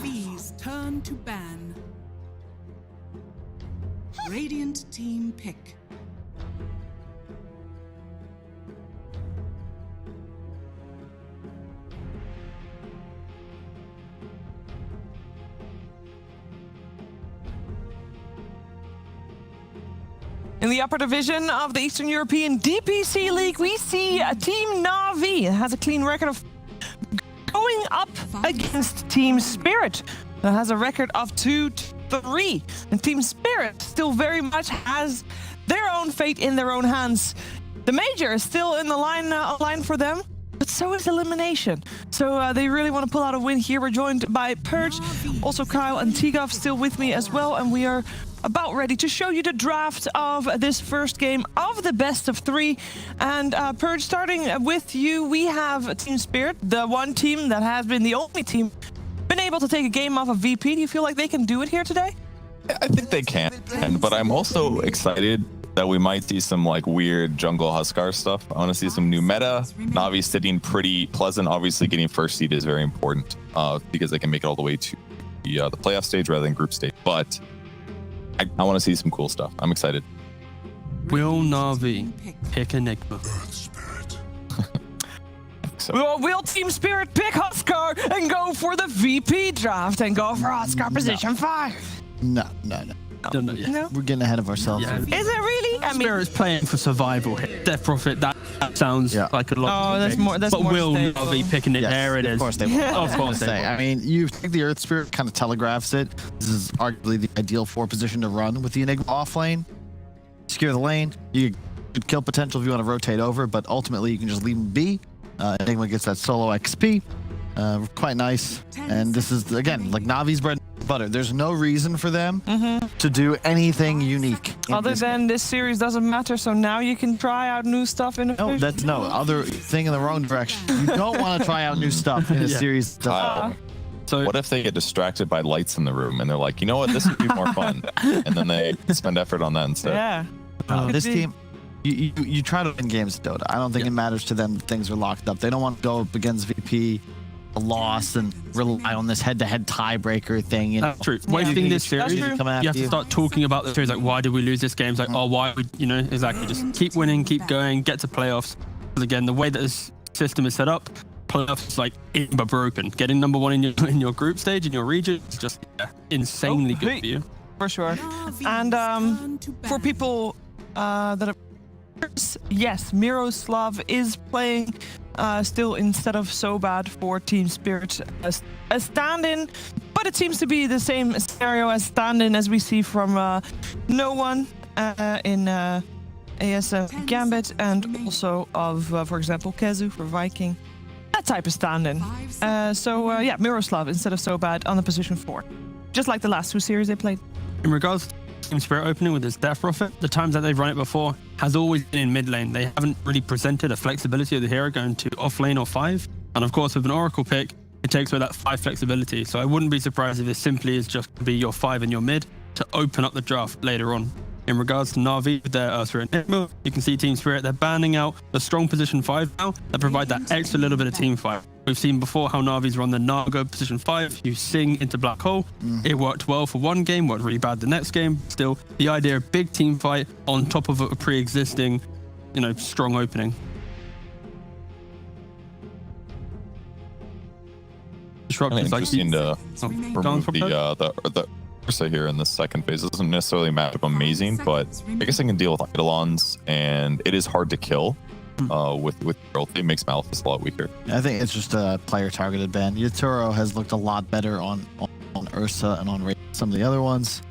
Navi's turn to ban. Radiant team pick. In the upper division of the Eastern European DPC League, we see Team Navi. It has a clean record of going up against TSpirit, that has a record of 2-3. And TSpirit still very much has their own fate in their own hands. The Major is still in the line for them, but so is Elimination. So they really want to pull out a win here. We're joined by Purge, also Kyle and Tigov still with me as well, and we are about ready to show you the draft of this first game of the best of 3. And Purge, starting with you, we have TSpirit, the one team that has been the only team been able to take a game off of VP. Do you feel like they can do it here today? I think they can, but I'm also excited that we might see some like weird jungle Huskar stuff. I want to see some new meta. Navi sitting pretty pleasant. Obviously, getting first seed is very important because they can make it all the way to the playoff stage rather than group stage. But I want to see some cool stuff. I'm excited. Will Navi pick Enigma? So. Will TSpirit pick Huskar and go for the VP draft and go for Huskar position 5? No. Don't know yet. No? We're getting ahead of ourselves. Yeah. Is it really? I mean, Spirit's playing for survival here. Death Profit, that sounds like a lot. Oh, that's more. That's but more Will stable. Navi picking it? Yes, There it is. Of course they will. Of course they will. I mean, you think the Earth Spirit kind of telegraphs it. This is arguably the ideal 4 position to run with the Enigma off lane. Secure the lane. You get good kill potential if you want to rotate over, but ultimately you can just leave him be. Enigma gets that solo XP. Quite nice. And this is, again, like Navi's bread and butter. There's no reason for them to do anything unique. Other than this series doesn't matter, so now you can try out new stuff in a No, that's no other thing in the wrong direction. You don't want to try out new stuff in a series. So What if they get distracted by lights in the room and they're like, you know what, this would be more fun, and then they spend effort on that instead? Yeah. This team, you try to win games at Dota. I don't think it matters to them that things are locked up. They don't want to go up against VP, a loss, and rely on this head-to-head tiebreaker thing. You know, that's true. Wasting this series, you have to start talking about the series. Like, why did we lose this game? It's like, oh, why? Exactly. Just keep winning, keep going, get to playoffs. Because again, the way that this system is set up, playoffs is like but broken. Getting number 1 in your group stage in your region is just insanely good for you. For sure. And for people that are, yes, Miroslav is playing still instead of so bad for TSpirit as a stand-in, but it seems to be the same scenario as stand-in as we see from No One in ASL Gambit, and also of, for example, Kezu for Viking. That type of stand-in. Yeah, Miroslav instead of so bad on the position 4, just like the last 2 series they played. In regards to TSpirit opening with his Death Prophet, the times that they've run it before has always been in mid lane. They haven't really presented a flexibility of the hero going to off lane or 5. And of course, with an Oracle pick, it takes away that 5 flexibility. So I wouldn't be surprised if it simply is just to be your 5 and your mid to open up the draft later on. In regards to Navi with their Enigma, you can see TSpirit, they're banning out the strong position 5 now that provide that extra little bit of team fight. We've seen before how Navi's run the Naga position 5. You sing into Black Hole. It worked well for one game, worked really bad the next game. Still, the idea of big team fight on top of a pre-existing, strong opening. Interesting to remove the Ursa here in the second phase. It doesn't necessarily match up amazing, but I guess I can deal with Eidolons, and it is hard to kill. With ulti, it makes Malphus a lot weaker. I think it's just a player targeted ban. Yatoro has looked a lot better on Ursa and on some of the other ones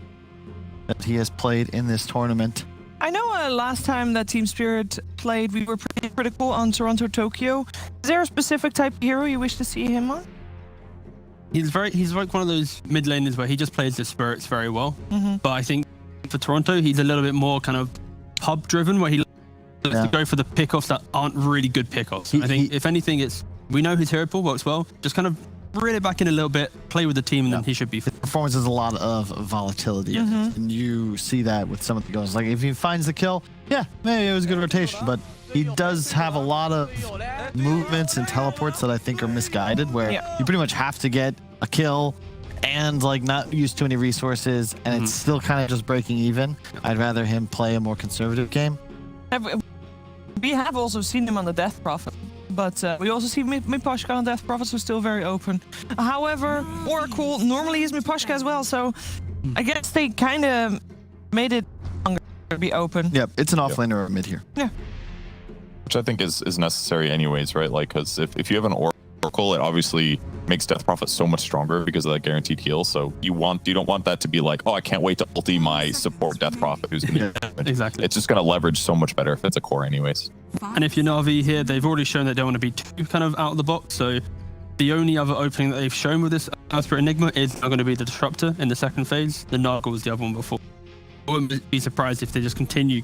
that he has played in this tournament. I know last time that TSpirit played, we were pretty critical on Toronto Tokyo. Is there a specific type of hero you wish to see him on? He's like one of those mid laners where he just plays the spirits very well. But I think for Toronto, he's a little bit more kind of hub driven, where he to go for the pickoffs that aren't really good pickoffs. I think if anything, we know his hero pool works well. Just kind of reel it back in a little bit, play with the team, and then he should be fit. Performance has a lot of volatility, and you see that with some of the goals. Like if he finds the kill, yeah, maybe it was a good rotation, but he does have a lot of movements and teleports that I think are misguided, where you pretty much have to get a kill and like not use too many resources, and it's still kind of just breaking even. I'd rather him play a more conservative game. We have also seen him on the Death Prophet, but we also see Miposhka on Death Prophet, so still very open. However, Oracle normally is Miposhka as well, so I guess they kind of made it longer to be open. Yep, it's an offlaner or a mid here. Yeah. Which I think is necessary anyways, right? Like, because if you have an Oracle, it obviously makes Death Prophet so much stronger because of that guaranteed heal. So you don't want that to be like, oh, I can't wait to ulti my support Death Prophet who's going to Exactly. It's just going to leverage so much better if it's a core anyways. And if you're Navi here, they've already shown they don't want to be too kind of out of the box. So the only other opening that they've shown with this TSpirit Enigma is now going to be the Disruptor in the second phase. The Naga was the other one before. I wouldn't be surprised if they just continue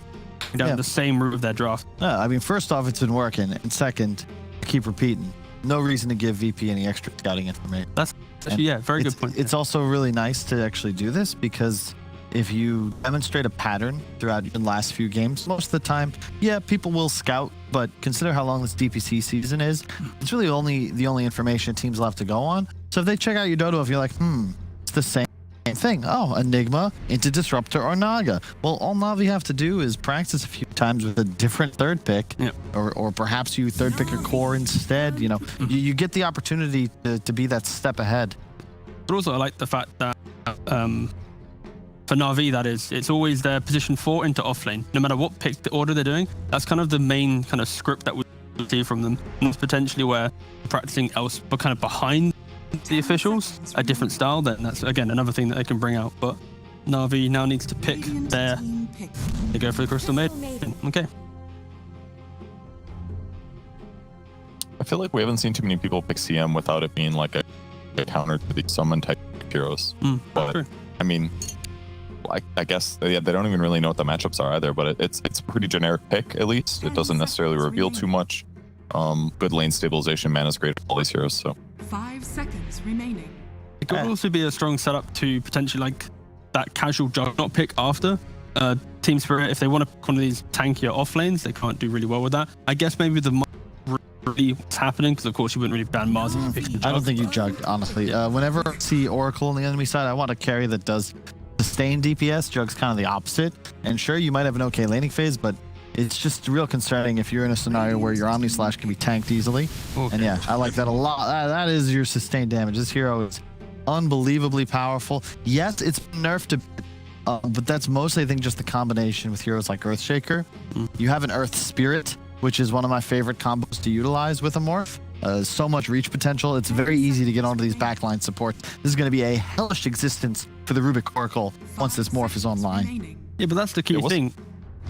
down the same route of their draft. I mean, first off, it's been working, and second, I keep repeating, no reason to give VP any extra scouting information. That's actually, very good point. It's also really nice to actually do this because if you demonstrate a pattern throughout your last few games, most of the time, people will scout, but consider how long this DPC season is. It's really the only information teams will have to go on. So if they check out your Dota, if you're like, it's the same thing. Oh, Enigma into Disruptor or Naga. Well, all Navi have to do is practice a few times with a different third pick, or perhaps you third pick your core instead. You know, you get the opportunity to be that step ahead. But also, I like the fact that for Navi, that is, it's always their position 4 into offlane. No matter what pick the order they're doing, that's kind of the main kind of script that we see from them. And it's potentially where practicing else, but kind of behind the officials, a different style, then that's again another thing that they can bring out. But Navi now needs to pick their. They go for the Crystal Maiden. Okay. I feel like we haven't seen too many people pick CM without it being like a counter to the summon type heroes. But true. I mean, I guess they don't even really know what the matchups are either. But it's a pretty generic pick at least. It doesn't necessarily reveal too much. Good lane stabilization, mana's great for all these heroes. So 5 seconds remaining. It could also be a strong setup to potentially like that casual juggernaut pick after TeamSpirit. If they want to pick one of these tankier off lanes, they can't do really well with that. I guess maybe the really what's happening, because of course you wouldn't really ban Mars if you picked the jug. I don't think you jugged, honestly. Whenever I see Oracle on the enemy side, I want a carry that does sustain DPS. Jug's kind of the opposite. And sure, you might have an okay laning phase, but it's just real concerning if you're in a scenario where your Omni Slash can be tanked easily. Okay. And yeah, I like that a lot. That is your sustained damage. This hero is unbelievably powerful. Yes, it's nerfed a bit, but that's mostly, I think, just the combination with heroes like Earthshaker. You have an Earth Spirit, which is one of my favorite combos to utilize with a morph. So much reach potential. It's very easy to get onto these backline supports. This is going to be a hellish existence for the Rubik Oracle once this morph is online. Yeah, but that's the key thing.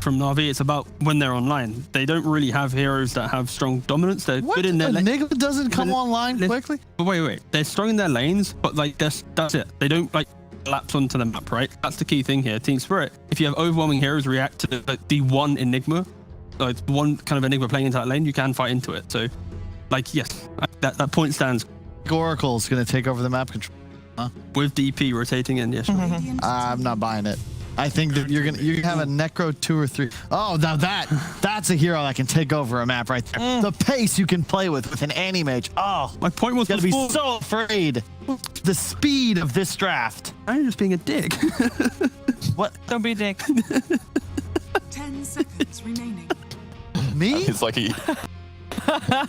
From Navi, it's about when they're online. They don't really have heroes that have strong dominance. They're good in their lane. Enigma doesn't come online quickly? But wait. They're strong in their lanes, but like that's it. They don't like lapse onto the map, right? That's the key thing here. TeamSpirit, if you have overwhelming heroes react to the one Enigma, like one kind of Enigma playing into that lane, you can fight into it. So, like, yes, that point stands. Oracle's going to take over the map control. Huh? With DP rotating in, yes. I'm not buying it. I think that you're gonna have a Necro 2 or 3. Oh, now that's a hero that can take over a map right there. The pace you can play with an anti-mage. Oh, my point was gonna be so afraid. The speed of this draft. I'm just being a dick. What? Don't be a dick. 10 seconds remaining. Me? It's like yeah,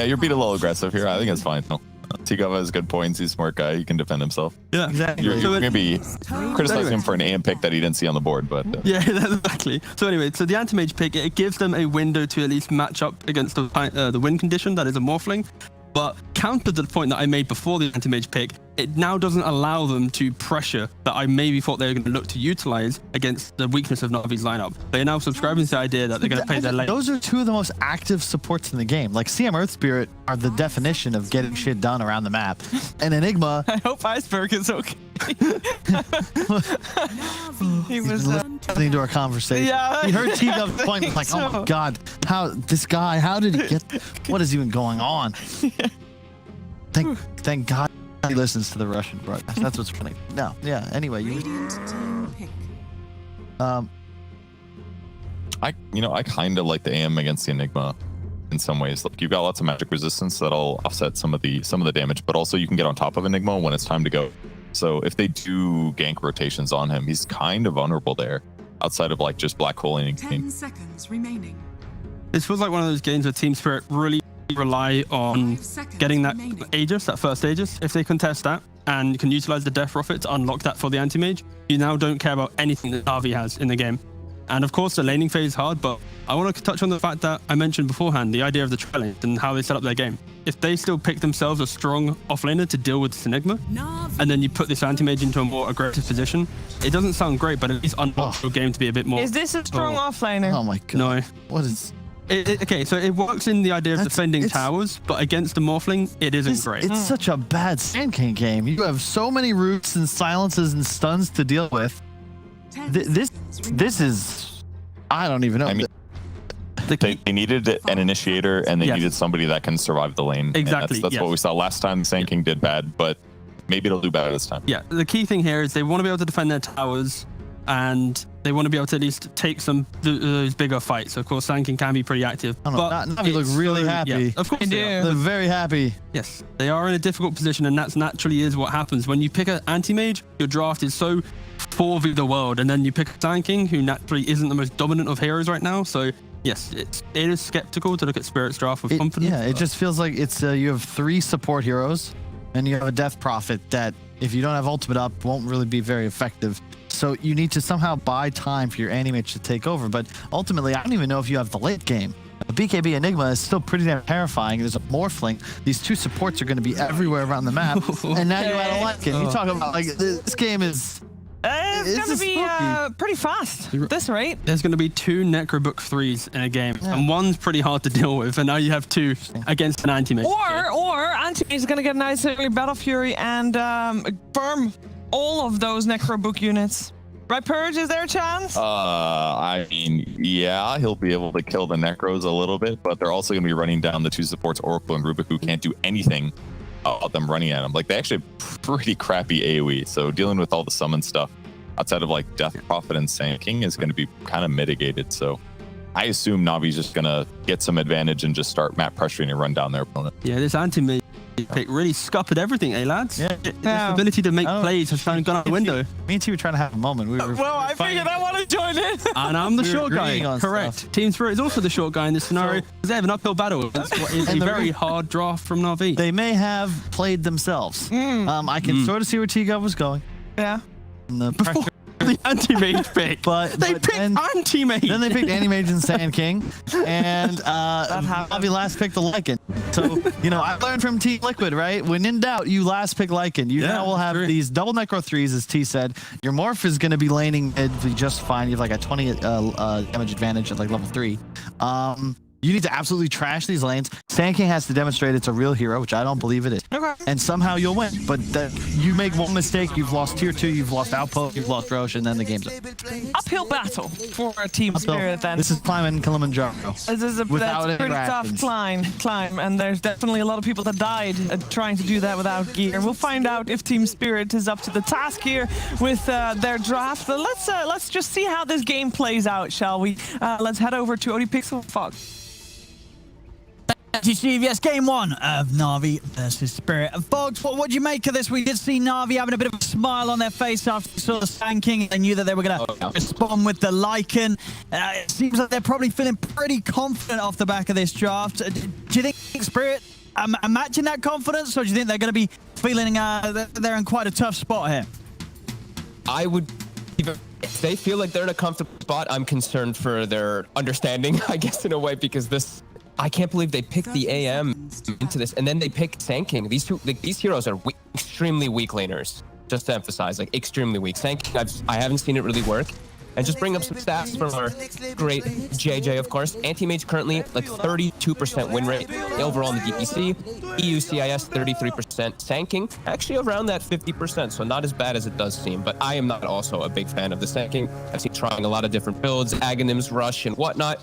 you're being a little aggressive here. I think it's fine. No. Tigava has good points. He's a smart guy. He can defend himself. Yeah, exactly. You're going to be criticizing him for an AM pick that he didn't see on the board, but yeah, exactly. So anyway, so the anti-mage pick, it gives them a window to at least match up against the win condition that is a morphling. But counter to the point that I made before the anti-mage pick, it now doesn't allow them to pressure that I maybe thought they were going to look to utilize against the weakness of Navi's lineup. They are now subscribing to the idea that they're going to play their lane. Those are two of the most active supports in the game. Like CM Earth Spirit are the definition of getting shit done around the map. And Enigma. I hope Iceberg is okay. He was listening to our conversation. Yeah. He heard T-Dub's point. Like, oh my God, how did he get? What is even going on? Thank God he listens to the Russian broadcast. That's what's funny. No, yeah. Anyway, I kind of like the AM against the Enigma in some ways. Like, you've got lots of magic resistance that'll offset some of the damage, but also you can get on top of Enigma when it's time to go So if they do gank rotations on him, he's kind of vulnerable there, outside of like just black holing. 10 seconds remaining. This feels like one of those games where TeamSpirit really rely on 5 seconds getting that remaining. Aegis, that first Aegis. If they contest that and can utilize the Death Prophet to unlock that for the anti-mage, you now don't care about anything that Navi has in the game. And of course, the laning phase is hard, but I want to touch on the fact that I mentioned beforehand, the idea of the trailing and how they set up their game. If they still pick themselves a strong offlaner to deal with this Enigma, Navi. and then you put this anti-mage into a more aggressive position, it doesn't sound great, but at least unlock your game to be a bit more... Is this a strong offlaner? Oh my god. No. What is... Okay, so it works in the idea of defending towers, but against the Morphling, it isn't great. It's such a bad Sand King game. You have so many roots and silences and stuns to deal with. 10 This seconds remaining. this is... I don't even know. I mean, they needed an initiator, and they needed somebody that can survive the lane. And Exactly, that's what we saw last time. Sand King did bad, but maybe it'll do better this time. Yeah, the key thing here is they want to be able to defend their towers, and they want to be able to at least take some those bigger fights. Of course, Sand King can be pretty active. I don't know, but Navi look it's really happy. Yeah, of course they are. They're very happy. Yes, they are in a difficult position, and that's naturally is what happens. When you pick an anti-mage, your draft is so 4v the world, and then you pick a Sand King, who naturally isn't the most dominant of heroes right now. So yes, it is skeptical to look at Spirit's draft with confidence. Yeah, it just feels like it's you have 3 support heroes, and you have a Death Prophet that, if you don't have ultimate up, won't really be very effective. So you need to somehow buy time for your anti-mage to take over. But ultimately, I don't even know if you have the late game. The BKB Enigma is still pretty damn terrifying. There's a Morphling. These 2 supports are going to be everywhere around the map. And now you add a Lycan. You talk about, like, this game is... It's going to be spooky. pretty fast at this rate. There's going to be 2 Necrobook 3s in a game, and one's pretty hard to deal with, and now you have 2 against an anti-mage. Or Anti is going to get a nice early Battle Fury and farm all of those Necrobook units. Right, Purge? Is there a chance? I mean, yeah, he'll be able to kill the Necros a little bit, but they're also going to be running down the 2 supports, Oracle and Rubik, who can't do anything about them running at him. Like, they actually have pretty crappy AoE, so dealing with all the summon stuff outside of like Death Prophet and Sand King is going to be kind of mitigated. So I assume Navi's just going to get some advantage and just start map pressuring and run down their opponent. Yeah, this anti-mage pick really scuppered everything, eh, lads? Yeah. This ability to make plays has kind of gone out the window. Me and T were trying to have a moment. We were Well, I figured I want to join in. And I'm the We were short guy. agreeing on Correct. stuff. TeamSpirit is also the short guy in this scenario because they have an uphill battle against what is a And the very hard draft from Navi. They may have played themselves. I can sort of see where T-Gov was going. Yeah. And the pressure. The anti-mage pick. But They picked anti-mage. Then they picked Anti-Mage and Sand King, and Navi last picked the Lycan. So, you know, I learned from Team Liquid, right? When in doubt, you last pick Lycan. You now will have these double Necro 3s, as T said. Your Morph is going to be laning mid just fine. You have like a 20 damage advantage at like level 3. You need to absolutely trash these lanes. Sand King has to demonstrate it's a real hero, which I don't believe it is. Okay. And somehow you'll win. But you make one mistake, you've lost tier 2, you've lost Outpost, you've lost Roche, and then the game's up. Uphill battle for Team Spirit then. This is climbing Kilimanjaro. This is a Without that's pretty tough interactions. climb, and there's definitely a lot of people that died trying to do that without gear. We'll find out if Team Spirit is up to the task here with their draft. Let's just see how this game plays out, shall we? Let's head over to Odie Pixel Fog. Thank you, Steve. Yes, game 1 of Navi versus Spirit. Fogs, what do you make of this? We did see Navi having a bit of a smile on their face after they saw the Sand King. They knew that they were going to respond with the Lycan. It seems like they're probably feeling pretty confident off the back of this draft. Do you think Spirit are matching that confidence, or do you think they're going to be feeling they're in quite a tough spot here? I would, if they feel like they're in a comfortable spot, I'm concerned for their understanding, I guess, in a way, because I can't believe they picked the AM into this, and then they picked Sand King. These heroes are extremely weak laners. Just to emphasize, like, extremely weak. Sand King, I haven't seen it really work. And just bring up some stats from our great JJ, of course. Anti-Mage currently like 32% win rate overall in the DPC. EU CIS 33%. Sand King actually around that 50%, so not as bad as it does seem. But I am not also a big fan of the Sand King. I've seen trying a lot of different builds, Aghanims, Rush, and whatnot.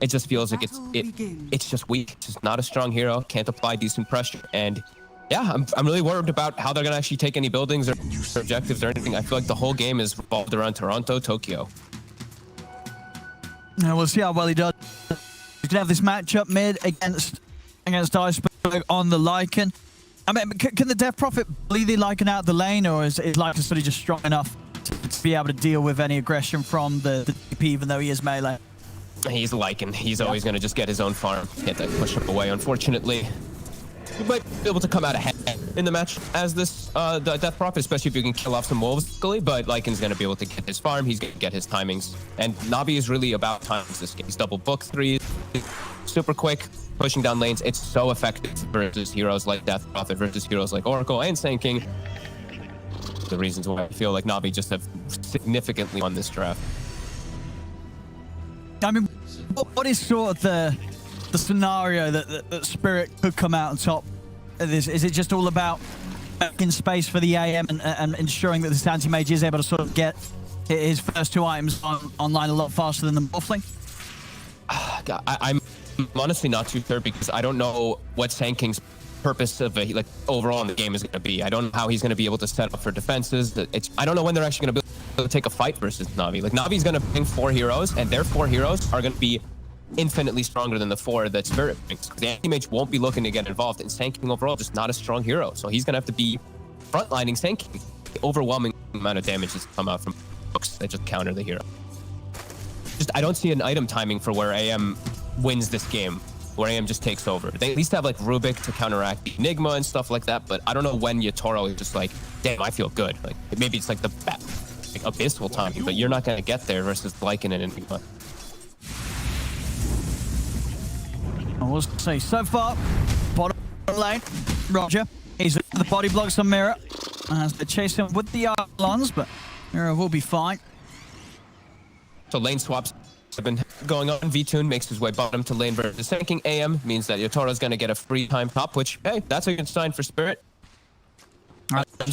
It just feels like it's just weak. It's just not a strong hero. Can't apply decent pressure. And yeah, I'm really worried about how they're gonna actually take any buildings or objectives or anything. I feel like the whole game is revolved around Toronto, Tokyo. Now we'll see how well he does. He's gonna have this matchup mid against Iceberg on the Lycan. I mean, can the Death Prophet bleed the Lycan out the lane, or is Lycan sort of just strong enough to be able to deal with any aggression from the DP, even though he is melee? He's Lycan. He's always going to just get his own farm. Get that push him away, unfortunately. You might be able to come out ahead in the match as this the Death Prophet, especially if you can kill off some wolves quickly, but Lycan's going to be able to get his farm. He's going to get his timings. And Navi is really about times this game. He's double book threes, super quick, pushing down lanes. It's so effective versus heroes like Death Prophet, versus heroes like Oracle and Sand King. The reasons why I feel like Navi just have significantly won this draft. I mean, what is sort of the scenario that Spirit could come out on top of this? Is it just all about making space for the AM and ensuring that this anti-mage is able to sort of get his first 2 items online a lot faster than the Morphling? I'm honestly not too sure, because I don't know what Sand King's purpose of like overall in the game is going to be. I don't know how he's going to be able to set up for defenses. I don't know when they're actually going to be able to take a fight versus Navi. Like, Navi's going to bring 4 heroes, and their 4 heroes are going to be infinitely stronger than the 4 that Spirit brings. The anti-mage won't be looking to get involved, and Sand King overall just not a strong hero. So he's going to have to be frontlining Sand King. The overwhelming amount of damage has come out from books that just counter the hero. I don't see an item timing for where AM wins this game, where AM just takes over. They at least have like Rubik to counteract Enigma and stuff like that, but I don't know when Yatoro is just like, damn, I feel good. Like, maybe it's like the abyssal timing, but you're not going to get there versus Lycan and Enigma. I will say, so far, bottom lane, Roger. He's the body blocks on Mirror as they chase him with the Arlons, but Mirror will be fine. So lane swaps have been going on. V-Tune makes his way bottom to lane versus Sand King. AM means that Yatoro's going to get a free time top, which, hey, that's a good sign for Spirit.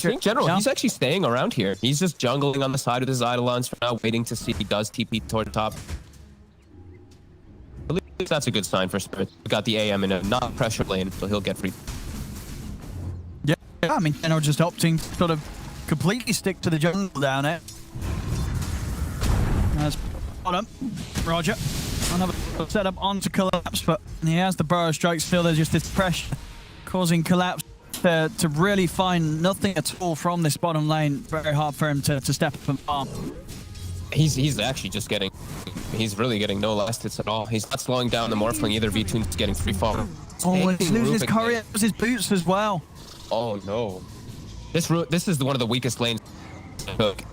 In general, he's actually staying around here. He's just jungling on the side of his Eidolons for now, waiting to see if he does TP toward top. I believe that's a good sign for Spirit. We got the AM in a not pressure lane, so he'll get free. Yeah, I mean, General just opting to sort of completely stick to the jungle down there. That's bottom. Roger. Another setup onto Collapse, but he has the Burrow Strike still. There's just this pressure causing Collapse to really find nothing at all from this bottom lane. Very hard for him to step up and farm. He's actually just getting... He's really getting no last hits at all. He's not slowing down the Morphling either. V-Tune's getting free farm. Oh, and he's losing his courier, his boots as well. Oh, no. This is one of the weakest lanes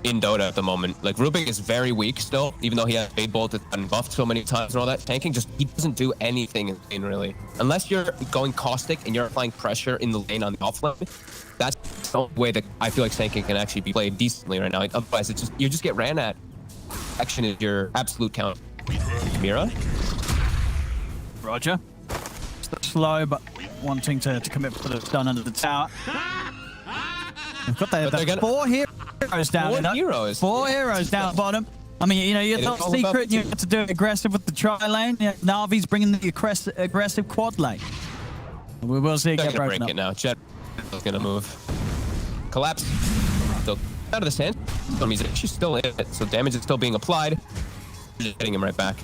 in Dota at the moment. Like, Rubik is very weak still, even though he has Fade Bolt and buffed so many times and all that. Tanking he doesn't do anything in lane, really. Unless you're going caustic and you're applying pressure in the lane on the offlane, that's the only way that I feel like Tanking can actually be played decently right now. Otherwise, you just get ran at. Action is your absolute count. Mira? Roger. Slow, but wanting to commit for the stun under the tower. We've got the 4 heroes down. 4 heroes. 4 heroes down bottom. I mean, you know, you're not secret and you have to do it aggressive with the tri-lane. You know, Navi's bringing the aggressive quad lane. We will see it get broken up. It now. Jet is going to move. Collapse. Still out of the sand. He's actually still in it, so damage is still being applied. Just hitting him right back.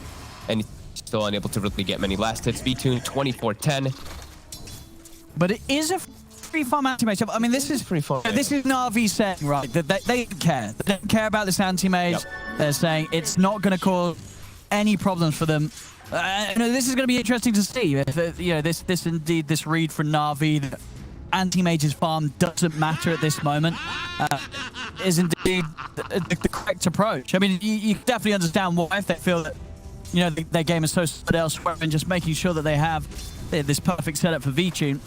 And he's still unable to really get many last hits. V-Tune 24-10. But it is a free farm anti-mage. I mean, this is free farm. This is Navi saying, right, that they don't care. They don't care about this anti-mage. Yep. They're saying it's not going to cause any problems for them. You know, this is going to be interesting to see. If, you know, this read from Navi that anti-mage's farm doesn't matter at this moment is indeed the correct approach. I mean, you definitely understand why, if they feel that, you know, their game is so split elsewhere, and just making sure that they have this perfect setup for V-Tune.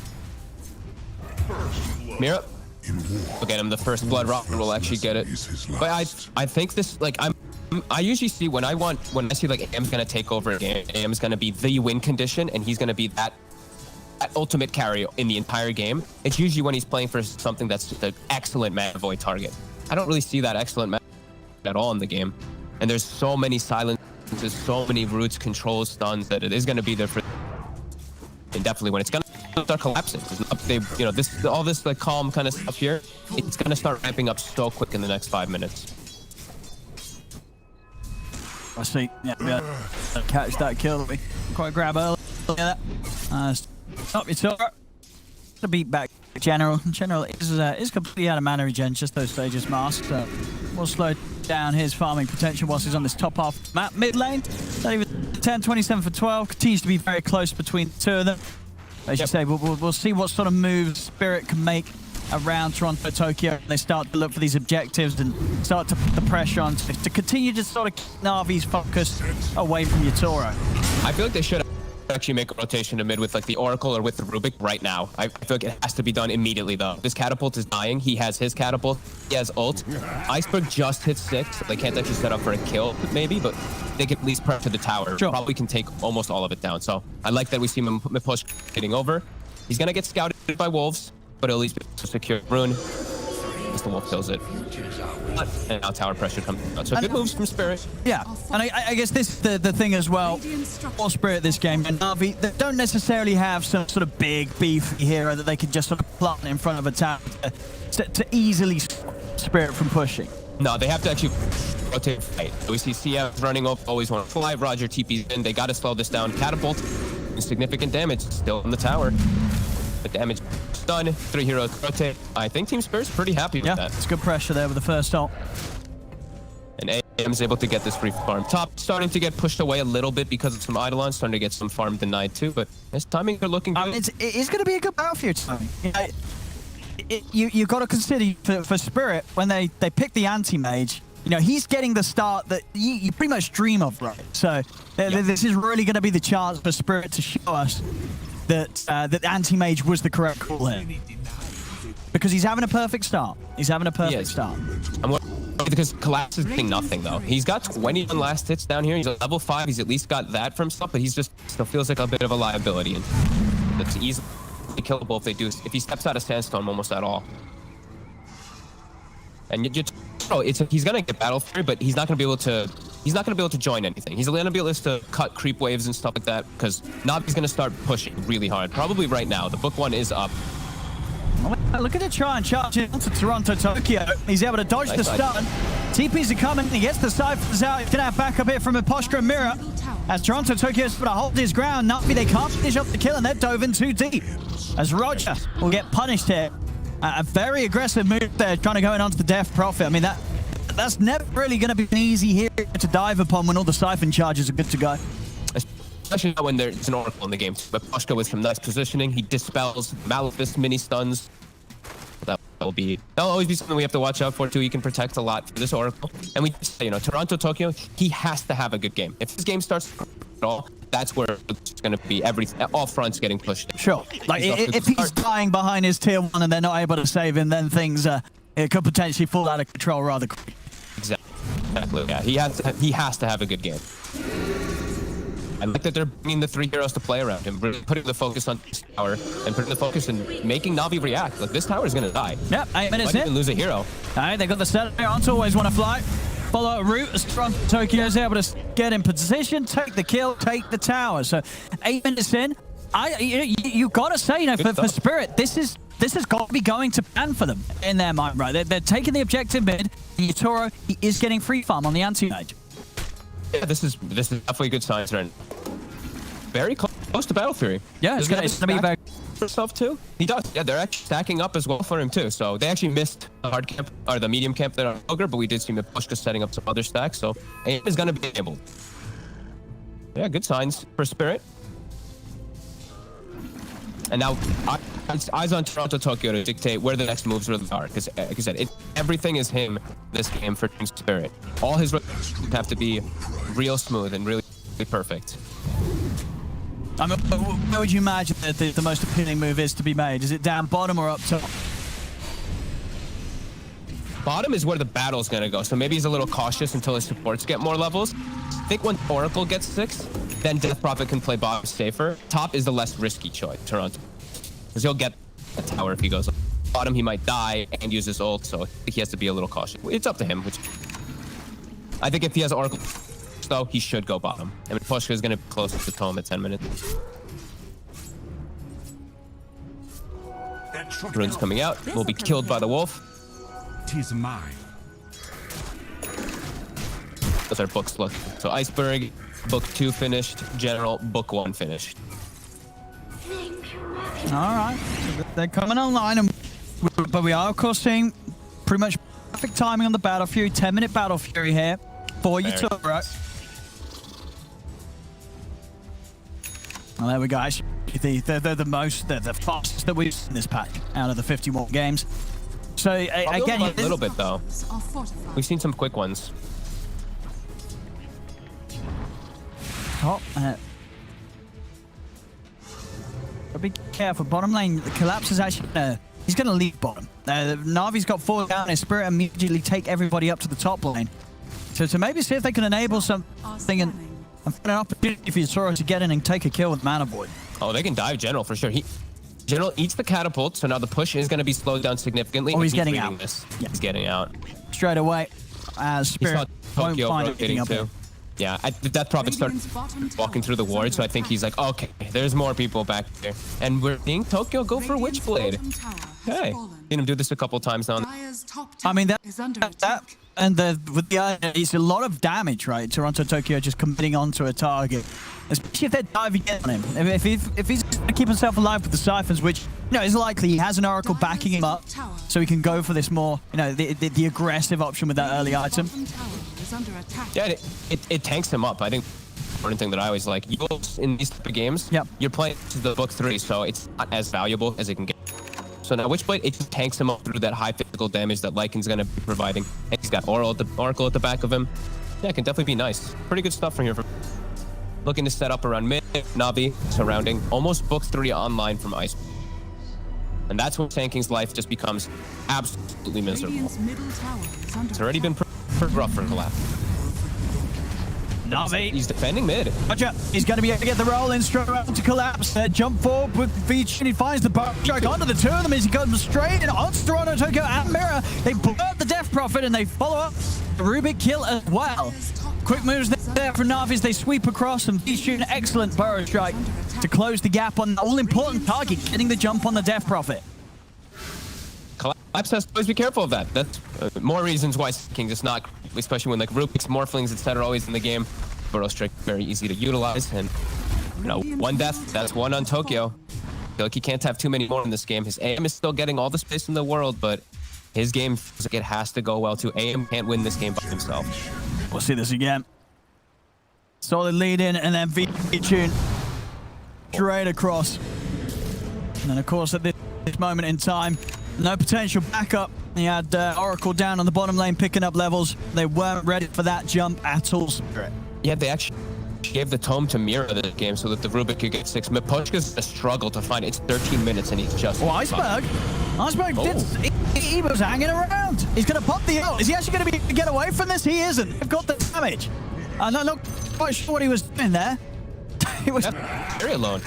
Mira. We'll get him the first blood. Rocker will actually get it. But I think this, like, I usually see when I see like AM's gonna take over a game, AM's gonna be the win condition, and he's gonna be that ultimate carry in the entire game. It's usually when he's playing for something that's the excellent mana void target. I don't really see that excellent mana at all in the game. And there's so many silences, so many roots, controls, stuns that it is gonna be there for. And definitely when it's gonna start collapsing, you know, all this like calm kind of stuff here, it's gonna start ramping up so quick in the next 5 minutes. I see. Yeah, catch that kill. Quite grab early. Stop your turret. To beat back General is completely out of mana regen, just those Sage's masks. So we'll slow down his farming potential whilst he's on this top half of the map. Mid lane, not even 10, 27 for 12. Continues to be very close between the two of them. As you say, we'll see what sort of moves Spirit can make around Toronto, Tokyo. They start to look for these objectives and start to put the pressure on to continue to sort of keep Navi's focus away from Yatoro. I feel like they should actually make a rotation to mid with like the Oracle or with the Rubik right now. I feel like it has to be done immediately though. This catapult is dying. He has his catapult. He has ult. Iceberg just hit 6. So they can't actually set up for a kill maybe, but they can at least prep to the tower. Sure. Probably can take almost all of it down. So I like that we see him push getting over. He's going to get scouted by wolves, but at least be able to secure rune. As the wolf kills it. And now tower pressure comes out. So good moves from Spirit. Yeah, and I guess this is the thing as well for Spirit this game. And Navi, they don't necessarily have some sort of big beefy hero that they can just sort of plant in front of a tower to easily stop Spirit from pushing. No, they have to actually rotate fight. We see CIS running up, always want to fly. Roger TP's in. They got to slow this down. Catapult, significant damage still in the tower. The damage is done. 3 heroes rotate. I think Team Spirit's pretty happy with that. It's good pressure there with the first ult. And AM is able to get this free farm. Top starting to get pushed away a little bit because of some Eidolons, starting to get some farm denied too, but his timing are looking good. It's going to be a good battle for your timing. You've got to consider for Spirit, when they pick the anti-mage, you know, he's getting the start that you pretty much dream of, right? So this is really going to be the chance for Spirit to show us that anti-mage was the correct call here. Because he's having a perfect start. He's having a perfect start. Because Collapse is getting nothing, though. He's got 21 last hits down here. He's at level 5. He's at least got that from stuff, but he's just still feels like a bit of a liability. And that's easily killable if he steps out of Sandstorm almost at all. And he's gonna get Battle Fury, but he's not gonna be able to join anything. He's gonna be able to cut creep waves and stuff like that because Navi's gonna start pushing really hard. Probably right now. The book 1 is up. Look at it try and charge into Toronto, Tokyo. He's able to dodge the stun. TPs are coming. He gets the ciphers out. He's gonna have backup here from Impostor and Mirror. As Toronto, Tokyo is going to hold his ground. Navi, they can't finish up the kill, and they're dove in too deep. As Roger will get punished here. A very aggressive move there, trying to go in onto the Death Prophet. I mean, that's never really going to be an easy hero to dive upon when all the siphon charges are good to go. Especially not when there's an Oracle in the game. But Poshka with some nice positioning. He dispels Malefist mini stuns. That'll always be something we have to watch out for too. He can protect a lot for this Oracle. And we, Toronto, Tokyo, he has to have a good game. If his game starts at all, that's where it's going to be all fronts getting pushed. Sure. Like if he's dying behind his tier 1 and they're not able to save him, then things it could potentially fall out of control rather quickly. Exactly. Yeah, he has to have a good game. I like that they're bringing the 3 heroes to play around him, really putting the focus on this tower and putting the focus in making Navi react. Like, this tower is going to die. Yep, 8 minutes in. Might even lose a hero. All right, they got the set on to always want to fly. Follow a route as Tokyo is able to get in position, take the kill, take the tower. So 8 minutes in, you got to say, for Spirit, this has got to be going to plan for them in their mind, right? They're taking the objective mid. Yatoro, he is getting free farm on the anti-mage. Yeah, this is definitely good signs right now. Very close to Battle Fury. Yeah, it's going to be very for himself too. He does. Yeah, they're actually stacking up as well for him too. So they actually missed the hard camp or the medium camp that are Ogre, but we did see Mipushka setting up some other stacks. So aim is going to be enabled. Yeah, good signs for Spirit. And now it's eyes on Toronto, Tokyo to dictate where the next moves really are. Because, like I said, everything is him this game for Team Spirit. All his have to be real smooth and really perfect. I mean, where would you imagine that the most appealing move is to be made? Is it down bottom or up top? Bottom is where the battle's going to go. So maybe he's a little cautious until his supports get more levels. I think when Oracle gets 6, then Death Prophet can play bottom safer. Top is the less risky choice, Toronto. Because he'll get a tower if he goes bottom. He might die and use his ult, so I think he has to be a little cautious. It's up to him. I think if he has Oracle, though, he should go bottom. I mean, Pushka is going to be close to Tome at 10 minutes. Rune's coming out. Will be killed by the wolf. 'Tis mine. That's our books look. So Iceberg, book 2 finished. General, book 1 finished. All right. So they're coming online, but we are, of course, seeing pretty much perfect timing on the Battle Fury. 10-minute Battle Fury here for you, Toro. Well, there we go. Actually, they're the fastest that we've seen this pack out of the 51 games. So again, a little bit though. Are fortified. We've seen some quick ones. Oh, but be careful. Bottom lane, the collapse is actually he's going to leave bottom. Navi's got 4 down. His Spirit immediately take everybody up to the top lane. So to maybe see if they can enable something and find an opportunity for Yatoro to get in and take a kill with Mana Void. Oh, they can dive General for sure. General eats the catapult, so now the push is going to be slowed down significantly. Oh, he's getting out. Yeah. He's getting out. Straight away, as Spirit won't Tokyo find it rotating getting up too. here. Yeah, the Death Prophet started walking through the ward, so I think he's like, okay, there's more people back there. And we're seeing Tokyo go for Witchblade. Hey, seen him do this a couple times now. I mean, that and with the it's a lot of damage, right? Toronto Tokyo just committing onto a target, especially if they're diving in on him. If he's going to keep himself alive with the Siphons, which is likely, he has an Oracle backing him up, so he can go for this more, the aggressive option with that early item. Yeah, it tanks him up. I think the important thing that I always like, in these type of games, you're playing the book 3, so it's not as valuable as it can get. So now Witchblade, it just tanks him up through that high physical damage that Lycan's going to be providing. And he's got Oracle at the back of him. Yeah, it can definitely be nice. Pretty good stuff from here. Looking to set up around mid, Navi surrounding, almost book 3 online from Ice. And that's when Tanking's life just becomes absolutely miserable. It's already been pretty rough for Collapse. Navi. He's defending mid. Gotcha. He's going to be able to get the roll in straight around to Collapse. Jump forward with Veach, and he finds the bow strike onto the 2 of them as he goes straight in onto Toronto Tokyo and Mirror. They blow up the Death Prophet and they follow up the Rubik kill as well. Quick moves there from Navi as they sweep across, and Veach an excellent burrow strike to close the gap on the all-important target, getting the jump on the Death Prophet. Collapse has to always be careful of that. That's more reasons why King just not, especially when like Rubik's, Morphlings, etc. are always in the game. Burrow strike very easy to utilize, and one death, that's one on Tokyo. I feel like he can't have too many more in this game. His AM is still getting all the space in the world, but his game feels like it has to go well too. AM can't win this game by himself. We'll see this again. Solid lead in, and then V-Tune straight across. And then, of course, at this moment in time, no potential backup. He had Oracle down on the bottom lane picking up levels. They weren't ready for that jump at all. Yeah, they actually gave the tome to Mira this game so that the Rubik could get 6. Miposhka's a struggle to find it. It's 13 minutes and he's just... Oh, Iceberg he was hanging around. He's going to pop the ult. Is he actually going to get away from this? He isn't. They've got the damage. I'm not quite sure what he was doing there. He was very alone.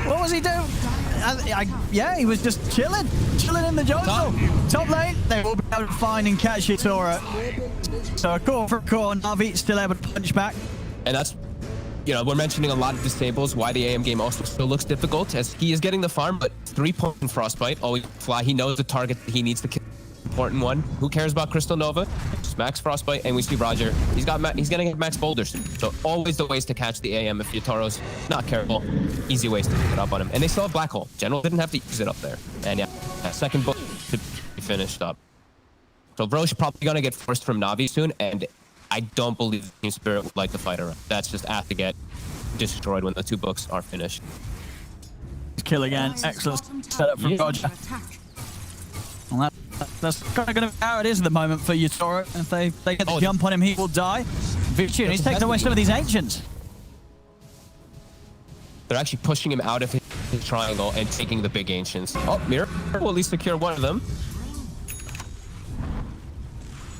What was he doing? Yeah, he was just chilling in the jungle. Top lane, they will be able to find and catch Yatoro. So a core for a core, Navi still able to punch back. And that's, we're mentioning a lot of disables, why the AM game also still looks difficult, as he is getting the farm, but 3-point Frostbite, always fly. He knows the target that he needs to kill. Important one. Who cares about Crystal Nova? Just max Frostbite, and we see Roger. He's gonna get max boulders. So always the ways to catch the AM if Yatoro's not careful. Easy ways to pick it up on him. And they still have Black Hole. General didn't have to use it up there. And yeah, second book should be finished up. So Roche probably gonna get forced from Navi soon, and I don't believe TSpirit would like to fight around. That's just have to get destroyed when the 2 books are finished. Kill again. Excellent setup from Roger. Well, that's kind of going to be how it is at the moment for Yatoro. If they get the jump on him, he will die. Vichun, he's taking away some of these Ancients. They're actually pushing him out of his triangle and taking the big Ancients. Oh, Mirror will at least secure one of them.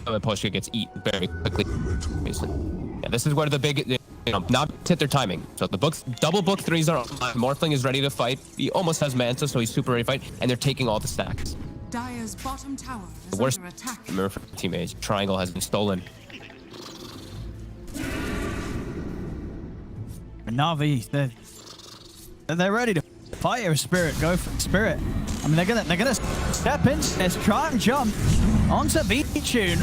And Poshka gets eaten very quickly. Yeah, this is where the big, not hit their timing. So the double book 3s are on. Morphling is ready to fight. He almost has Manta, so he's super ready to fight. And they're taking all the stacks. Dire's bottom tower is The worst under attack. Mirror for teammates. Triangle has been stolen. Navi, they're ready to fight your Spirit. Go for Spirit. I mean, they're gonna step in. Let's try and jump onto Vichun.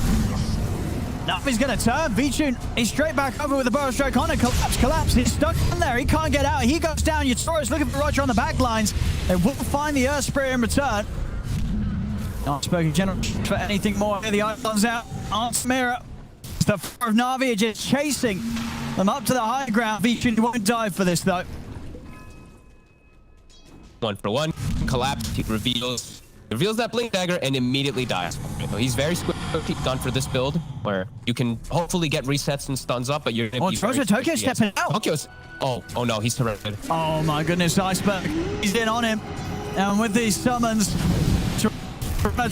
Navi's going to turn. Vichun is straight back over with the burrow stroke on and collapse. He's stuck in there. He can't get out. He goes down. Yatoro's looking for Roger on the back lines. They will find the Earth Spirit in return. Not spoken general for anything more. The icons out. Answer mirror. The four of Navi are just chasing them up to the high ground. Vichun won't dive for this though. 1-for-1. Collapse. He reveals that blink dagger and immediately dies. He's very quickly done for this build, where you can hopefully get resets and stuns up, but you're going to be very Tokyo stepping out. Tokyo's... Oh no, he's surrendered. Oh my goodness, Iceberg. He's in on him. And with these summons,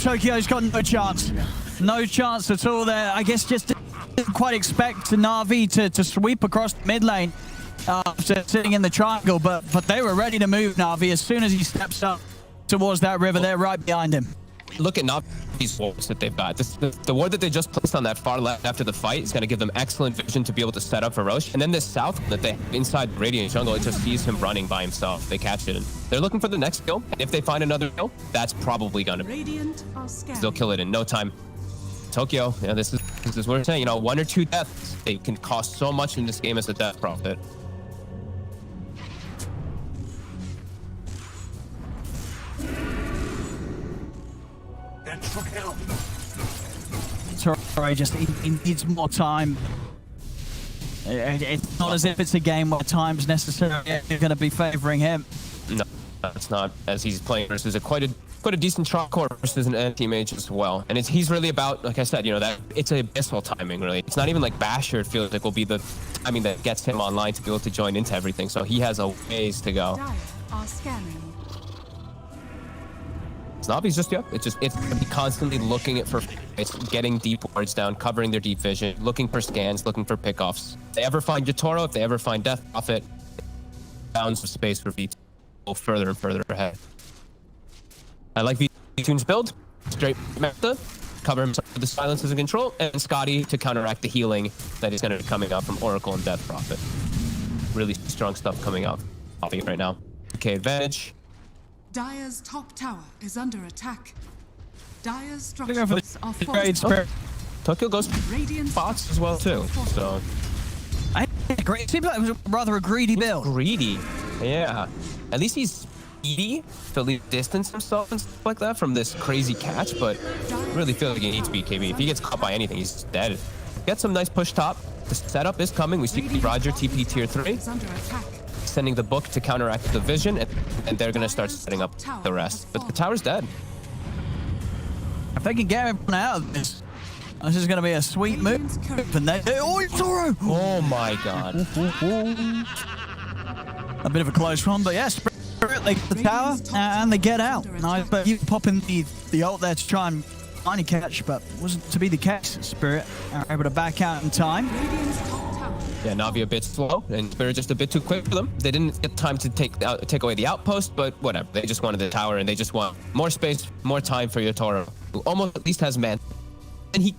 Tokyo's got no chance. No chance at all there. I guess just didn't quite expect Navi to sweep across the mid lane after sitting in the triangle, but they were ready to move Navi as soon as he steps up towards that river. They're right behind him. Look at Navi's wards that they've got. The ward that they just placed on that far left after the fight is going to give them excellent vision to be able to set up for Roche. And then this south that they have inside Radiant Jungle, it just sees him running by himself. They catch it, and they're looking for the next kill. And if they find another kill, that's probably going to be. They'll kill it in no time. Tokyo, yeah, this is what we're saying. You know, 1 or 2 deaths, they can cost so much in this game as a death profit. Sorry, just he needs more time. It's not as if it's a game where time's necessarily going to be favoring him. No, it's not. As he's playing versus quite a decent trot core versus an anti-mage as well. And he's really about, like I said, you know, that it's a abyssal timing, really. It's not even like Basher, it feels like, will be the timing that gets him online to be able to join into everything. So he has a ways to go. Navi's just, yeah, it's gonna be constantly looking at for fights, getting deep wards down, covering their deep vision, looking for scans, looking for pickoffs. If they ever find Yatoro, if they ever find Death Prophet, bounds of space for V2 go further and further ahead. I like V2's build, straight meta, cover himself with the silence as a control, and Scotty to counteract the healing that is going to be coming out from Oracle and Death Prophet. Really strong stuff coming out right now. Okay, advantage. Dire's top tower is under attack. Dire's Go for structures are Great fortified. Spirit. Tokyo goes Radiant bots as well too. So Great. Seems like it was rather a greedy build. greedy, yeah. At least he's speedy to leave distance himself and stuff like that from this crazy catch. But really feel like he needs BKB. If he gets caught by anything, he's dead. Get some nice push top. The setup is coming. We see Roger TP tier 3. is under attack. Sending the book to counteract the vision, and they're gonna start setting up the rest. But the tower's dead. If they can get everyone out of this is going to be a sweet move. And they, oh, Toro! Oh my god. A bit of a close one, but yeah, Spirit, they get the tower and they get out. Nice, but you pop in the ult there to try and find a catch, but wasn't to be the case. Spirit are able to back out in time. Radiant's top tower. Yeah, Navi a bit slow, and Spirit just a bit too quick for them. They didn't get time to take away the outpost, but whatever. They just wanted the tower, and they just want more space, more time for Yatoro, who almost at least has man. And he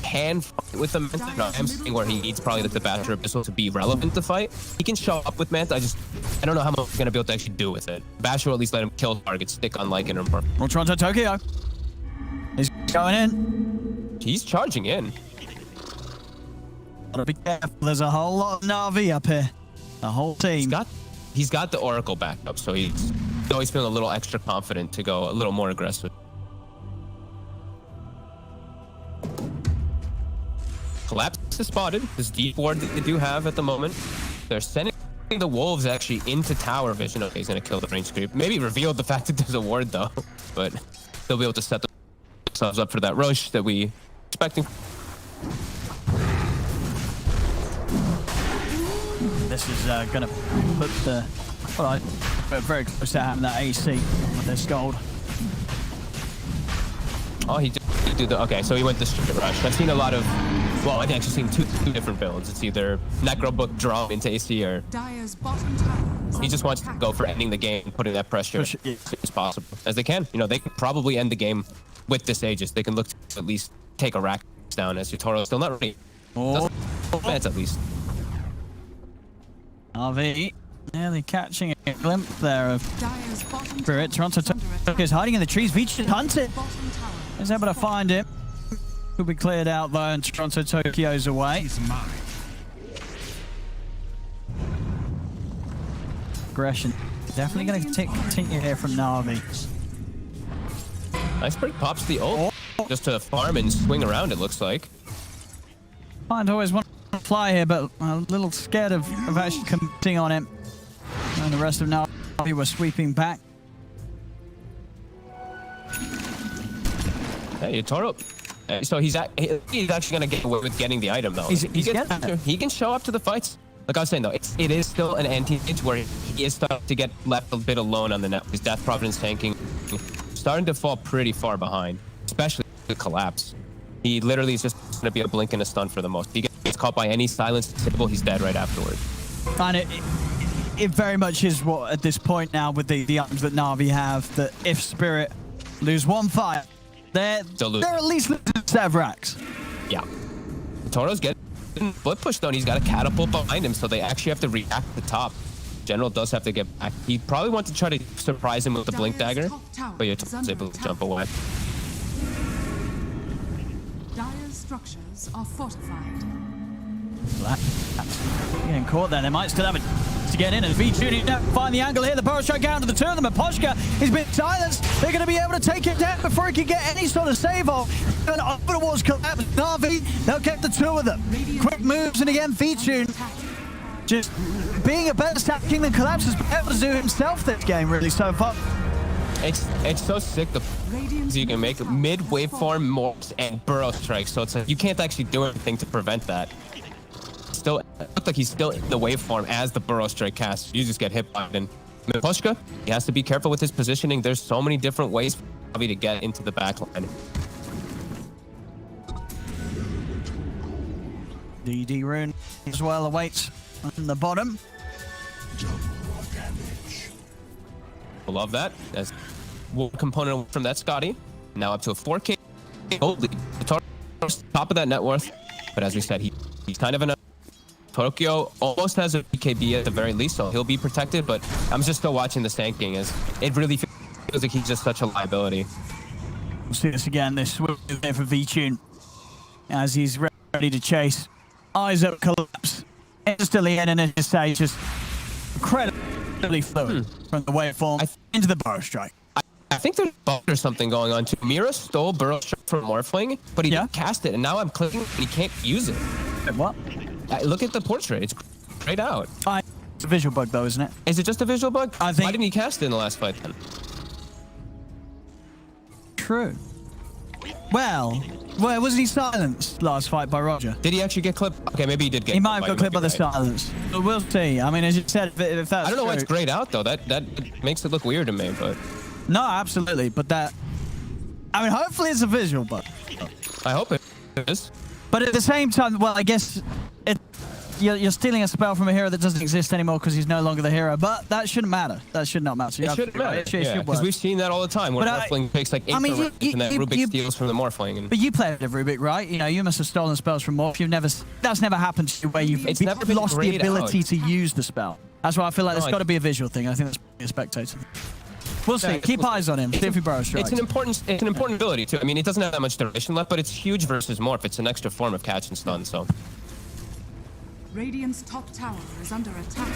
can fight with the Manta. No, I'm saying where he needs probably like the Basher Abyssal to be relevant to fight. He can show up with Manta. I don't know how much he's gonna be able to actually do with it. Basher will at least let him kill targets, stick on Lycan or Well, Toronto Tokyo. He's going in. He's charging in. Gotta be careful. There's a whole lot of Navi up here. The whole team. He's got the Oracle backed up, so he's always feeling a little extra confident to go a little more aggressive. Collapse is spotted. This deep ward that they do have at the moment. They're sending the wolves actually into tower vision. Okay, he's gonna kill the range creep. Maybe reveal the fact that there's a ward though, but they'll be able to set themselves up for that rush that we expecting. This is gonna put the very close to having that AC with their Scold. Oh, he did do the... Okay, so he went the straight rush. I've seen a lot of... Well, I've actually seen two different builds. It's either Necro Book draw into AC or... Dire's bottom tower is He just wants to go for ending the game, putting that pressure as soon as possible. As they can. You know, they can probably end the game with this Aegis. They can look to at least take a rack down as Yatoro still not ready. Oh, That's at least. RV. Nearly catching a glimpse there of Dire's bottom Spirit. tower Toronto is under attack. is hiding in the trees. Veach hunted. Bottom tower Is able to find it. will be cleared out though, and Toronto Tokyo's away. Aggression definitely going to continue here from Navi. TSpirit pops the ult just to farm and swing around, it looks like. I'd always want to fly here, but a little scared of actually committing on him. And the rest of Navi were sweeping back. Hey, Toro. So he's actually going to get away with getting the item, though. He can show up to the fights. Like I was saying, though, it is still an anti-hit where he is starting to get left a bit alone on the net. His Death Providence tanking starting to fall pretty far behind, especially the collapse. He literally is just going to be a blink and a stun for the most. He gets caught by any silence table, he's dead right afterwards. And it very much is what, at this point now, with the items that Navi have, that if Spirit lose one fight, they're at least losing Sevrax. Yeah. Toro's getting foot push though, and he's got a catapult behind him, so they actually have to react at the top. General does have to get back. He probably wants to try to surprise him with the blink dagger, but you're able to jump away. Dire's structures are fortified. Getting caught there. They might still have it to get in, and V2 don't find the angle here. The burrow strike down to the two of them, and Poshka has been silenced. They're going to be able to take it down before he can get any sort of save off. And over towards collapse. Navi, they'll get the two of them. Quick moves, and again, V2 just being a better Sap King than Collapse has been able to do himself this game, really, so far. It's so sick the you can make mid waveform morphs and burrow strikes, so it's like you can't actually do anything to prevent that. Still, it looks like he's still in the waveform as the burrow strike casts. You just get hit by it. And Poshka, he has to be careful with his positioning. There's so many different ways for Navi to get into the backline. DD rune as well awaits on the bottom. I love that. That's one component from that Scotty. Now up to a 4K gold lead. The top of that net worth. But as we said, he's kind of in a... Tokyo almost has a BKB at the very least, so he'll be protected, but I'm just still watching the Sand King as it really feels like he's just such a liability. We'll see this again, this swing there for V-Tune as he's ready to chase. Eyes up, collapse. Instantly in, and his stage just incredibly fluid from the waveform into the burrow strike. I think there's something going on too. Mira stole burrow strike from Morphling, but he didn't cast it, and now I'm clicking and he can't use it. What? Look at the portrait. It's grayed out. It's a visual bug, though, isn't it? Is it just a visual bug? I think... Why didn't he cast it in the last fight then? True. Well, wasn't he silenced last fight by Roger? Did he actually get clipped? Okay, maybe he did get. He might have got clipped by the silence. But we'll see. I mean, as you said, if that's I don't know true, why it's grayed out though. That makes it look weird to me, but. No, absolutely. But that. I mean, hopefully it's a visual bug. I hope it is. But at the same time, well, I guess you're stealing a spell from a hero that doesn't exist anymore because he's no longer the hero. But that shouldn't matter. That should not matter. It shouldn't matter. Yeah, because we've seen that all the time. When Morphling takes like 8 and that Rubik steals from the Morphling. But you played with Rubik, right? You know, you must have stolen spells from Morph. That's never happened to you where you've lost the ability to use the spell. That's why I feel like there's got to be a visual thing. I think that's a spectator. We'll see. Keep eyes on him. See if he burrow strikes. It's an important ability too. I mean, it doesn't have that much duration left, but it's huge versus Morph. It's an extra form of catch and stun. So. Radiant's top tower is under attack.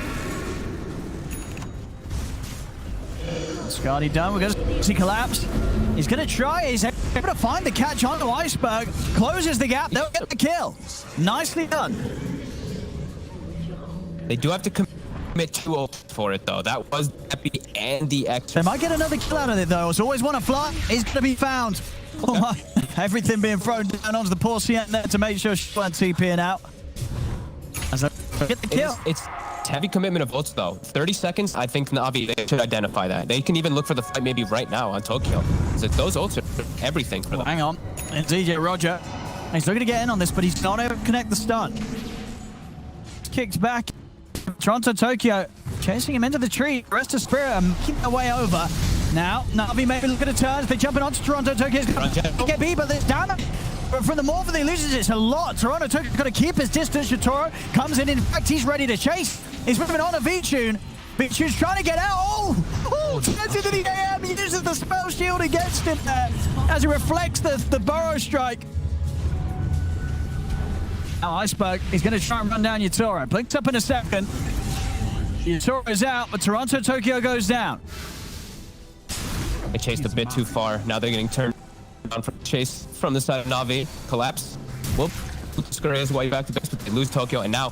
Scotty done. We're going to see collapse. He's going to try. He's able to find the catch onto Iceberg. Closes the gap. They'll get the kill. Nicely done. They do have to commit 2 ults for it, though. That was Epi and the X. They might get another kill out of it, though. So always want to fly. He's going to be found. Oh my. Everything being thrown down onto the poor CN there to make sure she's TPing out. As they get the kill. It's heavy commitment of ults, though. 30 seconds, I think Navi, they should identify that. They can even look for the fight maybe right now on Tokyo. Those ults are everything for them. Hang on. It's DJ Roger. He's looking to get in on this, but he's not able to connect the stun. Kicked back. Toronto Tokyo chasing him into the tree. The rest of Spirit are making their way over. Now, Navi maybe looking to turn. They're jumping onto Toronto Tokyo's BKB, but there's damage from the Morph, he loses it's a lot. Toronto Tokyo's got to keep his distance. Shatoro comes in. In fact, he's ready to chase. He's moving on to V-Tune. V-Tune's trying to get out. Oh, turns into the AM. He uses the spell shield against him there as he reflects the burrow strike. Now Iceberg is going to try and run down Yatoro. Blinks up in a second. Yatoro is out, but Toronto Tokyo goes down. They chased a bit too far. Now they're getting turned down from chase from the side of Navi. Collapse. Whoop. Scurry his way back to base, but they lose Tokyo. And now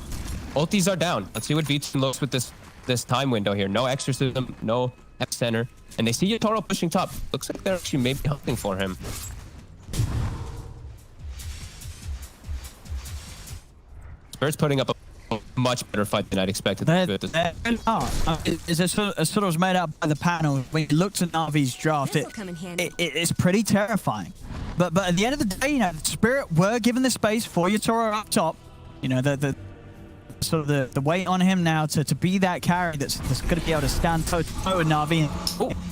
ultis are down. Let's see what V2 looks with this time window here. No exorcism, no F-center. And they see Yatoro pushing top. Looks like they're actually maybe hunting for him. Spirit's putting up a much better fight than I'd expected. It's a sort of was made up by the panel. When you looked at Navi's draft, it's pretty terrifying. But at the end of the day, you know, Spirit were given the space for Yatoro up top. You know, the sort of the weight on him now to be that carry that's going to be able to stand toe-to-toe with Navi.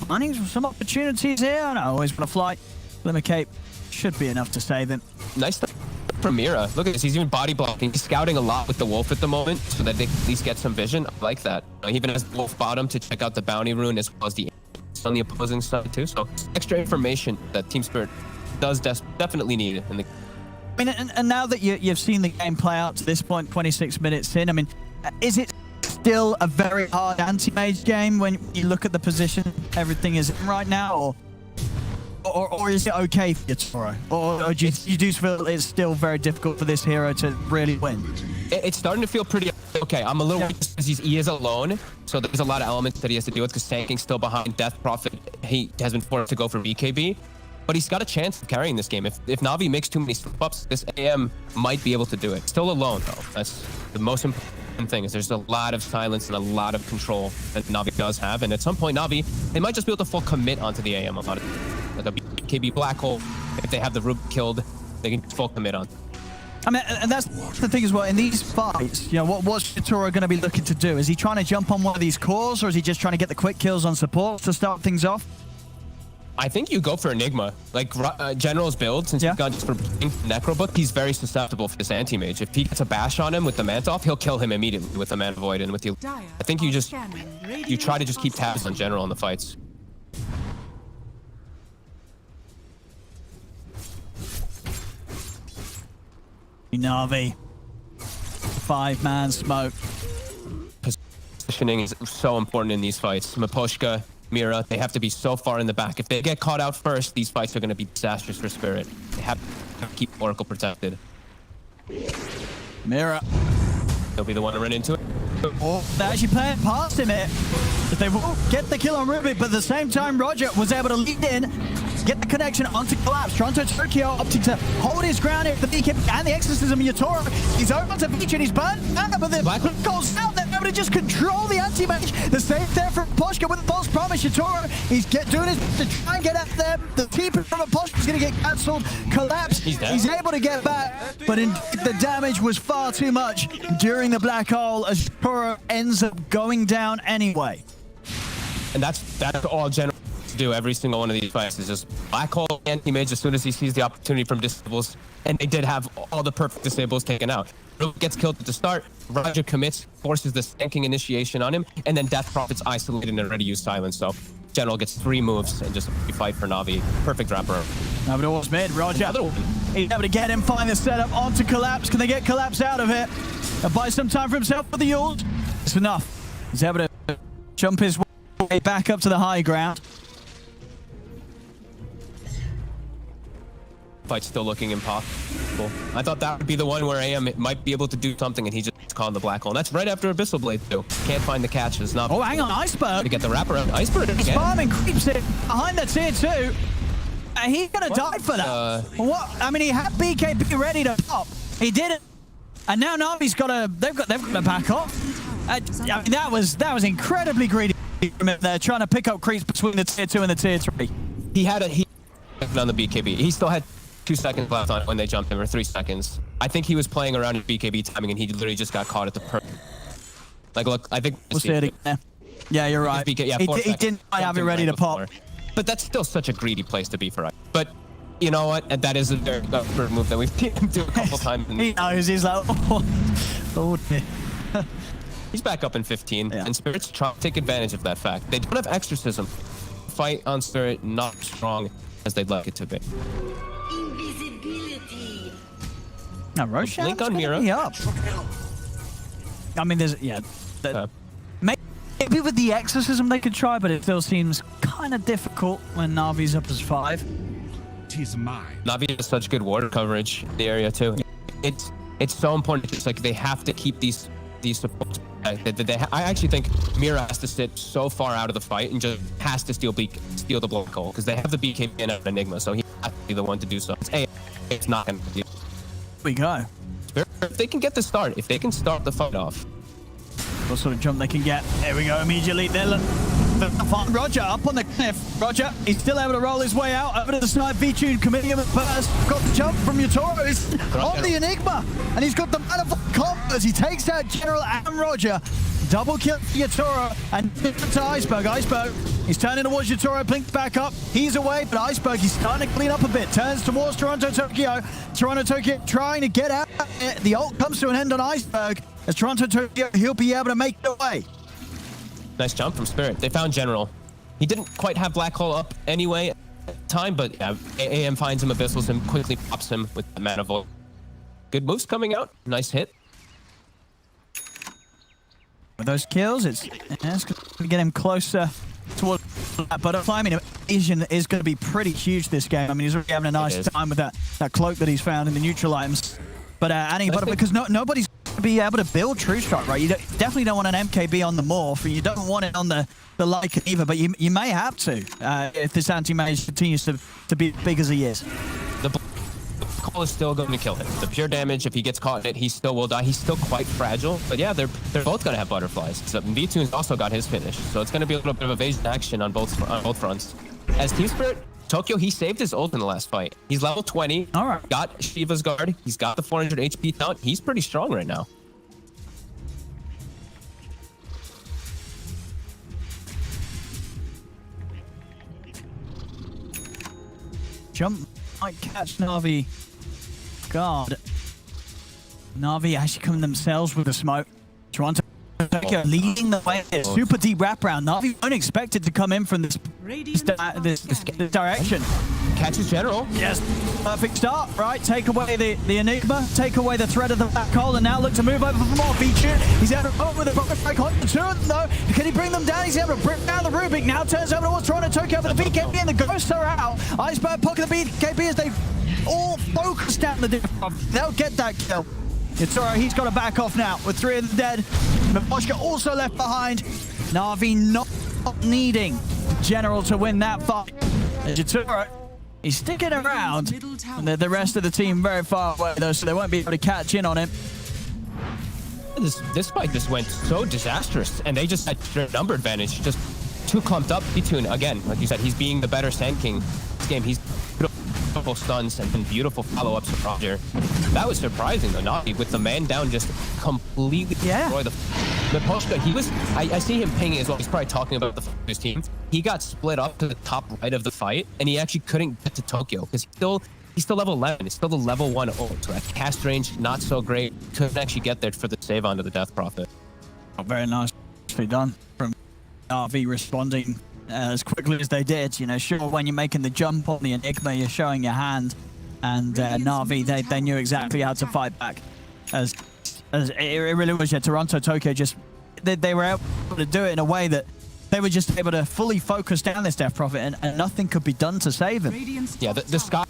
Finding some opportunities here. I don't always want to fly. Glimmer Cape should be enough to save him. Nice from Mira. Look at this. He's even body blocking. He's scouting a lot with the Wolf at the moment so that they at least get some vision. I like that. He even has Wolf bottom to check out the bounty rune as well as the on the opposing side too. So extra information that Team Spirit does definitely need in the. I mean, and now that you've seen the game play out to this point, 26 minutes in, I mean, is it still a very hard anti-mage game when you look at the position everything is in right now, or is it okay for Yatoro? Or do you do feel it's still very difficult for this hero to really win? It's starting to feel pretty okay. I'm a little worried because he is alone, so there's a lot of elements that he has to deal with because Tanking's still behind. Death Prophet, he has been forced to go for BKB. But he's got a chance of carrying this game. If Navi makes too many slip-ups, this AM might be able to do it. Still alone, though. That's the most important thing, is there's a lot of silence and a lot of control that Navi does have. And at some point, Navi, they might just be able to full commit onto the AM. Like a BKB black hole. If they have the Rube killed, they can full commit on. I mean, and that's the thing as well. In these fights, you know, what's Yatoro going to be looking to do? Is he trying to jump on one of these cores, or is he just trying to get the quick kills on support to start things off? I think you go for Enigma. Like General's build, since he's gone just for Necrobook, he's very susceptible for this anti-mage. If he gets a bash on him with the Mantov, he'll kill him immediately with the Mana Void and with the. I think you try to just keep tabs on General in the fights. Navi. 5-man smoke. Positioning is so important in these fights. Maposhka, Mira, they have to be so far in the back. If they get caught out first, these fights are going to be disastrous for Spirit. They have to keep Oracle protected. Mira. He'll be the one to run into it. Oh, they're actually playing past him it. They will get the kill on Ruby, but at the same time, Roger was able to lead in, get the connection onto Collapse. Toronto Tokyo opting to hold his ground here with the BKB and the Exorcism. Yatoro, he's over to Beach and he's burned. But the Black goes out, they're able to just control the anti-mage. The save there from Poshka with a false promise. Yatoro, he's doing his best to try and get out there. The TP from Poshka is going to get cancelled. Collapse, he's able to get back, but the damage was far too much during the black hole as Yatoro ends up going down anyway. And that's all General to do every single one of these fights is just black hole anti-mage as soon as he sees the opportunity from disables. And they did have all the perfect disables taken out. Ruby gets killed at the start, Roger commits, forces the stanking initiation on him, and then Death Prophet's isolated and ready to use silence. So General gets 3 moves and just fight for Navi. Perfect wrapper. Navi almost mid. Roger, he's able to get him, find the setup onto Collapse. Can they get Collapse out of it? And buy some time for himself with the ult. It's enough. He's able to jump his way back up to the high ground. Fight's still looking impossible. I thought that would be the one where AM might be able to do something, and he just called the black hole. And that's right after Abyssal Blade too. Can't find the catch. It's not. Oh, hang on, Iceberg. To get the wrapper out. Iceberg again. Farming creeps it behind the tier 2. He's gonna die for that. What? I mean, he had BKB ready to pop. He didn't. And now Navi's got to. They've got to back off. I mean, that was incredibly greedy. They're trying to pick up creeps between the tier 2 and the tier 3. He had on the BKB. He still had 2 seconds left on it when they jumped him, or 3 seconds. I think he was playing around with BKB timing, and he literally just got caught at the perfect. Like, look, I think. We'll see it again. Yeah, you're right. He didn't have it ready to pop. But that's still such a greedy place to be for us. But you know what? That is a very good move that we've seen him do a couple times. He knows. He's like, oh dear. He's back up in 15, and Spirit's trying to take advantage of that fact. They don't have Exorcism. Fight on Spirit not as strong as they'd like it to be. No, Roshan's Blink on gonna Mira. be up. I mean, there's maybe with the exorcism they could try, but it still seems kind of difficult when Navi's up as 5. Tis mine. Navi has such good water coverage in the area too. It's so important. It's like they have to keep these supports. I actually think Mira has to sit so far out of the fight and just has to steal the black hole because they have the BKB and an Enigma, so he has to be the one to do so. It's not going to do. Here we go. If they can get the start, if they can start the fight off. What sort of jump they can get. There we go, immediately. They'll find Roger up on the cliff. Roger, he's still able to roll his way out over to the snipe. V-Tune committing him at first. Got the jump from Yatoro. He's on the Enigma. And he's got the manifold combos. He takes out General and Roger. Double kill for Yatoro and to Iceberg. Iceberg, he's turning towards Yatoro, blinks back up. He's away, but Iceberg, he's starting to clean up a bit. Turns towards Toronto Tokyo. Toronto Tokyo trying to get out. The ult comes to an end on Iceberg. As Toronto Tokyo, he'll be able to make it away. Nice jump from Spirit. They found General. He didn't quite have Black Hole up anyway at the time, but yeah, AM finds him, abyssals him, quickly pops him with the manifold. Good moves coming out. Nice hit. With those kills, it's going to get him closer towards that butterfly. I mean, Asian is going to be pretty huge this game. I mean, he's already having a nice time with that cloak that he's found in the neutral items. But because nobody's going to be able to build True Strike, right? You definitely don't want an MKB on the Morph, and you don't want it on the Lycan either, but you may have to if this anti-mage continues to be as big as he is. The call is still going to kill him. The pure damage, if he gets caught in it, he still will die. He's still quite fragile. But yeah, they're both going to have butterflies. So V-Tune's also got his finish. So it's going to be a little bit of evasion action on both fronts. As TSpirit, Tokyo, he saved his ult in the last fight. He's level 20. All right. Got Shiva's guard. He's got the 400 HP count. He's pretty strong right now. Jump might catch Navi guard. Navi actually come themselves with the smoke. Toronto Tokyo leading the way. Super deep wraparound. Navi weren't expected to come in from this direction. Catches General. Yes, perfect start, right? Take away the Enigma, take away the threat of the black hole, and now look to move over for more feature. He's able to with a rocket strike on the two of them, though. Can he bring them down? He's able to bring down the Rubik. Now turns over towards Toronto Tokyo for the BKB, and the ghosts are out. Iceberg pocket the BKB as they all focus down the different. They'll get that kill. Yatoro, he's got to back off now with 3 of them dead. Maboshka also left behind. Navi not needing General to win that fight. Yatoro, he's sticking around. And the rest of the team very far away, though, so they won't be able to catch in on him. This fight just went so disastrous, and they just had their number advantage. Just too clumped up. V-Tune, again, like you said, he's being the better Sand King this game. He's beautiful stuns and beautiful follow-ups from Roger. That was surprising, though. Navi, with the man down, just completely destroy the Poshka. He was, I see him pinging as well. He's probably talking about his team. He got split up to the top right of the fight, and he actually couldn't get to Tokyo because he's still level 11. It's still the level 1 ult. So that cast range, not so great. Couldn't actually get there for the save onto the Death Prophet. Oh, very nicely done from RV responding as quickly as they did. You know, sure, when you're making the jump on the Enigma, you're showing your hand. And Navi, they knew exactly how to fight back. As it really was, yeah, Toronto Tokyo just, they were able to do it in a way that they were just able to fully focus down this Death Prophet, and nothing could be done to save him. Yeah, the Sky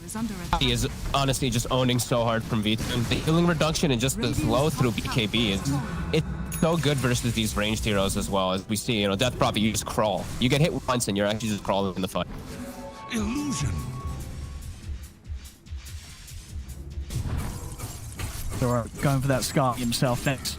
is honestly just owning so hard from V-Tune. The healing reduction and just the flow through BKB is it's so good versus these ranged heroes as well. As we see, you know, Death Prophet, you just crawl. You get hit once and you're actually just crawling in the fight. Illusion. So going for that Scar himself next.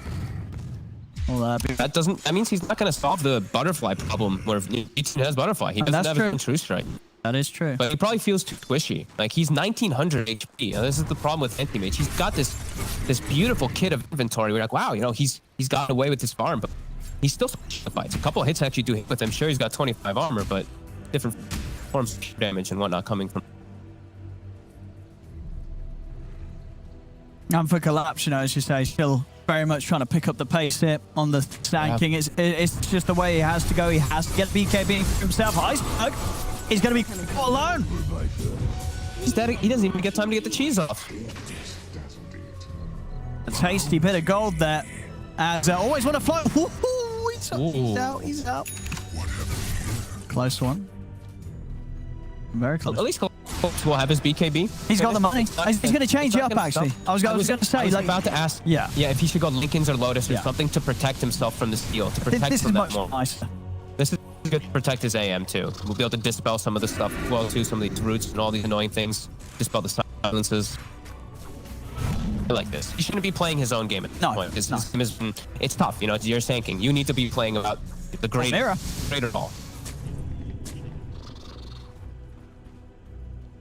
Well, that means he's not going to solve the butterfly problem where V-Tune has butterfly. He doesn't have a true strike. That is true. But he probably feels too squishy. Like, he's 1900 HP. Now, this is the problem with anti-mage. He's got this beautiful kit of inventory. We're like, wow, you know, he's gotten away with his farm, but he's still squishing the fights. A couple of hits actually do hit with him. Sure, he's got 25 armor, but different forms of damage and whatnot coming from. And for Collapse, you know, as you say, still very much trying to pick up the pace here on the Sand King. It's just the way he has to go. He has to get BKB for himself. Iceberg, he's going to be all alone. He doesn't even get time to get the cheese off. A tasty bit of gold there. As always want to float. He's out. He's out. Close one. Very close. At least will have his BKB. He's got the money. He's going to change it up, actually. I was going to say, I was about to ask, yeah, if he should go Lincolns or Lotus or something to protect himself from the steal, to protect this from is that much nicer. This is good to protect his AM too. We'll be able to dispel some of the stuff, well, too, some of these roots and all these annoying things. Dispel the silences. I like this. He shouldn't be playing his own game at this point. It's tough, you know. It's your tanking. You need to be playing about the great at all.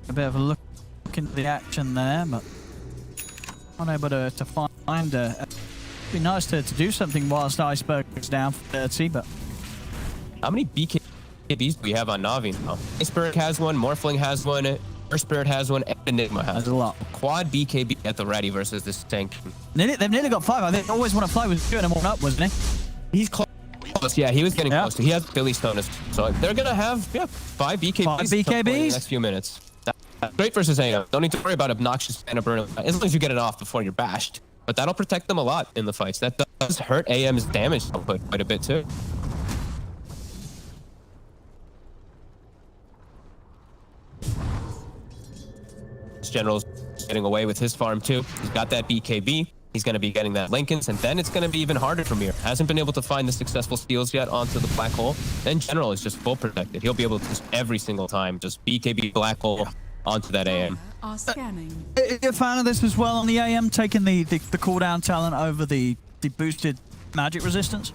A bit of a look into the action there, but unable to find a. It'd be nice to do something whilst Iceberg is down for 30, but. How many BKBs do we have on Navi now? TSpirit has one, Morphling has one, TSpirit has one, and Enigma has a lot. Quad BKB at the ready versus this tank. They've nearly got 5. I think they always want to fly with 2 and 1 up, wasn't he? He's close. Yeah, he was getting close. He has Billy Stonus. So they're going to have 5 BKBs. 5 BKBs? In the next few minutes. That's great versus AM. Don't need to worry about obnoxious mana burn as long as you get it off before you're bashed. But that'll protect them a lot in the fights. That does hurt AM's damage output quite a bit too. This General's getting away with his farm too. He's got that BKB. He's going to be getting that Lincolns, and then it's going to be even harder for Mir. Hasn't been able to find the successful steals yet onto the black hole. And General is just full protected. He'll be able to just every single time just BKB black hole onto that AM. Are you a fan of this as well on the AM, taking the cooldown talent over the boosted magic resistance?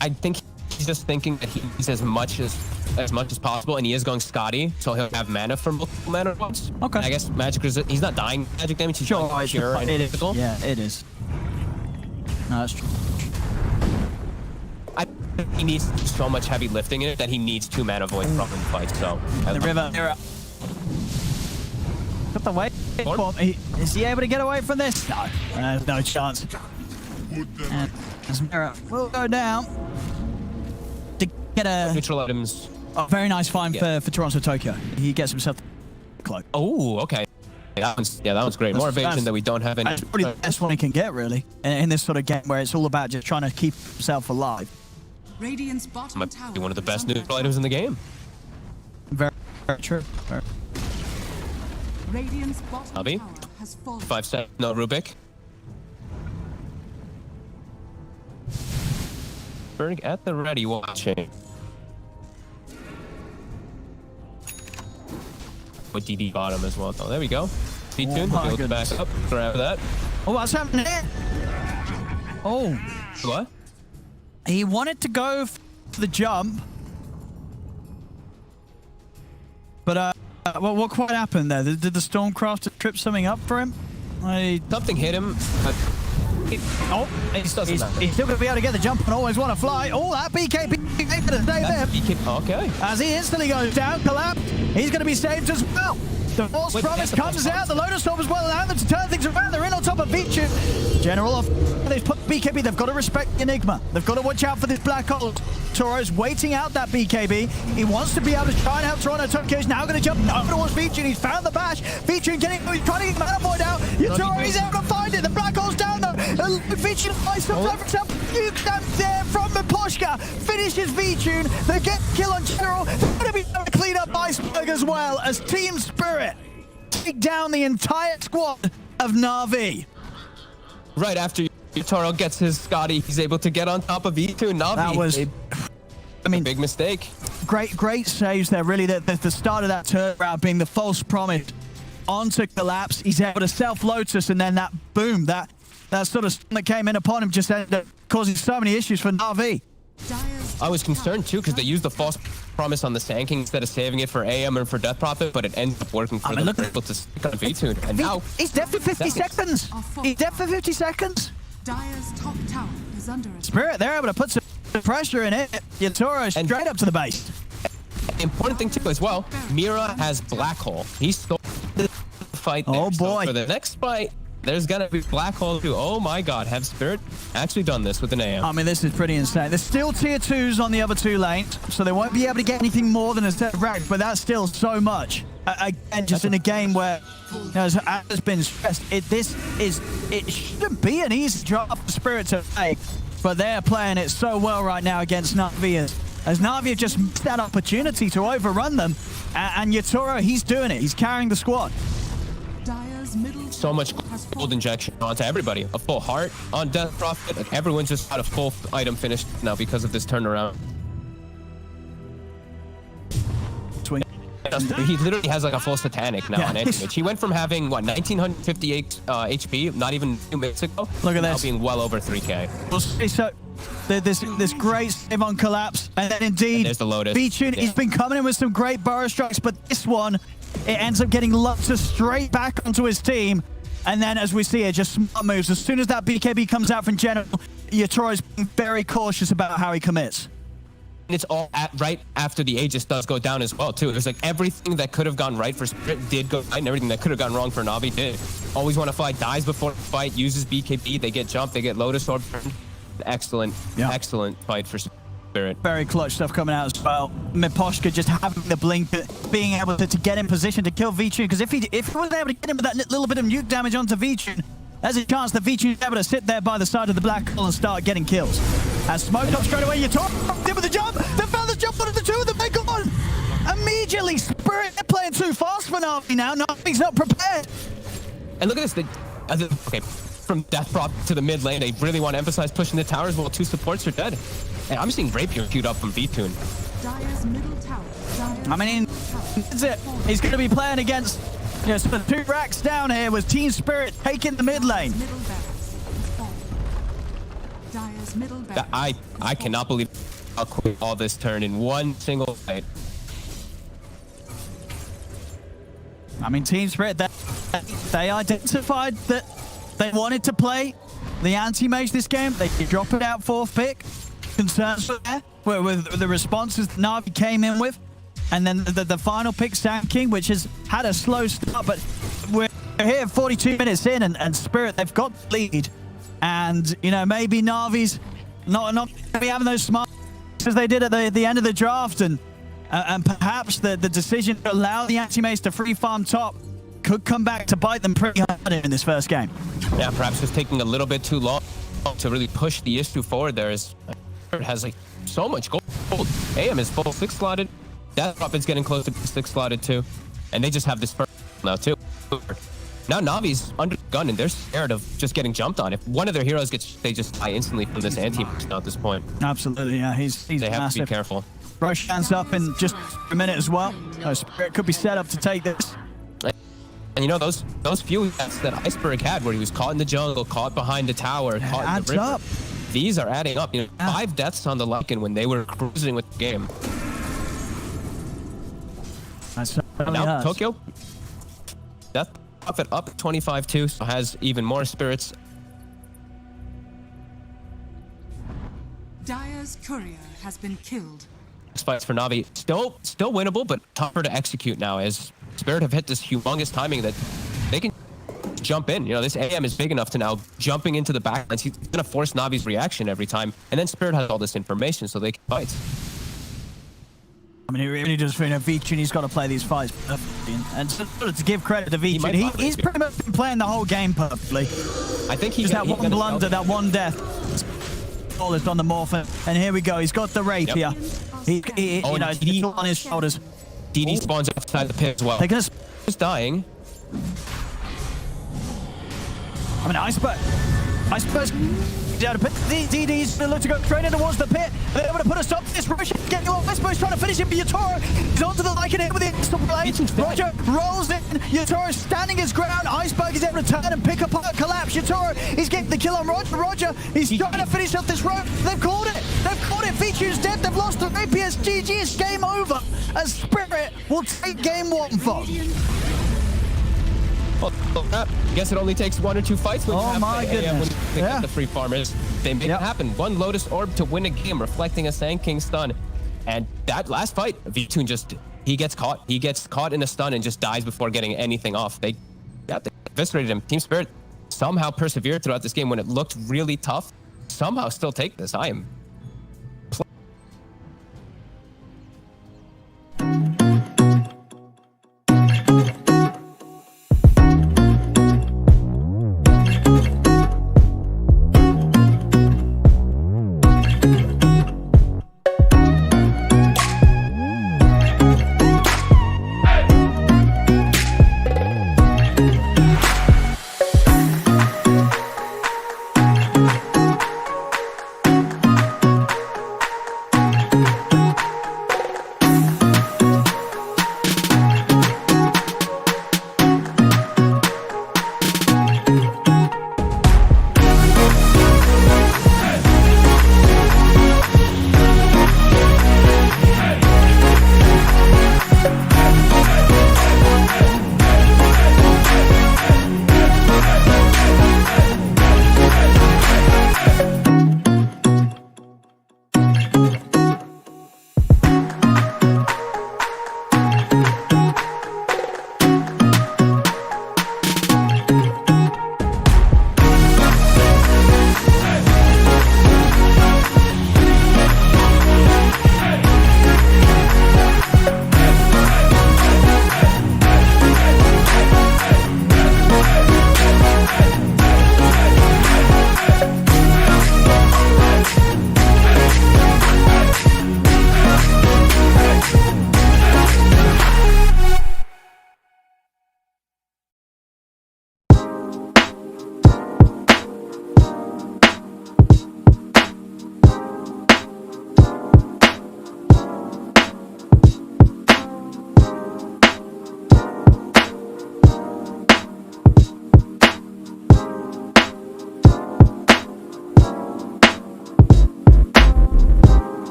I think he's just thinking that he needs as much as possible, and he is going Scotty, so he'll have mana for multiple mana once. Okay. I guess magic resist. He's not dying magic damage. He's dying pure and physical. Yeah, it is. No, that's true. I think he needs so much heavy lifting in it that he needs 2 mana void from the fight. So the river. Got the way. Is he able to get away from this? No, no chance. And Mirror will go down to get a neutral items. Oh, very nice find for Toronto Tokyo. He gets himself the cloak. Oh, okay. That one's great. More evasion that we don't have any. That's probably the best one he can get, really, in this sort of game where it's all about just trying to keep himself alive. Radiant's bottom Might tower be one of the is best under neutral attack. items in the game. Very, very true. Radiant's bottom Navi. tower has fallen. 5 set. No Rubik. Berg at the ready watching. With DD bottom as well. Oh, there we go. Stay tuned. We'll be able to back up. Grab that. Oh, what's happening here? Oh. What? He wanted to go for the jump. But, what quite happened there? Did the Stormcrafter trip something up for him? Something hit him, but... he's still going to be able to get the jump and always want to fly. Oh, that BKB able to stay there. Okay. As he instantly goes down, collapsed, he's going to be saved as well. The false promise comes out. The Lotus Storm as well allow them to turn things around. They're in on top of Vichu. General off. They've put BKB. They've got to respect the Enigma. They've got to watch out for this black hole. Toro's waiting out that BKB. He wants to be able to try and help Toronto. Tokyo is now going to jump over towards Vichu. He's found the bash. Vichu he's trying to get Mana Void out. Toro is able to find it. The black hole's down though. Vichu finds himself. You can there from Miposhka. Finishes Vichu. They get kill on General. They're going to be able to clean up Iceberg as well as TSpirit take down the entire squad of Navi. Right after Toro gets his Scotty, he's able to get on top of E2 Navi. That was, a big mistake. Great saves there. Really, the start of that turnaround being the false promise onto collapse. He's able to self-Lotus, and then that boom, that sort of that came in upon him just ended up causing so many issues for Navi. I was concerned too because they used the false promise on the Sanking instead of saving it for AM and for Death Prophet, but it ended up working for them. They're able to stick on V2, and now he's dead for 50 seconds. He's dead for 50 seconds. Dire's top tower is under attack. Spirit, they're able to put some pressure in it. Yatoro straight up to the base. The important thing too as well, Mira has Black Hole. He stole the fight there. Oh boy. So for the next fight, there's gonna be Black Hole too. Oh my god, have Spirit actually done this with an AM? I mean, this is pretty insane. There's still tier 2s on the other 2 lanes, so they won't be able to get anything more than a set of racks, but that's still so much. again, just in a game where, you know, as has been stressed, it shouldn't be an easy job for Spirit to play, but they're playing it so well right now against Navi, as Navi have just missed that opportunity to overrun them, and Yatoro, he's doing it. He's carrying the squad. So much gold injection onto everybody. A full heart on Death Prophet. Like, everyone's just got a full item finished now because of this turnaround. He literally has like a full satanic now on Anti-Mage. He went from having, what, 1958 HP, not even 2 minutes ago, look at now this, being well over 3k. So this great save on collapse, and then indeed, and there's the Lotus. Vichun, he's been coming in with some great burrow strikes, but this one, it ends up getting Luxor straight back onto his team. And then, as we see here, just smart moves. As soon as that BKB comes out from General, Yatoro's being very cautious about how he commits. And it's all right after the Aegis does go down as well, too. It was like everything that could have gone right for Spirit did go right, and everything that could have gone wrong for Navi did. Always want to fight, dies before the fight, uses BKB, they get jumped, they get Lotus Orb. Excellent, excellent fight for Spirit. Very clutch stuff coming out as well. Miposhka just having the blink, being able to get in position to kill Vichun, because if he wasn't able to get him with that little bit of nuke damage onto Vichun, there's a chance that Vichun is able to sit there by the side of the black hole and start getting kills. As smoked up straight away, Yatoro did with the jump. They found the jump, one of the two of them, they got on. Immediately, Spirit, they're playing too fast for Navi now. Navi's not prepared. And look at this. Okay, from Death Prop to the mid lane, they really want to emphasize pushing the towers while 2 supports are dead. And I'm seeing Rapier queued up from Vitun. I mean, that's it. He's going to be playing against, you know, the 2 racks down here with TSpirit taking the mid lane. I cannot believe how quick all this turned in one single fight. I mean, TSpirit, they identified that they wanted to play the anti-mage this game. They drop it out 4th pick. Concerns there with the responses Navi came in with. And then the final pick, Sand King, which has had a slow start, but we're here 42 minutes in, and Spirit, they've got the lead. And, you know, maybe Navi's not going to be having those smart as they did at the end of the draft, and perhaps the decision to allow the anti-mage to free farm top could come back to bite them pretty hard in this first game. Yeah, perhaps just taking a little bit too long to really push the issue forward there. It has like so much gold. AM is full 6 slotted. Death Prophet's getting close to 6 slotted too. And they just have this first now too. Now Navi's under gun and they're scared of just getting jumped on. If one of their heroes gets, they just die instantly from this anti-mage now at this point. Absolutely, yeah. He's they have massive. to be careful. Roshan's up in just a minute as well. Spirit could be set up to take this. And you know, those few deaths that Iceberg had where he was caught in the jungle, caught behind the tower, caught in the river. Up. These are adding up. You know, 5 deaths on the Lycan when they were cruising with the game. Now Tokyo, Death Prophet up 25-2, so has even more spirits. Dire's courier has been killed. This fight's for Navi. Still winnable, but tougher to execute now as Spirit have hit this humongous timing that they can jump in. You know, this AM is big enough to now jumping into the backlines. He's going to force Navi's reaction every time. And then Spirit has all this information so they can fight. I mean, he really does feel, you know, Vichun, he's got to play these fights perfectly. And to give credit to Vichun, he's pretty much been playing the whole game perfectly. I think he just that one blunder, that one death. All is on the Morphin. And here we go. He's got the Rapier. Yep. You know, it's all on his shoulders. DD spawns outside the pit as well. They're going to... He's dying. I mean, Iceberg. DD's going to look to go straight in towards the pit. They're able to put a stop to this. Roger getting off. Iceberg's trying to finish him, but Yatoro is onto the Lycan here with the instant blade. Roger rolls in. Yatoro standing his ground. Iceberg is able to turn and pick apart Collapse. Yatoro is getting the kill on Roger. Roger, he's trying to finish off this road. They've called it. They've called it. Vichun's dead. They've lost the Rapier. GG, it's game over. As Spirit will take game 1, folks. I guess it only takes 1 or 2 fights when you have the free farmers. They make it happen. 1 Lotus Orb to win a game, reflecting a Sand King stun. And that last fight, Vitun just, he gets caught. He gets caught in a stun and just dies before getting anything off. They eviscerated him. TeamSpirit somehow persevered throughout this game when it looked really tough. Somehow still take this. I am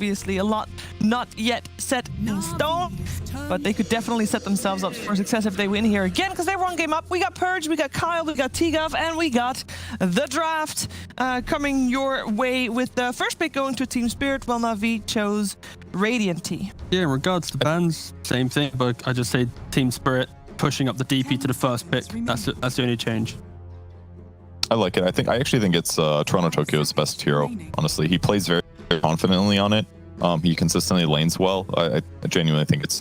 obviously a lot not yet set in stone, but they could definitely set themselves up for success if they win here again, because they're one game up. We got Purge, we got Kyle, we got T-Gov, and we got the draft coming your way with the first pick going to TSpirit, while Navi chose Radiant T. Yeah, in regards to bans, same thing, but I just say TSpirit pushing up the DP to the first pick. That's the only change. I like it. I actually think it's Toronto Tokyo's best hero. Honestly, he plays very, very confidently on it. He consistently lanes well. I genuinely think it's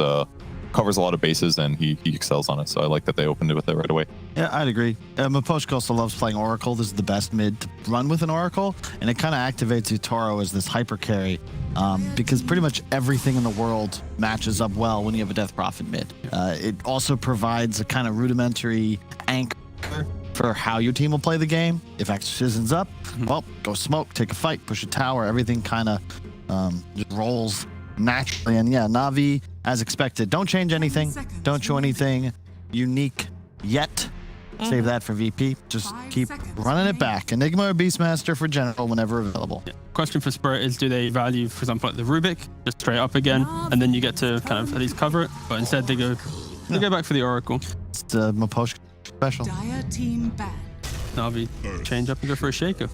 covers a lot of bases, and he excels on it. So I like that they opened it with it right away. Yeah, I'd agree. Maposhka also loves playing Oracle. This is the best mid to run with an Oracle, and it kind of activates Utoro as this hyper carry, because pretty much everything in the world matches up well when you have a Death Prophet mid. It also provides a kind of rudimentary anchor for how your team will play the game. If Exorcism's up, well, go smoke, take a fight, push a tower. Everything kind of just rolls naturally. And yeah, Navi, as expected, don't change anything. Don't show anything unique yet. Save that for VP. Just keep running it back. Enigma or Beastmaster for general whenever available. Yeah. Question for Spirit is, do they value, for example, like the Rubik, just straight up again, and then you get to kind of at least cover it? But instead they go back for the Oracle. It's the Maposhka special. Dire team banned. Navi change up and go for a Shaker.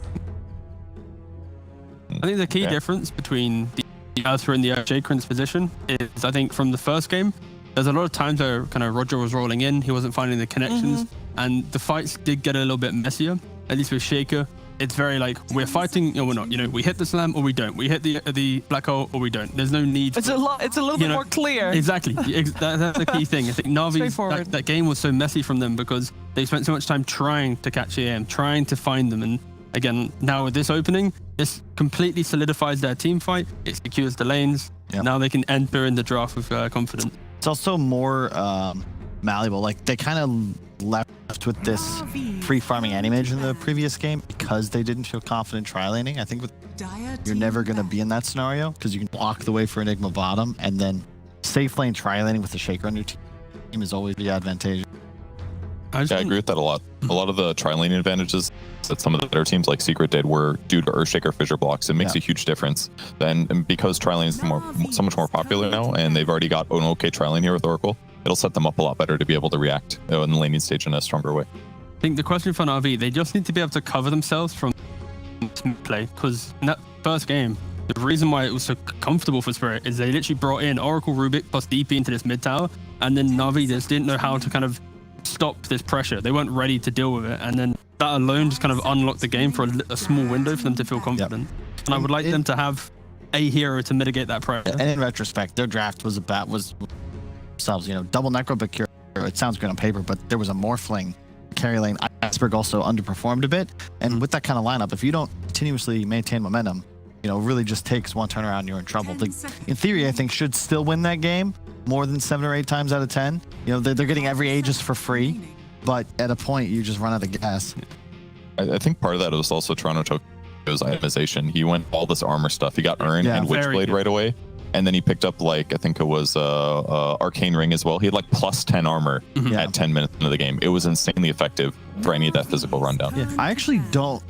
I think the key difference between the Alpha and the Shaker in this position is, I think, from the first game, there's a lot of times where kind of Roger was rolling in, he wasn't finding the connections, and the fights did get a little bit messier. At least with Shaker, it's very like, we're fighting or we're not. You know, we hit the slam or we don't. We hit the black hole or we don't. There's no need. It's a little bit more clear. Exactly. That's the key thing. I think Navi, that game was so messy from them because they spent so much time trying to catch AM, trying to find them. And again, now with this opening, this completely solidifies their team fight. It secures the lanes. Yep. Now they can enter in the draft with confidence. It's also more malleable. Like, they kind of left with this free farming animage in the previous game because they didn't feel confident tri-laning. I think you're never going to be in that scenario because you can block the way for Enigma bottom, and then safe lane tri-laning with the Shaker on your team is always the advantage. I agree with that a lot. A lot of the tri-laning advantages that some of the better teams like Secret did were due to Earthshaker fissure blocks. It makes a huge difference. And because tri-lane is so much more popular now, and they've already got an okay tri-lane here with Oracle, it'll set them up a lot better to be able to react in the laning stage in a stronger way. I think the question for Navi, they just need to be able to cover themselves from play, because in that first game, the reason why it was so comfortable for Spirit is they literally brought in Oracle Rubik plus DP into this mid tower, and then Navi just didn't know how to kind of stop this pressure. They weren't ready to deal with it, and then that alone just kind of unlocked the game for a small window for them to feel confident. And I would like them to have a hero to mitigate that pressure. And in retrospect, their draft was themselves, you know, double Necro, but Cure. It sounds good on paper, but there was a Morphling carry lane. Iceberg also underperformed a bit, and with that kind of lineup, if you don't continuously maintain momentum, you know, really just takes one turnaround and you're in trouble. In theory, I think should still win that game more than 7 or 8 times out of 10. You know, they're getting every Aegis for free, but at a point you just run out of gas. I think part of that was also Toronto Tokyo's itemization. He went all this armor stuff. He got Urn and Witchblade right away. And then he picked up, like, I think it was Arcane Ring as well. He had like plus 10 armor at 10 minutes into the game. It was insanely effective for any of that physical rundown. Yeah, I actually don't,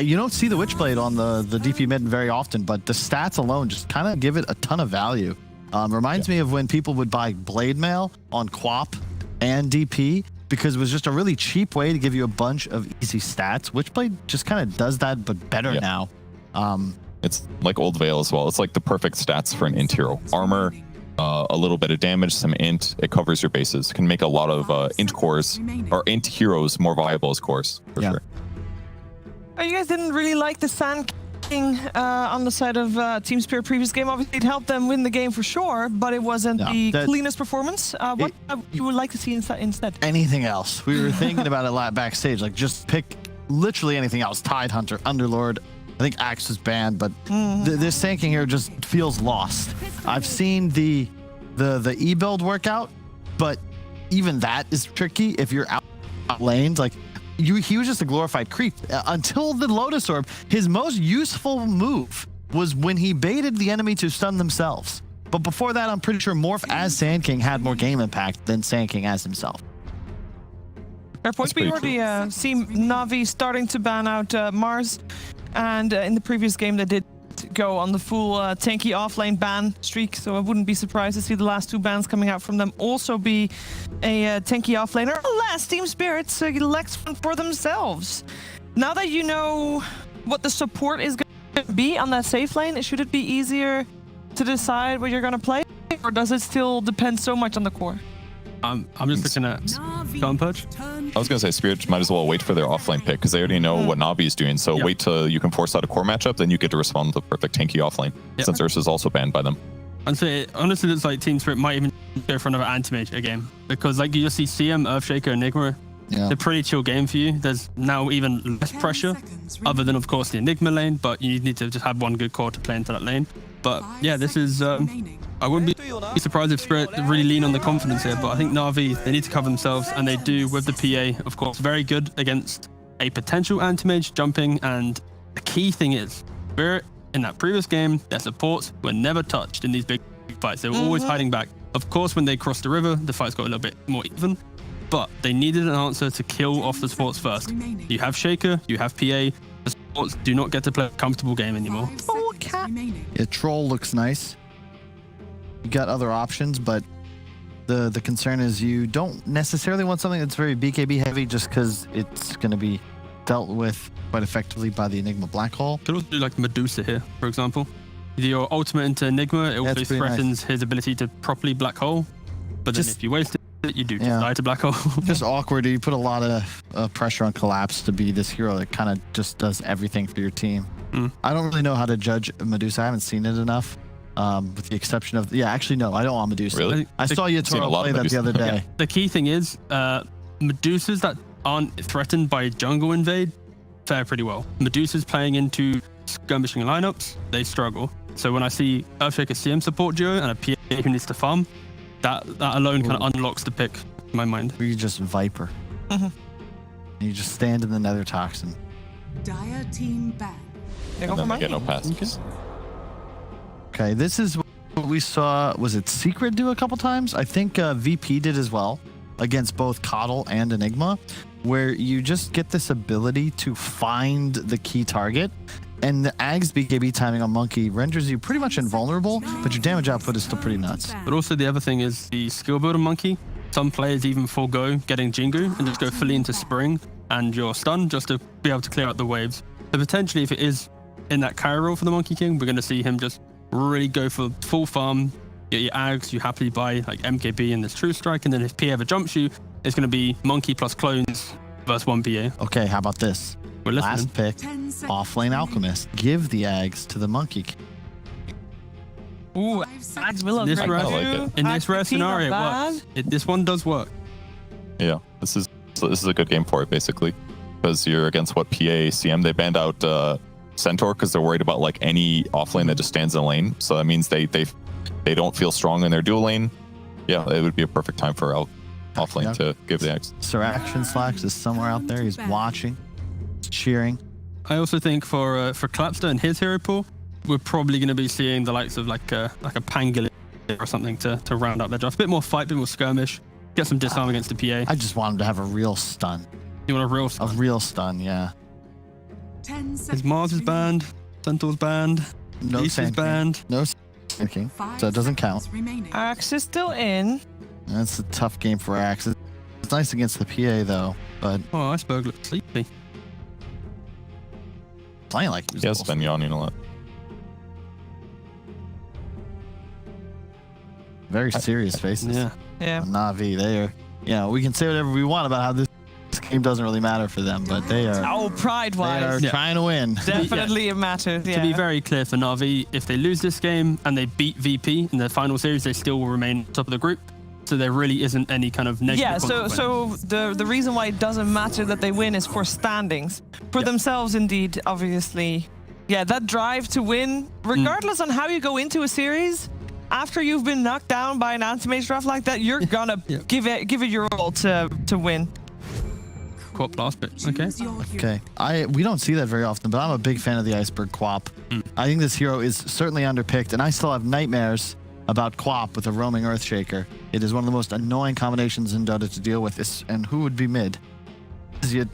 you don't see the Witchblade on the DP mid very often, but the stats alone just kind of give it a ton of value. Reminds me of when people would buy Blade Mail on Quap and DP, because it was just a really cheap way to give you a bunch of easy stats. Witchblade just kind of does that, but better now. It's like Old Veil as well. It's like the perfect stats for an int hero. Armor, a little bit of damage, some int. It covers your bases. It can make a lot of int cores or int heroes more viable as cores, for sure. Oh, you guys didn't really like the Sand King on the side of TSpirit previous game. Obviously, it helped them win the game for sure, but it wasn't the cleanest performance. What you would like to see instead? Anything else. We were thinking about it backstage. Like, just pick literally anything else. Tidehunter, Underlord. I think Axe was banned, but this Sand King here just feels lost. I've seen the E-build workout, but even that is tricky if you're out lanes. Like, he was just a glorified creep. Until the Lotus Orb, his most useful move was when he baited the enemy to stun themselves. But before that, I'm pretty sure Morph as Sand King had more game impact than Sand King as himself. Fair point. We already see Navi starting to ban out Mars. And in the previous game, they did go on the full tanky offlane ban streak, so I wouldn't be surprised to see the last 2 bans coming out from them also be a tanky offlaner, unless TSpirit selects one for themselves. Now that you know what the support is going to be on that safe lane, should it be easier to decide what you're going to play, or does it still depend so much on the core? I'm just looking at Gun Purge. I was going to say Spirit might as well wait for their offlane pick because they already know what Navi is doing. So wait till you can force out a core matchup, then you get to respond with the perfect tanky offlane since Ursa is also banned by them. And so it honestly looks like TSpirit might even go for another anti-mage game because like you just see CM, Earthshaker, Enigma. They're pretty chill game for you. There's now even less pressure other than of course the Enigma lane, but you need to just have one good core to play into that lane. But yeah, this is I wouldn't be surprised if Spirit really lean on the confidence here, but I think Navi, they need to cover themselves, and they do with the PA, of course, very good against a potential anti-mage jumping. And the key thing is, Spirit, in that previous game, their supports were never touched in these big fights. They were always hiding back. Of course, when they crossed the river, the fights got a little bit more even, but they needed an answer to kill off the supports first. You have Shaker, you have PA, the supports do not get to play a comfortable game anymore. Oh, cat. Yeah, Troll looks nice. You got other options, but the concern is you don't necessarily want something that's very BKB heavy just because it's going to be dealt with quite effectively by the Enigma Black Hole. Could also do like Medusa here, for example. Your ultimate into Enigma, it also threatens his ability to properly Black Hole. But then if you waste it, you do just die to Black Hole. Just awkward. You put a lot of pressure on Collapse to be this hero that kind of just does everything for your team. I don't really know how to judge Medusa. I haven't seen it enough. With the exception of actually no, I don't want Medusa. Really? I saw Yatoro play that the other day. The key thing is Medusas that aren't threatened by jungle invade fare pretty well. Medusas playing into skirmishing lineups, they struggle. So when I see Earthshaker CM support duo and a PA who needs to farm, that alone kind of unlocks the pick in my mind. Or you just Viper. And you just stand in the Nether Toxin. Dire team ban. And then they get no passes. Okay, this is what we saw. Was it Secret do a couple times? I think VP did as well against both Coddle and Enigma, where you just get this ability to find the key target. And the Ag's BKB timing on Monkey renders you pretty much invulnerable, but your damage output is still pretty nuts. But also the other thing is the skill builder Monkey. Some players even forego getting Jingu and just go fully into Spring and your stun just to be able to clear out the waves. So potentially if it is in that carry role for the Monkey King, we're going to see him just really go for full farm, get your Ags, you happily buy like MKB and this True Strike, and then if PA ever jumps you, it's going to be Monkey plus clones versus 1 PA. Okay, how about this? We're listening. Last pick, Offlane Alchemist. Give the Ags to the Monkey King. Ooh, Ags will In this rare scenario, it works. This one does work. Yeah, this is a good game for it basically, because you're against what PA CM. They banned out Centaur because they're worried about like any offlane that just stands in a lane. So that means they don't feel strong in their dual lane. Yeah, it would be a perfect time for offlane to give the X. Sir Action Slacks is somewhere out there. He's watching, cheering. I also think for Clapster and his hero pool, we're probably going to be seeing the likes of like a Pangolin or something to round up their draft. A bit more fight, a bit more skirmish, get some disarm against the PA. I just want him to have a real stun. You want a real stun? A real stun, yeah. His Mars is banned, Centaur's banned, No East is banned. No King, so it doesn't count. Axe is still in. That's a tough game for Axe. It's nice against the PA though, but Oh, Iceberg looks sleepy. playing like he was. He has been yawning a lot. Very serious faces. Yeah. Navi, they are. Yeah, we can say whatever we want about how this game doesn't really matter for them, but they are. Oh, pride-wise. They are trying to win. Definitely it matters. To be very clear for Navi, if they lose this game and they beat VP in the final series, they still will remain top of the group. So there really isn't any kind of negative. Yeah, consequence. so the reason why it doesn't matter that they win is for standings. For themselves, indeed, obviously. Yeah, that drive to win, regardless on how you go into a series, after you've been knocked down by an anti-mage draft like that, you're gonna give it your all to win. Quap last bit. Okay. Okay. We don't see that very often, but I'm a big fan of the Iceberg Quap. I think this hero is certainly underpicked, and I still have nightmares about Quap with a roaming Earthshaker. It is one of the most annoying combinations in Dota to deal with. And who would be mid?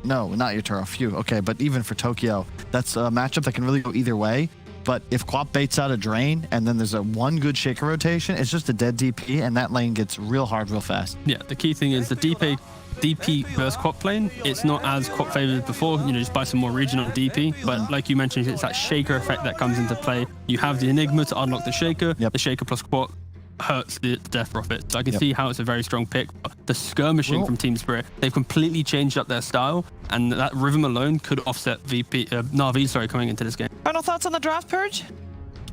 No, not Yatoro. Phew. Okay, but even for Tokyo, that's a matchup that can really go either way. But if Quap baits out a drain and then there's a one good shaker rotation, it's just a dead DP, and that lane gets real hard real fast. Yeah, the key thing is the DP versus Quap lane. It's not as Quap favored before, just buy some more regional DP. But like you mentioned, it's that shaker effect that comes into play. You have the Enigma to unlock the shaker. Yep. The shaker plus Quap hurts the death profit. So I can see how it's a very strong pick. But the skirmishing from TSpirit, they've completely changed up their style, and that rhythm alone could offset Navi, coming into this game. Final thoughts on the draft, Purge?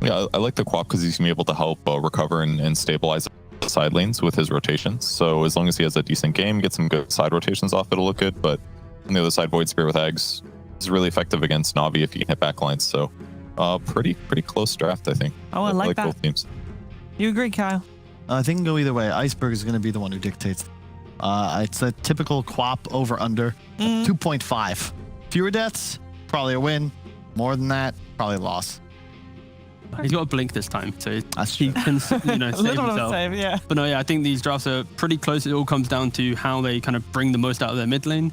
Yeah, I like the Quap because he's gonna be able to help recover and stabilize the side lanes with his rotations. So as long as he has a decent game, get some good side rotations off, it'll look good. But on the other side, Void Spirit with Eggs is really effective against Navi if you can hit backlines. So pretty close draft, I think. Oh, I like that. Both teams. You agree, Kyle? I think it can go either way. Iceberg is going to be the one who dictates. It's a typical Quap over-under, 2.5. Fewer deaths, probably a win. More than that, probably a loss. He's got a blink this time, so That's he can save Little himself. save, yeah. But no, yeah, I think these drafts are pretty close. It all comes down to how they kind of bring the most out of their mid lane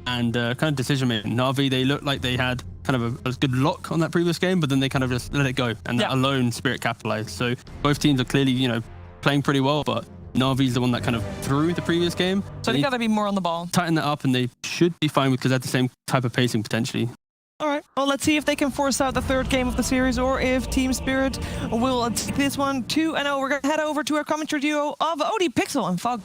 and kind of decision making. Navi, they looked like they had kind of a good lock on that previous game, but then they kind of just let it go, and that alone Spirit capitalized. So both teams are clearly, playing pretty well, but Navi's the one that kind of threw the previous game. So they got to be more on the ball. Tighten that up, and they should be fine because they have the same type of pacing potentially. All right. Well, let's see if they can force out the third game of the series, or if TSpirit will take this one 2-0. We're going to head over to our commentary duo of Odie Pixel and Fog.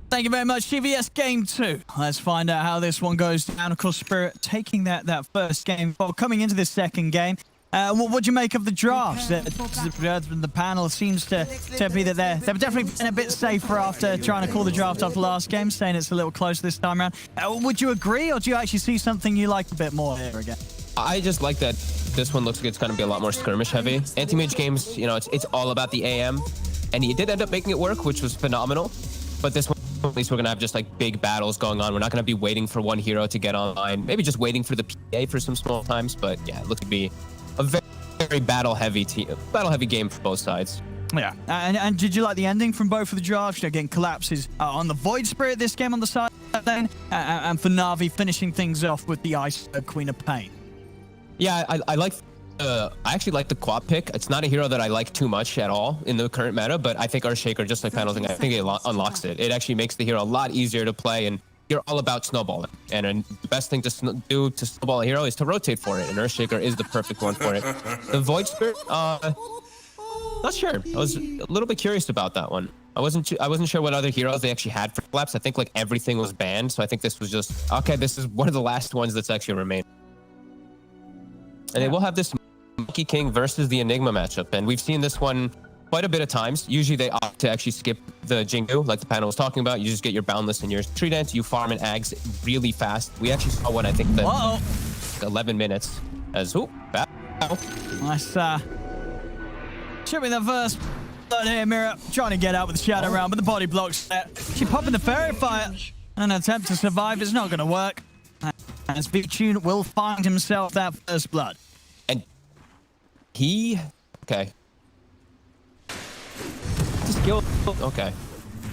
Thank you very much, CVS Game 2. Let's find out how this one goes down. Of course, Spirit taking that first game. Well, coming into this second game, what do you make of the drafts? The panel seems to be that they've definitely been a bit safer after trying to call the draft after last game, saying it's a little close this time around. Would you agree, or do you actually see something you like a bit more here again? I just like that this one looks like it's going to be a lot more skirmish heavy. Anti-mage games, it's all about the AM, and he did end up making it work, which was phenomenal. But this one, at least we're going to have just like big battles going on. We're not going to be waiting for one hero to get online. Maybe just waiting for the PA for some small times. But yeah, it looks to be a very, very battle-heavy game for both sides. Yeah, and did you like the ending from both of the drafts? Getting collapses on the Void Spirit this game on the side lane, and for Navi finishing things off with the Ice Queen of Pain. Yeah, I actually like the Quap pick. It's not a hero that I like too much at all in the current meta, but I think our Shaker, just like Panel thing, I think it unlocks it. It actually makes the hero a lot easier to play, and you're all about snowballing. And the best thing to do to snowball a hero is to rotate for it, and Earthshaker is the perfect one for it. The Void Spirit, not sure. I was a little bit curious about that one. I wasn't sure what other heroes they actually had for collapse. I think like everything was banned, so I think this was just okay. This is one of the last ones that's actually remained. And they will have this Monkey King versus the Enigma matchup, and we've seen this one quite a bit of times. Usually they opt to actually skip the Jingu, like the panel was talking about. You just get your Boundless and your Tree Dance, you farm and Ags really fast. We actually saw one, I think, that 11 minutes as, battle. Nice, should be the first blood here, Mira, trying to get out with the Shadow Realm, but the body blocks there. She popping the Fairy Fire. An attempt to survive is not going to work, as Vichun will find himself that first blood. And he, okay. Okay.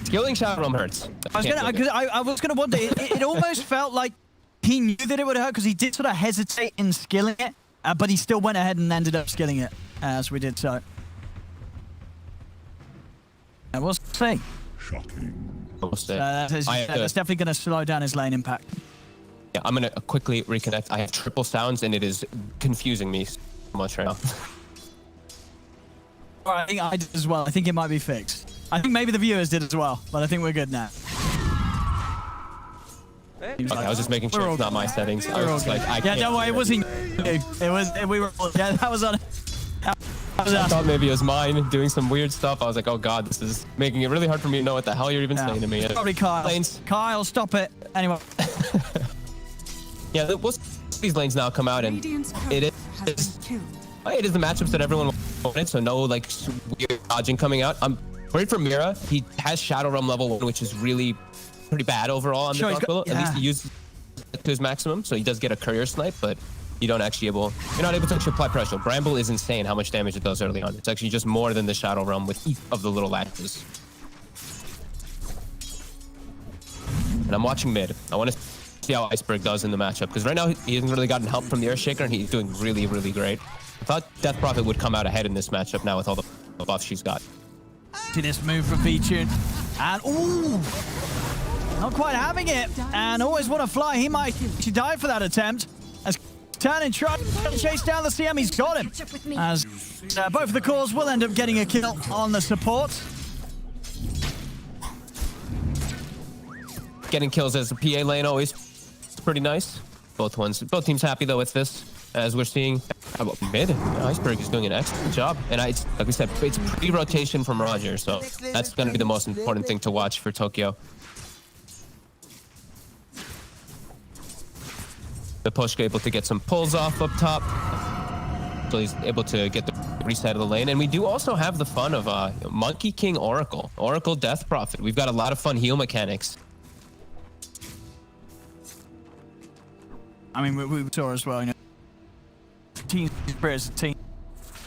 Skilling Shadow Realm hurts. I was gonna wonder. It almost felt like he knew that it would hurt because he did sort of hesitate in skilling it, but he still went ahead and ended up skilling it as we did so. And we'll see. Shocking. That's definitely going to slow down his lane impact. Yeah, I'm gonna quickly reconnect. I have triple sounds, and it is confusing me so much right now. All right, I think I did as well. I think it might be fixed. I think maybe the viewers did as well, but I think we're good now. Okay, I was just making sure it's not my settings. I was like, don't worry, it wasn't you. It was, we were, yeah, that was on. I thought maybe it was mine doing some weird stuff. I was like, oh god, this is making it really hard for me to know what the hell you're even saying to me. Probably Kyle. Lanes. Kyle, stop it. Anyway. Yeah, we'll see these lanes now come out, and it is the matchups that everyone wanted, so no like weird dodging coming out. I'm worried for Mira. He has Shadow Realm level 1, which is really pretty bad overall on the Crossbow. At least he uses it to his maximum, so he does get a courier snipe, but you're not able to actually apply pressure. Bramble is insane how much damage it does early on. It's actually just more than the Shadow Realm with each of the little axes. And I'm watching mid. I want to see see how Iceberg does in the matchup, because right now he hasn't really gotten help from the Earthshaker, and he's doing really, really great. I thought Death Prophet would come out ahead in this matchup now with all the buffs she's got. See this move from V-Tune. And, ooh! Not quite having it. And always want to fly. He might actually die for that attempt. As turning, trying to chase down the CM. He's got him. As both of the cores will end up getting a kill on the support. Getting kills as a PA lane always pretty nice. Both teams happy though with this, as we're seeing. How about mid? Iceberg is doing an excellent job, and like we said, it's pre-rotation from Roger, so that's going to be the most important thing to watch for Tokyo. Miposhka able to get some pulls off up top, so he's able to get the reset of the lane. And we do also have the fun of Monkey King Oracle Death Prophet. We've got a lot of fun heal mechanics. I mean, we saw as well, you know, TSpirit as a team.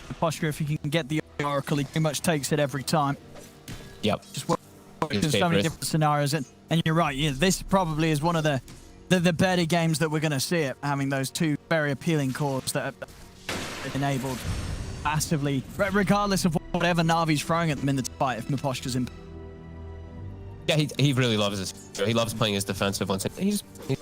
Miposhka, if he can get the Oracle, he pretty much takes it every time. Yep. Just works in so many different scenarios. And you're right, yeah, this probably is one of the better games that we're going to see it, having those two very appealing cores that are enabled massively, regardless of whatever Navi's throwing at them in the fight, if Miposhka's in. Yeah, he really loves this. He loves playing his defensive ones.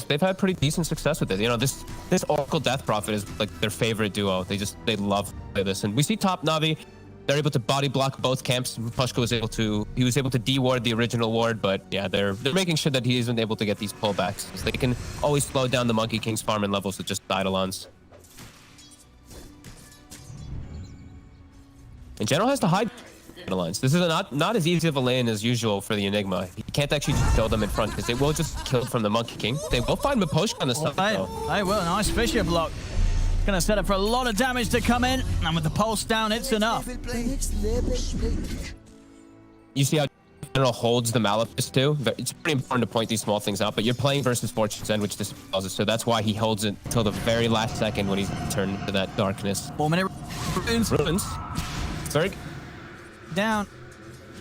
They've had pretty decent success with it. You know, this Oracle Death Prophet is like their favorite duo. They love to play this. And we see top Navi, they're able to body block both camps. Miposhka was able to de-ward the original ward, but yeah, they're making sure that he isn't able to get these pullbacks. So they can always slow down the Monkey King's farm and levels with just Eidolons. In general, has to hide Eidolons. This is not as easy of a lane as usual for the Enigma. He can't actually just kill them in front because they will just kill from the Monkey King. They will find Miposhka on the side though. They will. Nice Fisher block. Gonna set up for a lot of damage to come in, and with the pulse down, it's enough. You see how General holds the Malefice too? It's pretty important to point these small things out, but you're playing versus Fortune's End, which dispels it, so that's why he holds it until the very last second when he's turned to that darkness. 4 minute runes. Berg. Down.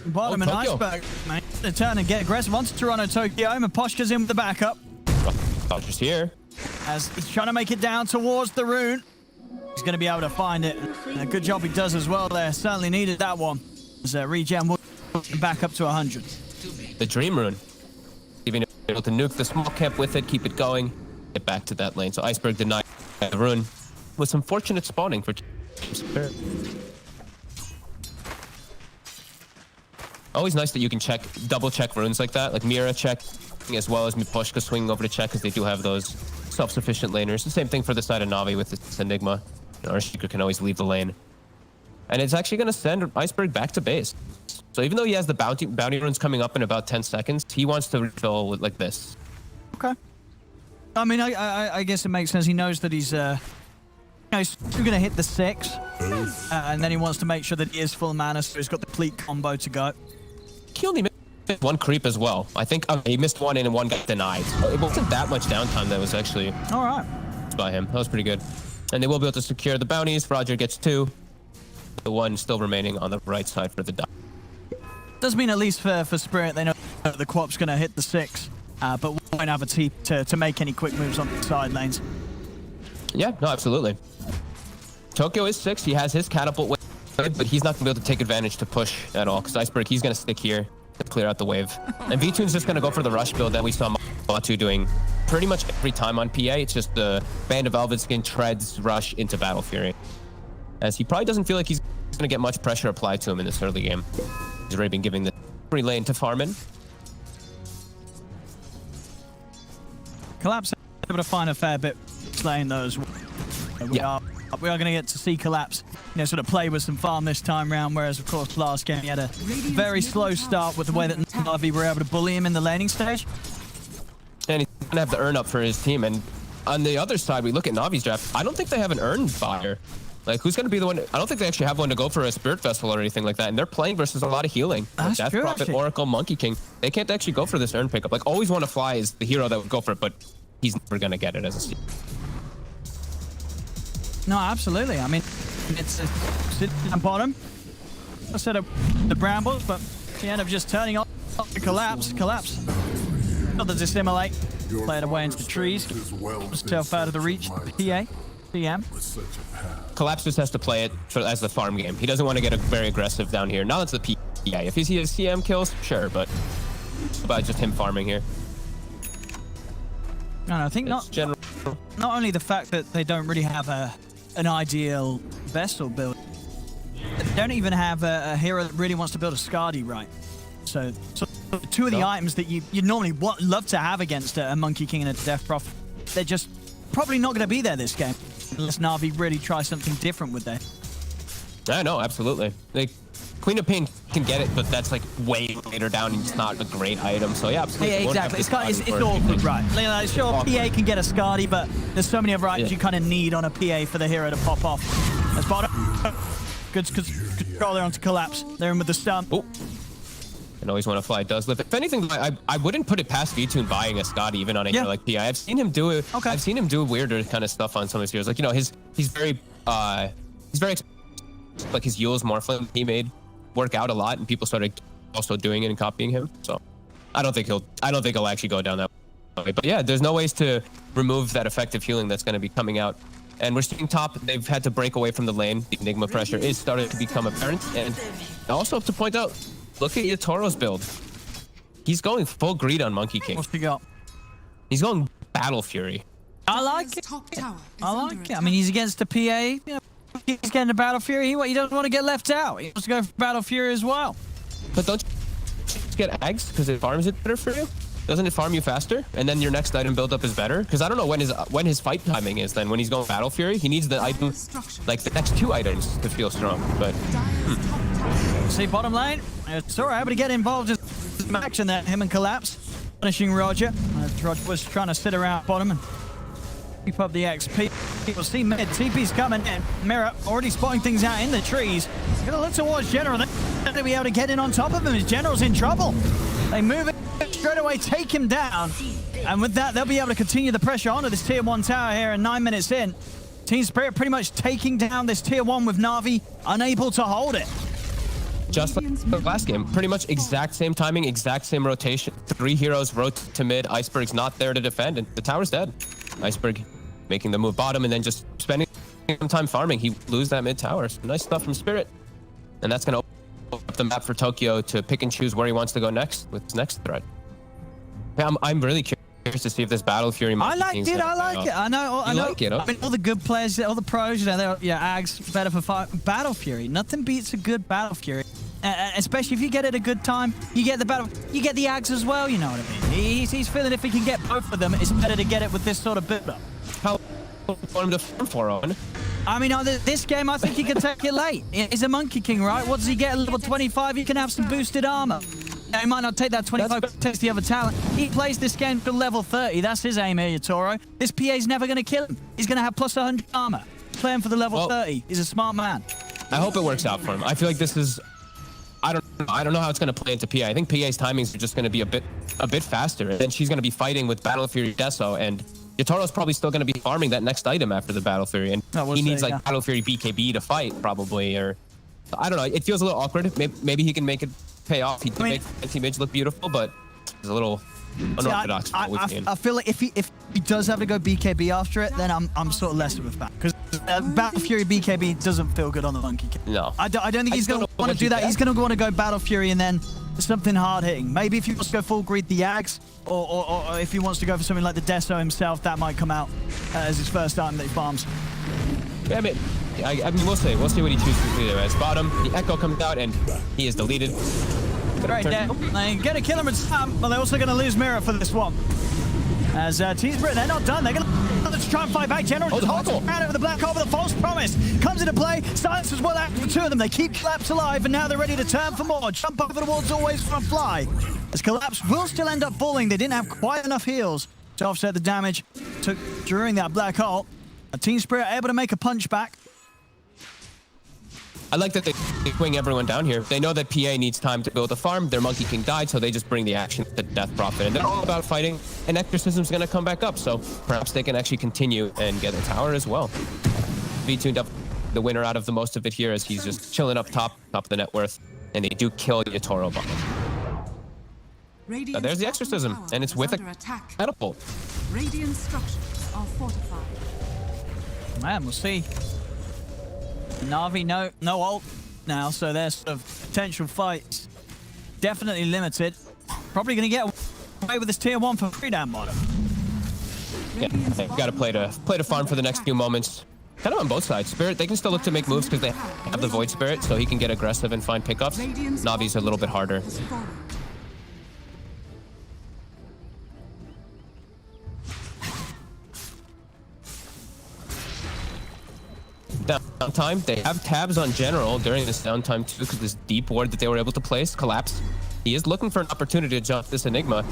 Bottom and Iceberg. Man, to turn and get aggressive onto Toronto Tokyo. Miposhka's in with the backup. Roger's here. As he's trying to make it down towards the rune. He's going to be able to find it. And a good job he does as well there. Certainly needed that one. As regen will back up to 100. The Dream Rune. Even able to nuke the small camp with it, keep it going, get back to that lane. So Iceberg denied the rune with some fortunate spawning for TSpirit. Always nice that you can double check runes like that, like Mira check, as well as Miposhka swinging over to check, because they do have those self-sufficient laners. The same thing for the side of Navi with this Enigma. Earthshaker can always leave the lane. And it's actually going to send Iceberg back to base. So even though he has the bounty runes coming up in about 10 seconds, he wants to refill with like this. Okay. I mean, I guess it makes sense. He knows that he's still going to hit the 6. And then he wants to make sure that he is full mana, so he's got the complete combo to go. He only missed one creep as well. I think he missed one and one got denied. So it wasn't that much downtime that was actually all right by him. That was pretty good. And they will be able to secure the bounties. Roger gets 2. The 1 still remaining on the right side for the dot. Does mean at least for Spirit, they know the Quap's going to hit the 6, but won't have a TP to make any quick moves on the side lanes. Yeah, no, absolutely. Tokyo is 6. He has his catapult wave, but he's not going to be able to take advantage to push at all, because Iceberg, he's going to stick here to clear out the wave. And V-Tune's just going to go for the rush build that we saw Matu doing pretty much every time on PA. It's just the Band of Velvet Skin treads rush into Battle Fury, as he probably doesn't feel like he's going to get much pressure applied to him in this early game. He's already been giving the free lane to Farman. Collapse able to find a fair bit slaying those. We are going to get to see Collapse, sort of play with some farm this time round, whereas of course last game he had a very slow start with the way that Navi were able to bully him in the laning stage. And he's going to have the urn up for his team. And on the other side, we look at Navi's draft. I don't think they have an urn buyer. Like, who's going to be the one? I don't think they actually have one to go for a Spirit Vessel or anything like that. And they're playing versus a lot of healing. That's Death true, Prophet, actually. Oracle, Monkey King. They can't actually go for this urn pickup. Like, Always Want to Fly is the hero that would go for it, but he's never going to get it as a steal. No, absolutely. I mean, it's sitting on bottom. I set up the brambles, but he ended up just turning off the Collapse. Not the dissimulate. Play it away into the trees. Himself out of the reach. PA. CM. Collapse just has to play it as the farm game. He doesn't want to get very aggressive down here. Now it's the PA. If he sees CM kills, sure, but about just him farming here. No, I think not only the fact that they don't really have an ideal vessel build, they don't even have a hero that really wants to build a Skadi right. So two of the items that you normally love to have against a Monkey King and a Death Prophet, they're just probably not going to be there this game unless Navi really tries something different with that. I know, absolutely. Like, Queen of Pain can get it, but that's like way later down and it's not a great item. So yeah, absolutely. Yeah, exactly. It's awkward, right? Like, sure, PA can get a Skadi, but there's so many other items you kind of need on a PA for the hero to pop off. That's bottom. Good control there onto Collapse. They're in with the stump. Oh. And always want to fly does live. If anything, I wouldn't put it past V-Tune buying a Scotty even on a hero like PI. I've seen him do it. Okay. I've seen him do weirder kind of stuff on some of his heroes. Like, you know, he's very like his Yule's Morphling he made work out a lot, and people started also doing it and copying him. So I don't think he'll actually go down that way. But yeah, there's no ways to remove that effective healing that's going to be coming out. And we're seeing top, they've had to break away from the lane. The Enigma pressure is starting to become apparent. And also to point out, look at Yatoro's build. He's going full greed on Monkey King. What's he got? He's going Battle Fury. I like it. Top tower is I like under it. I mean, he's against the PA. You know, he's getting a Battle Fury. He doesn't want to get left out. He wants to go for Battle Fury as well. But don't you just get Ags because it farms it better for you? Doesn't it farm you faster? And then your next item build up is better? Because I don't know when his fight timing is then. When he's going Battle Fury, he needs the item, like the next 2 items to feel strong. But See, bottom lane. It's all right, able to get involved in some action there. Him and Collapse. Punishing Roger. Roger was trying to sit around bottom and keep up the XP. People see mid. TP's coming in. Mirror already spotting things out in the trees. He's going to look towards General. They're going to be able to get in on top of him as General's in trouble. They move it straight away, take him down. And with that, they'll be able to continue the pressure onto this tier 1 tower here, and 9 minutes in. TSpirit pretty much taking down this tier 1 with Navi, unable to hold it. just like the last game, pretty much exact same timing, exact same rotation. 3 heroes rotate to mid. Iceberg's not there to defend, and the tower's dead. Iceberg making the move bottom and then just spending some time farming. He lose that mid tower. So nice stuff from Spirit. And that's going to open up the map for Tokyo to pick and choose where he wants to go next with his next threat. Yeah, I'm really curious to see if this Battle Fury. I like it. I know. I like it. I mean, all the good players, all the pros, you know, Ags better for fight. Battle Fury. Nothing beats a good Battle Fury. Especially if you get it a good time, you get the Ags as well. You know what I mean? He's feeling if he can get both of them, it's better to get it with this sort of build-up. How want him to farm for on? I mean, this game, I think he can take it late. He's a Monkey King, right? What does he get at level 25? He can have some boosted armor. He might not take that 25, but takes the other talent. He plays this game to level 30. That's his aim here, Toro. This PA's never going to kill him. He's going to have plus 100 armor. Playing for the level 30. He's a smart man. I hope it works out for him. I feel like this is... I don't know how it's going to play into PA. I think PA's timings are just going to be a bit faster. And then she's going to be fighting with Battle Fury Deso, and Yatoro's probably still going to be farming that next item after the Battle Fury, and he needs like Battle Fury BKB to fight probably, or I don't know. It feels a little awkward. Maybe he can make it pay off. He can make anti-mage look beautiful, but it's a little unorthodox. I feel like if he does have to go BKB after it, then I'm sort of less of a fan, because Battle Fury BKB doesn't feel good on the Monkey King. No, I don't think he's going to want to do that. He's going to want to go Battle Fury and then something hard hitting. Maybe if he wants to go full greed the Ags, or if he wants to go for something like the Deso himself, that might come out as his first time that he farms. Yeah, I mean, we'll see what he chooses to do there. As bottom, the Echo comes out and he is deleted. Right there. They're going to kill him at some, but they're also going to lose Mirror for this one. As TSpirit, they're not done. They're going to try and fight back. General just holds out over the black hole with a false promise. Comes into play. CIS as well after the 2 of them. They keep Collapse alive, and now they're ready to turn for more. Jump over the walls always from a fly. As Collapse will still end up falling. They didn't have quite enough heals to offset the damage took during that black hole. TSpirit able to make a punch back. I like that they wing everyone down here. They know that PA needs time to build a farm. Their Monkey King died, so they just bring the action to Death Prophet. And they're all about fighting, and Exorcism's going to come back up. So perhaps they can actually continue and get a tower as well. V-Tuned up the winner out of the most of it here as he's just chilling up top of the net worth. And they do kill Yatoro bottom. Radiant's there's the bottom exorcism, tower and it's is with a under attack. catapult. Radiant structures are fortified. Man, we'll see. Navi, no ult now, so their sort of potential fights definitely limited. Probably going to get away with this tier 1 for free down bottom. Yeah, they've got to play to farm for the next few moments. Kind of on both sides. Spirit, they can still look to make moves because they have the Void Spirit, so he can get aggressive and find pickups. Navi's a little bit harder. Downtime, they have tabs on general during this downtime too, because this deep ward that they were able to place collapsed. He is looking for an opportunity to jump this Enigma.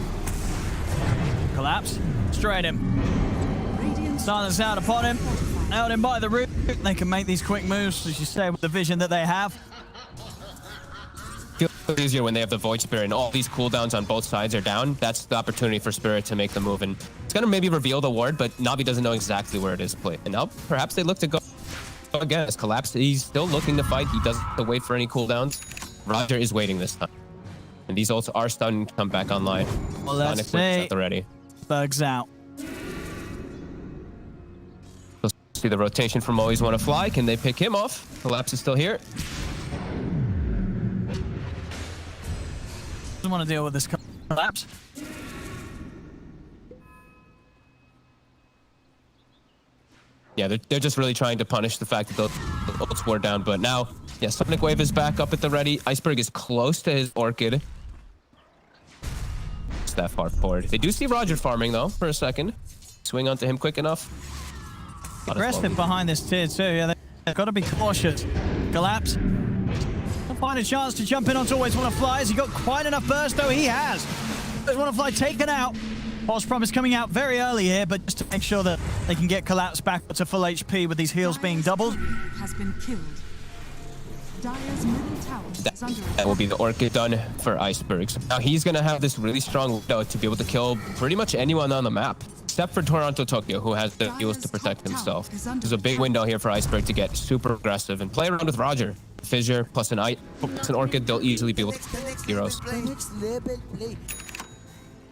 Collapse. Straight him. Silence out upon him. Out him by the root. They can make these quick moves, as you say, with the vision that they have. Feels easier when they have the Void Spirit and all these cooldowns on both sides are down. That's the opportunity for Spirit to make the move. And it's going to maybe reveal the ward, but Navi doesn't know exactly where it is played. And now perhaps they look to go again. It's collapsed. He's still looking to fight. He doesn't have to wait for any cooldowns. Roger is waiting this time. And these ults are starting to come back online. Well, let's see. At the ready. Bugs out. We'll see the rotation from Always Want to Fly. Can they pick him off? Collapse is still here. Doesn't want to deal with this collapse. Yeah, they're just really trying to punish the fact that the ults were down. But now, yeah, Sonic Wave is back up at the ready. Iceberg is close to his Orchid. It's that far forward. They do see Roger farming, though, for a second. Swing onto him quick enough. Aggressive behind this tier 2. Yeah, they've got to be cautious. Collapse. They'll find a chance to jump in onto Always Want to Fly. Has he got quite enough burst, though? He has. Always Want to Fly taken out. False Promise coming out very early here, but just to make sure that they can get Collapse back to full HP with these heals being doubled. Has been killed. Dire's middle tower is under That will be the Orchid done for Icebergs. Now he's going to have this really strong window to be able to kill pretty much anyone on the map, except for Toronto Tokyo, who has the heals to protect himself. There's a big window here for Iceberg to get super aggressive and play around with Roger. Fissure plus an Orchid, they'll easily be able to kill heroes.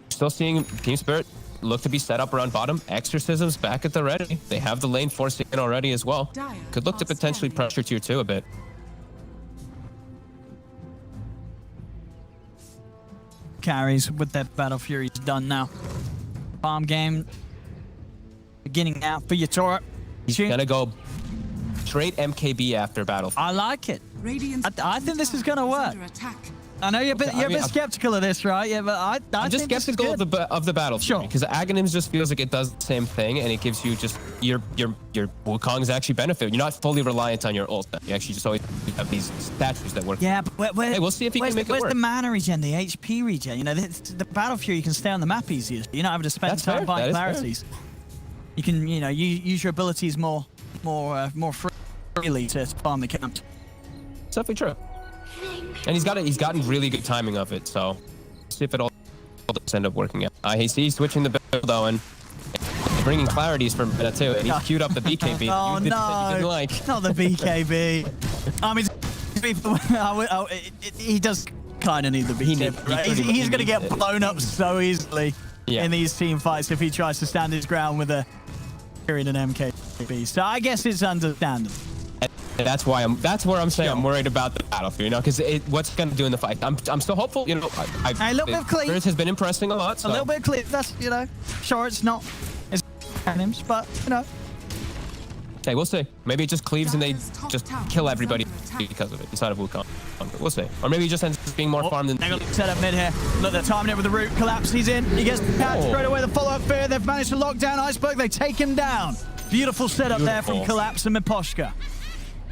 Still seeing Team Spirit look to be set up around bottom. Exorcisms back at the ready. They have the lane forcing in already as well. Could look to potentially pressure tier 2 a bit. Carries with their Battle Furies done now. Farm game beginning now for Yatora. He's gonna go straight MKB after Battle. I like it. I think this is gonna work. attack. I know you're a bit skeptical of this, right? Yeah, but I'm just skeptical of the battle. Sure. Because Aghanims just feels like it does the same thing, and it gives you just your Wukong's actually benefit. You're not fully reliant on your ult. You actually just always have these statues that work. Yeah, but hey, we'll see if he can make it work. Where's the mana regen, the HP regen? You know, the Battle Fury, you can stay on the map easier. You're not having to spend time buying clarities. You can, you know, use your abilities more freely to farm the camp. It's definitely true. And he's gotten really good timing of it, so see if it all does end up working out. He's switching the build though, and bringing clarities for meta too. And he's queued up the BKB. Oh no! Not the BKB. I mean, he does kind of need the BKB. Right? He's going to get blown up so easily in these team fights if he tries to stand his ground with a period and MKB. So I guess it's understandable. And that's where I'm saying I'm worried about the battlefield, you know, because what's going to do in the fight. I'm still hopeful, you know. A little bit of cleave. Spirit has been impressing a lot. So. A little bit of cleave. That's, you know, sure it's not as Aghanims, but you know. Hey, we'll see. Maybe it just cleaves and they just kill everybody because of it inside of Wukong. We'll see. Or maybe it just ends up being more farm than. Set up mid here. Look, they're timing it with the root. Collapse. He's in. He gets catch straight away. The follow-up fear. They've managed to lock down Iceberg. They take him down. Beautiful setup there from Collapse and Miposhka.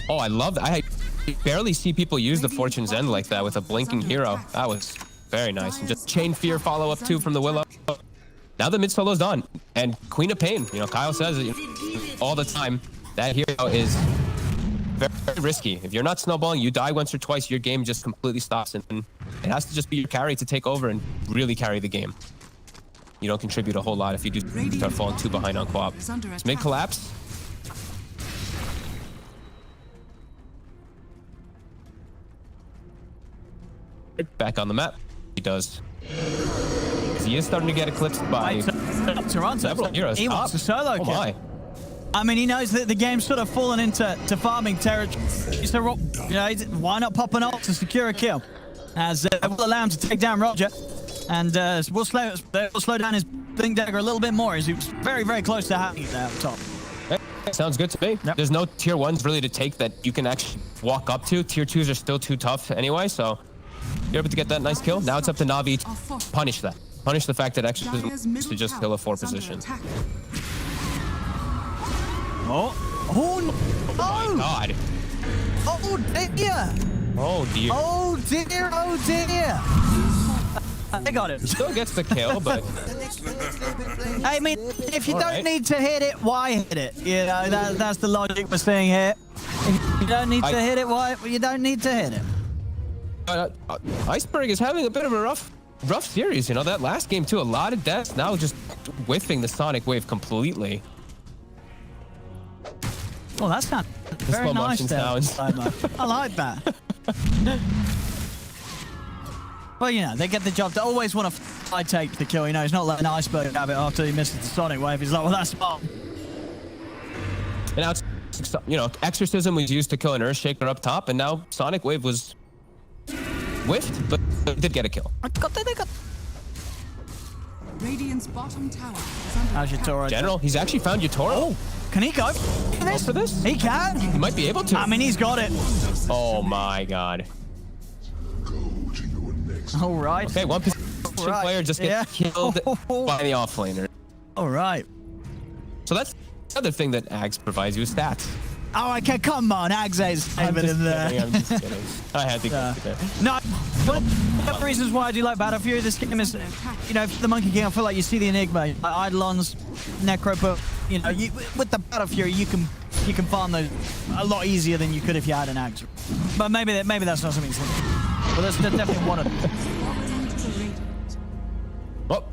Oh, I love that. I barely see people use the Fortune's End like that with a blinking hero. That was very nice. And just Chain Fear follow-up too from the Willow. Now the mid solo's done. And Queen of Pain. You know, Kyle says it all the time. That hero is very, very risky. If you're not snowballing, you die once or twice, your game just completely stops. And it has to just be your carry to take over and really carry the game. You don't contribute a whole lot if you do start falling too behind on co-op. Mid collapse. Back on the map. does. He is starting to get eclipsed by Toronto. several heroes. He wants a solo kill. My. I mean, he knows that the game's sort of fallen into farming territory. So, why not pop an ult to secure a kill? As will allow him to take down Roger. And we'll slow down his Blink Dagger a little bit more, as he was very, very close to having it there up top. Sounds good to me. Yep. There's no tier 1s really to take that you can actually walk up to. Tier 2s are still too tough anyway, so you're able to get that nice kill. Now it's up to Navi to punish that. Punish the fact that Exorcism is to just kill a 4 position. Oh no! God. Oh dear! Oh dear. Oh dear! Oh dear! I got it. Still gets the kill, but I mean, if you don't need to hit it, why hit it? You know, that's the logic we're seeing here. If you don't need to hit it, why? You don't need to hit it. Iceberg is having a bit of a rough series. You know, that last game too, a lot of deaths. Now just whiffing the Sonic Wave completely. Oh, that's not very nice there. I like that. Well, you know, they get the job. They always want to fly take the kill. You know, he's not letting Iceberg have it after he misses the Sonic Wave. He's like, well, that's smart. And now it's, you know, Exorcism was used to kill an Earthshaker up top, and now Sonic Wave was whiffed, but it did get a kill. Radiant's bottom tower is under How's your attack. Toro? General, he's actually found Yatoro. Oh, can he go For this? He can. He might be able to. I mean, he's got it. Oh my god. All right. Okay, one position player just gets killed by the offlaner. All right. So that's the other thing that Ags provides you is stats. Oh, okay, come on, Agze's having in there. I'm just kidding. I had to get there. No, one of the reasons why I do like Battle Fury this game is, you know, for the Monkey King, I feel like you see the Enigma, Eidolons, Necro, but, you know, with the Battle Fury, you can farm those a lot easier than you could if you had an Ags. But maybe that's not something simple. Well, that's definitely one of them. Well,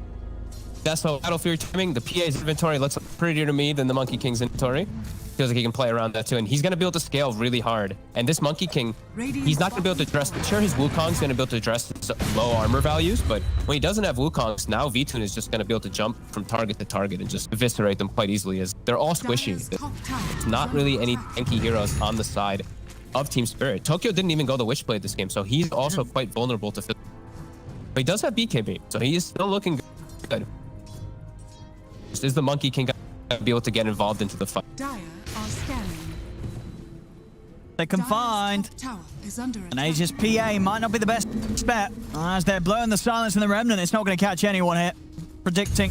that's how Battle Fury timing. The PA's inventory looks prettier to me than the Monkey King's inventory. Feels like he can play around that too, and he's going to be able to scale really hard. And this Monkey King, he's not going to be able to address, sure, his Wukong's going to be able to address his low armor values, but when he doesn't have Wukongs, now VTune is just going to be able to jump from target to target and just eviscerate them quite easily, as they're all squishy. It's not really any tanky heroes on the side of TeamSpirit. Tokyo didn't even go the Witchblade this game, so he's also quite vulnerable to but he does have BKB, so he is still looking good. Is the Monkey King going to be able to get involved into the fight? Dire are scanning. They can find Dire's top tower is under an attack. Aegis PA. Might not be the best bet. As they're blowing the silence in the Remnant, it's not going to catch anyone here. Predicting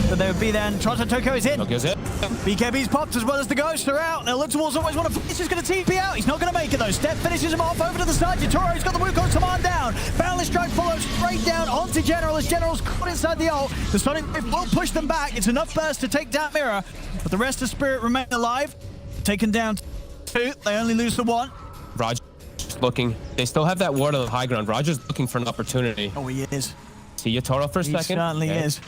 that they would be there. And Toronto Tokyo is hit. Tokyo's hit. BKB's popped as well as the Ghosts are out. They'll look towards always want to finish. He's going to TP out. He's not going to make it though. Step finishes him off over to the side. Yatoro's got the Wukong command down. Boundless Strike follows straight down onto General as General's caught inside the ult. The Sonic Wave will push them back. It's enough burst to take down Mirror, but the rest of Spirit remain alive. Taken down 2. They only lose the 1. Roger's looking. They still have that ward of the high ground. Roger's looking for an opportunity. Oh, he is. See Yatoro for a He second? certainly is.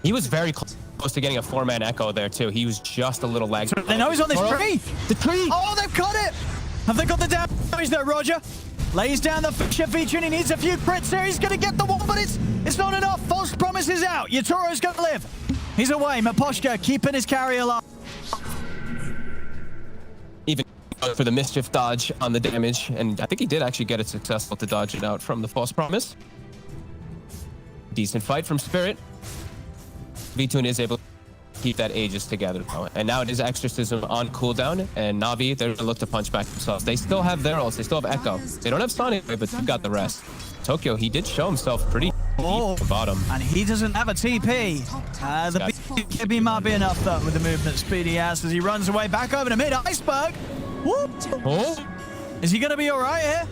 He was very close to getting a 4-man echo there too. He was just a little lag. They know he's on this tree. The tree! Oh, they've got it. Have they got the damage there, Roger? Lays down the Fisher feature and he needs a few crits there. He's going to get the one, but it's not enough. False promises out. Yatoro's going to live. He's away. Maposhka keeping his carry alive. Even for the mischief dodge on the damage, and I think he did actually get it successful to dodge it out from the false promise. Decent fight from Spirit. VTune is able to keep that Aegis together though. And now it is Exorcism on cooldown, and Navi, they're going to look to punch back themselves. They still have their ults, they still have Echo. They don't have Sonic, but they've got the rest. Tokyo, he did show himself pretty deep at the bottom. And he doesn't have a TP. The BKB might be enough though with the movement speed he has as he runs away back over to mid. Iceberg. Whoop. Oh, Is he going to be all right here?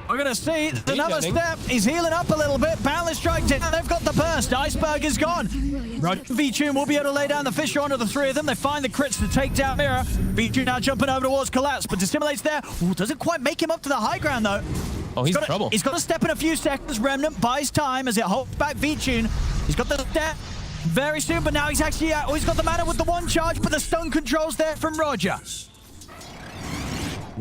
We're going to see another gunning. step. He's healing up a little bit. Boundless Strike down. They've got the burst. Iceberg is gone. VTune will be able to lay down the Fisher onto the 3 of them. They find the crits to take down Mirror. VTune now jumping over towards Collapse, but Dissimulate's there. Ooh, doesn't quite make him up to the high ground, though. oh, he's in trouble. He's got to step in a few seconds. Remnant buys time as it holds back VTune. He's got the step very soon, but now he's actually out. Oh, he's got the mana with the 1 charge, but the stun control's there from Roger.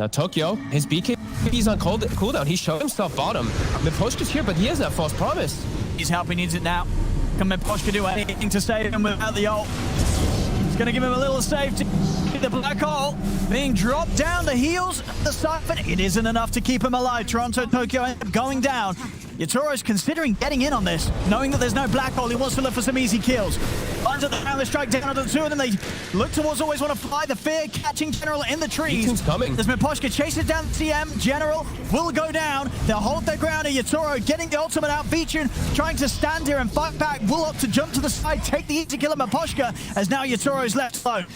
Now Tokyo, his BKB's on cooldown. He showed himself bottom. Miposhka's here, but he has that false promise. He's helping, needs it now. Can Miposhka do anything to save him without the ult? It's going to give him a little safety. The black hole being dropped down the heels of the Siphon. It isn't enough to keep him alive. Toronto Tokyo end up going down. Yatoro's considering getting in on this, knowing that there's no black hole. He wants to look for some easy kills. Finds at the ground, they strike down onto the two of them. They look towards always want to fly. The fear catching General in the trees. Vitoon's coming. As Miposhka chases down the CM, General will go down. They'll hold their ground. And Yatoro getting the ultimate out. Vitoon trying to stand here and fight back. Will opt to jump to the side, take the easy kill of Miposhka, as now Yatoro is left alone.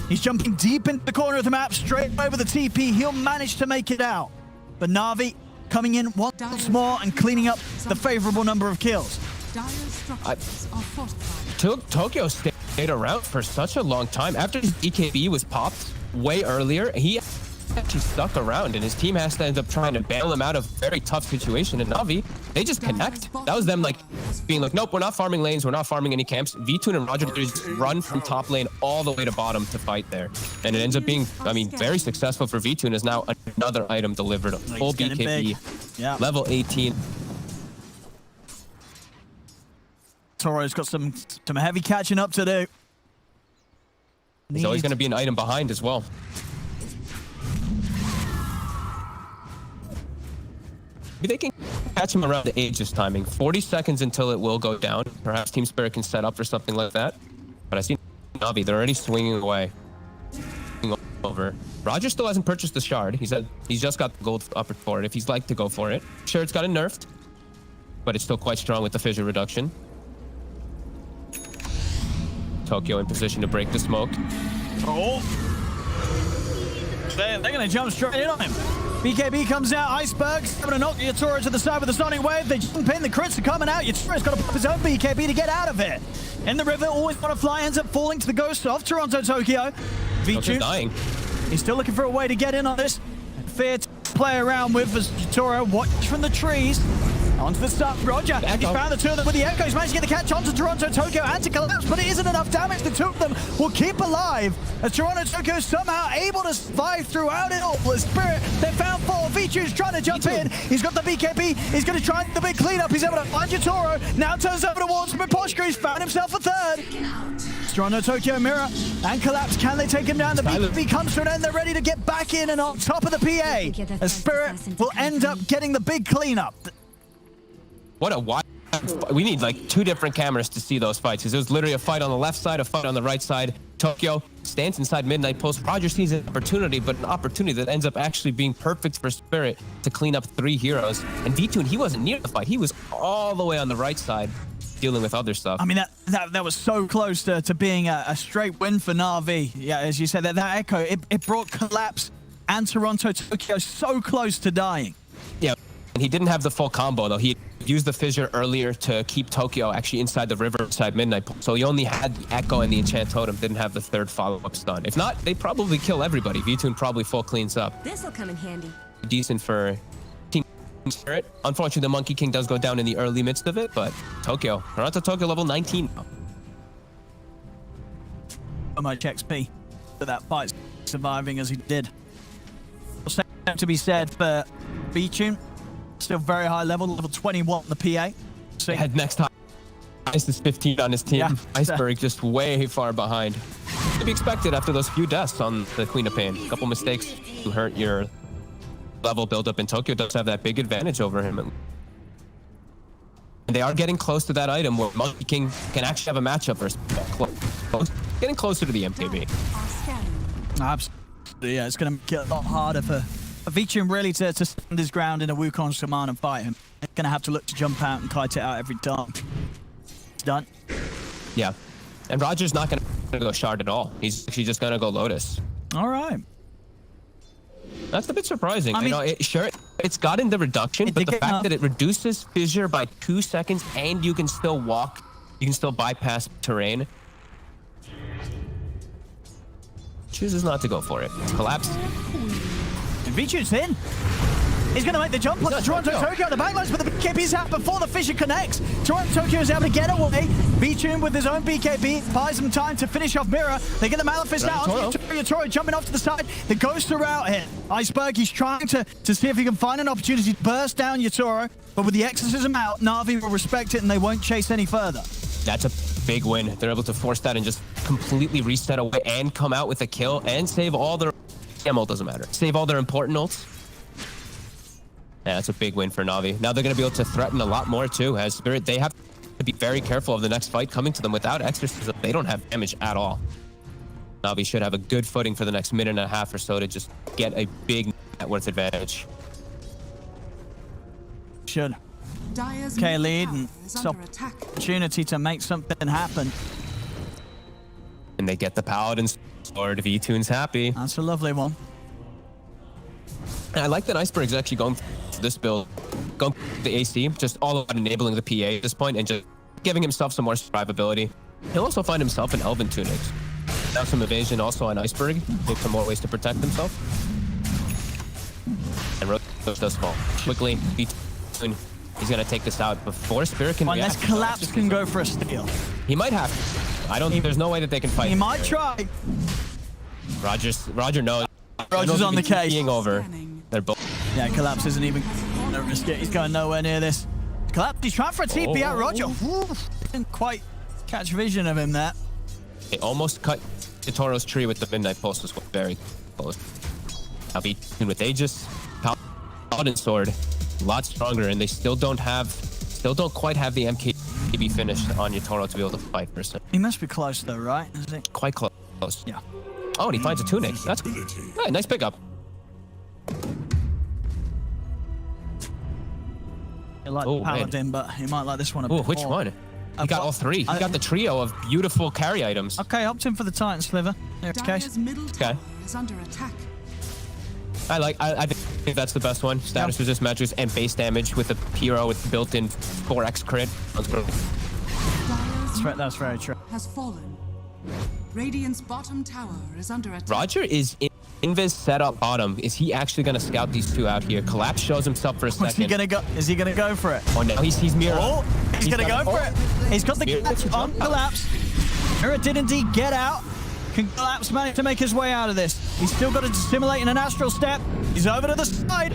He's jumping deep into the corner of the map, straight over the TP. He'll manage to make it out. But Navi coming in once more and cleaning up the favorable number of kills. Tokyo stayed around for such a long time. After his EKB was popped way earlier, he actually stuck around, and his team has to end up trying to bail him out of a very tough situation. And Navi, they just connect. That was them like being like, nope, we're not farming lanes, we're not farming any camps. Vitoon and Roger just run from top lane all the way to bottom to fight there. And it ends up being, I mean, very successful for Vitoon, as now another item delivered. Full BKB, yeah. level 18. Toro's got some heavy catching up to do. He's always going to be an item behind as well. Maybe they can catch him around the Aegis timing. 40 seconds until it will go down. Perhaps TeamSpirit can set up for something like that. But I see Navi, they're already swinging away. Over. Roger still hasn't purchased the shard. He said he's just got the gold upper for it if he's like to go for it. Sure, it's got it nerfed, but it's still quite strong with the fissure reduction. Tokyo in position to break the smoke. Oh. They're going to jump straight in on him. BKB comes out, Icebergs, going to knock Yatoro to the side with the Sonic Wave. They jump in, the crits are coming out. Yatoro's got to pop his own BKB to get out of it. In the river, always want to fly, ends up falling to the ghost of Toronto Tokyo. Tokyo's dying. He's still looking for a way to get in on this. Fear to play around with as Yatoro watch from the trees. Onto the start, Roger. He found the two of them with the Echo. He's managed to get the catch onto Toronto Tokyo and to collapse, but it isn't enough damage. The two of them will keep alive as Toronto Tokyo is somehow able to survive throughout it all. TSpirit, they found four. Vitoon's trying to jump in. He's got the BKB. He's going to try the big cleanup. He's able to find Yatoro. Now turns over towards Miposhka. He's found himself a third. Toronto Tokyo mirror and collapse. Can they take him down? The BKB comes to an end. They're ready to get back in and on top of the PA. As Spirit will end up getting the big cleanup. What a wild... We need like 2 different cameras to see those fights, because it was literally a fight on the left side, a fight on the right side. Tokyo stands inside Midnight Post. Roger sees an opportunity, but an opportunity that ends up actually being perfect for Spirit to clean up 3 heroes. And Vitoon, he wasn't near the fight. He was all the way on the right side dealing with other stuff. I mean, that was so close to being a straight win for Navi. Yeah, as you said, that Echo, it brought collapse and Toronto Tokyo so close to dying. Yeah, and he didn't have the full combo, though. He used the fissure earlier to keep Tokyo actually inside the river inside Midnight. So he only had the Echo and the Enchant Totem, didn't have the 3rd follow-up stun. If not, they probably kill everybody. Vitoon probably full cleans up. This'll come in handy. Decent for TeamSpirit. Unfortunately, the Monkey King does go down in the early midst of it, but Tokyo. Toronto Tokyo level 19. So much XP for that fight, surviving as he did. Same to be said for Vitoon. Still very high level 21 on the PA. So Had next time. Ice is 15 on his team. Yeah. Iceberg just way far behind. To be expected after those few deaths on the Queen of Pain. A couple mistakes to hurt your level buildup, and Tokyo does have that big advantage over him. And they are getting close to that item where Monkey King can actually have a matchup versus close. Getting closer to the MKB. Absolutely, yeah. It's going to get a lot harder for Vitoon really to stand his ground in a Wukong's command and fight him. He's going to have to look to jump out and kite it out every time. It's done. Yeah. And Roger's not going to go Shard at all. He's actually just going to go Lotus. All right. That's a bit surprising. I mean, it's gotten the reduction, but the fact enough. that it reduces fissure by 2 seconds and you can still walk, you can still bypass terrain. Chooses not to go for it. Collapse. And Vitoon's in. He's going to make the jump on the Toronto Tokyo. The backlines, but the BKB's out before the Fisher connects. Toronto Tokyo is able to get away. V-Tune with his own BKB buys them time to finish off Mirror. They get the Malefice out. Toro jumping off to the side. The Ghosts are out here. Iceberg, he's trying to see if he can find an opportunity to burst down Yatoro. But with the Exorcism out, Navi will respect it and they won't chase any further. That's a big win. They're able to force that and just completely reset away and come out with a kill and save all their ammo. Doesn't matter. Save all their important ults. Yeah, that's a big win for Navi. Now they're going to be able to threaten a lot more too. As Spirit, they have to be very careful of the next fight coming to them. Without Exorcism, they don't have damage at all. Navi should have a good footing for the next minute and a half or so to just get a big net worth advantage. Should. Okay, lead and it's opportunity to make something happen. And they get the Paladin's sword. V-Tune's happy. That's a lovely one. And I like that Iceberg's actually going for this build, going for the AC, just all about enabling the PA at this point and just giving himself some more survivability. He'll also find himself an Elven Tunic. Now some evasion also on Iceberg. Take some more ways to protect himself. And Rose does fall. Quickly, V-Tune, he's going to take this out before Spirit can react. Unless Collapse can go for a steal. He might have to. I don't think there's no way that they can fight. He might try. Roger knows. Roger's on the case. Being over. They're both. Yeah, Collapse isn't even going to risk it. He's going nowhere near this. Collapse, he's trying for a TP out. Roger didn't quite catch vision of him there. They almost cut Toro's tree with the Midnight Pulse. Was very close. Now V-Tune with Aegis, Paladin Sword, a lot stronger, and they still don't quite have the MKB finished on Yatoro to be able to fight for a second. He must be close though, right? Is it? Quite close. Yeah. Oh, and he finds a tunic. That's nice pickup. He liked the Paladin, but he might like this one a bit more. Which one? He got all three. He got the trio of beautiful carry items. Okay, opt in for the Titan Sliver. There it's case. Okay. Is under attack. I think that's the best one. Status resist matches and base damage with a hero with built-in 4x crit. That's very true. Has fallen. Radiant's bottom tower is under attack. Roger is Invis set up bottom. Is he actually going to scout these two out here? Collapse shows himself for a second. Is he gonna go for it? Oh no, he's Mirror. Oh, he's gonna go for it. He's got the catch on Collapse. Mirror did indeed get out. Can Collapse manage to make his way out of this? He's still got to dissimulate in an astral step. He's over to the side.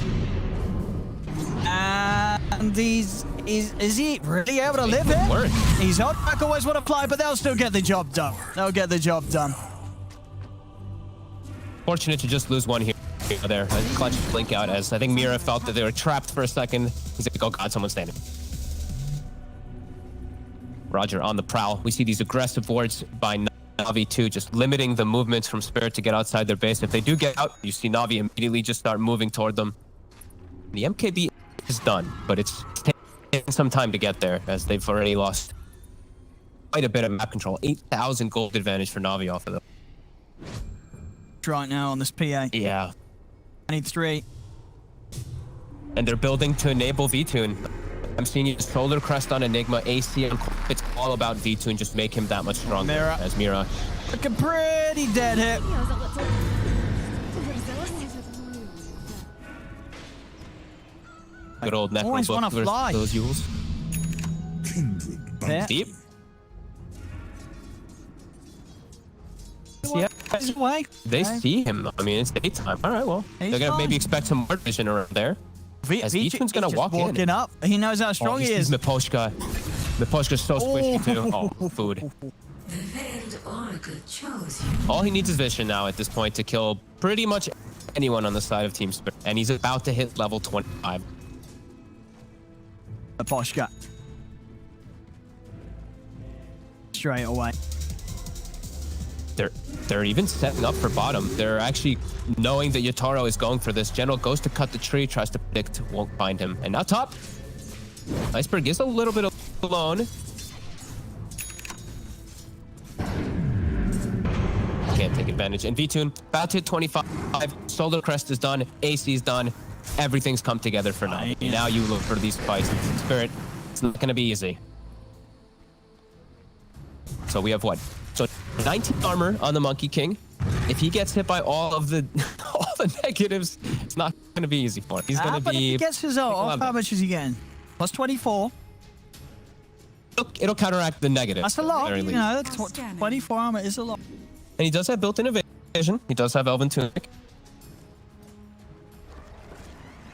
And is he really able to live here? He's held back, always want to fly, but they'll still get the job done. They'll get the job done. Fortunate to just lose one here. There, a clutch blink out as I think Mira felt that they were trapped for a second. He's like, oh god, someone's standing. Roger on the prowl. We see these aggressive wards by Navi too, just limiting the movements from Spirit to get outside their base. If they do get out, you see Navi immediately just start moving toward them. The MKB is done, but it's taking some time to get there as they've already lost quite a bit of map control. 8,000 gold advantage for Navi off of them. Right now on this PA. Yeah. 23. And they're building to enable V-Tune. I'm seeing you Solar Crest on Enigma, AC on it's all about V-Tune, just make him that much stronger as Mira. Looking pretty dead here. Good old Necro book versus those Yules. Yeah. Deep. Yeah. They see him. I mean, it's daytime. All right, well, they're going to maybe expect some more vision around there. As V-Tune's going to walk in. Up. He knows how strong he is. Miposhka. Miposhka's so squishy too. Oh, food. All he needs is vision now at this point to kill pretty much anyone on the side of Team Spirit. And he's about to hit level 25. Miposhka. Straight away. They're even setting up for bottom. They're actually knowing that Yatoro is going for this. General goes to cut the tree, tries to predict, won't find him. And now top. Iceberg is a little bit alone. Can't take advantage. And V-Tune about to hit 25. Solar Crest is done. AC is done. Everything's come together for now. Now you look for these fights. Spirit, it's not going to be easy. So we have what? So 19 armor on the Monkey King. If he gets hit by all the negatives, it's not gonna be easy for him. He's gonna But if be. he gets his ult off, how much is he getting? Plus 24. It'll counteract the negative. That's a at the lot. very You least. know, that's what 24 armor is a lot. And he does have built-in evasion. He does have Elven Tunic.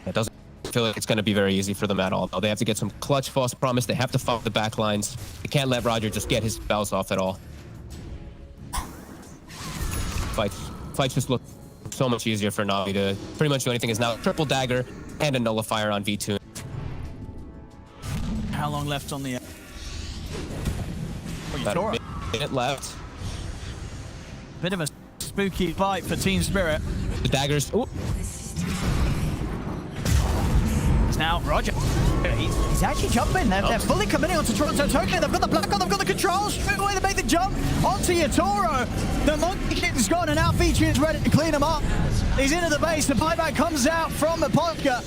It doesn't feel like it's going to be very easy for them at all, though. They have to get some clutch false promise. They have to follow the back lines. They can't let Roger just get his spells off at all. Fights just look so much easier for Navi to pretty much do anything. Is now triple dagger and a nullifier on V2. How long left on the... About a minute left. Bit of a spooky fight for TSpirit. The daggers. Ooh. Now, Roger, he's actually jumping. They're fully committing onto Toronto Tokyo. They've got the black on, they've got the controls. Straight away, they make the jump onto Yatoro. The Monkey Kid's gone, and now Feature's ready to clean him up. He's into the base. The buyback comes out from Apotka.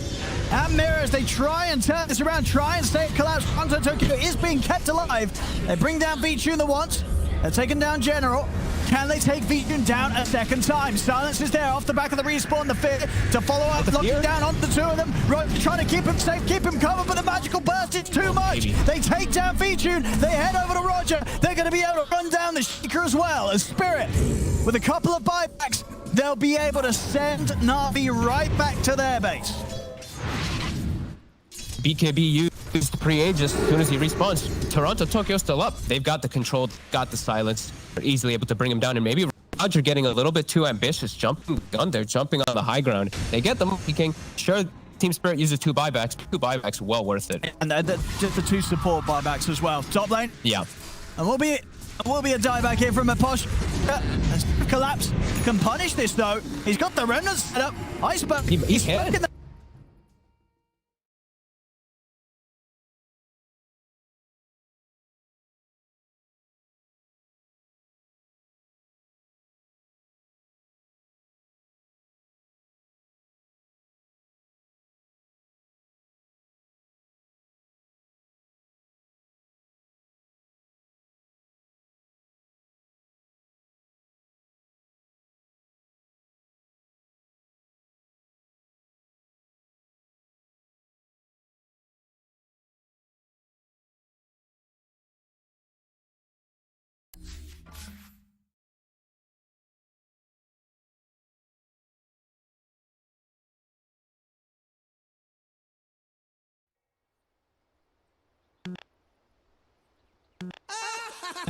And Mirrors, they try and turn this around, try and stay collapse. Toronto Tokyo is being kept alive. They bring down Feature the once. They're taking down General. Can they take Vision down a second time? Silence is there off the back of the respawn. The fear to follow up, locking down on the two of them. Trying to keep him safe, keep him covered, but the magical burst is too much. They take down Vision. They head over to Roger. They're going to be able to run down the Shaker as well. As Spirit, with a couple of buybacks, they'll be able to send Navi right back to their base. BKB used pre-Aegis as soon as he respawns. Toronto Tokyo still up. They've got the control, got the silence. They're easily able to bring him down, and maybe Roger getting a little bit too ambitious. Jumping gun, they're jumping on the high ground. They get the Monkey King. Sure, TSpirit uses two buybacks, well worth it. And just the two support buybacks as well. Top lane. Yeah. And will be a dieback here from Aposh. Collapse can punish this though. He's got the remnants set up. Iceberg. He can.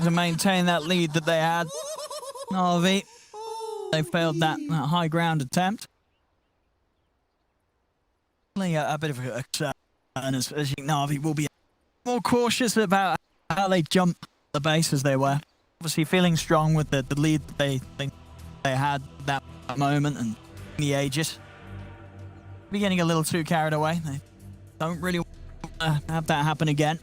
To maintain that lead that they had. Navi, they failed that high ground attempt. A bit of a concern as Navi will be more cautious about how they jump the base as they were. Obviously feeling strong with the lead that they think they had that moment and the Aegis. Be getting a little too carried away. They don't really want to have that happen again.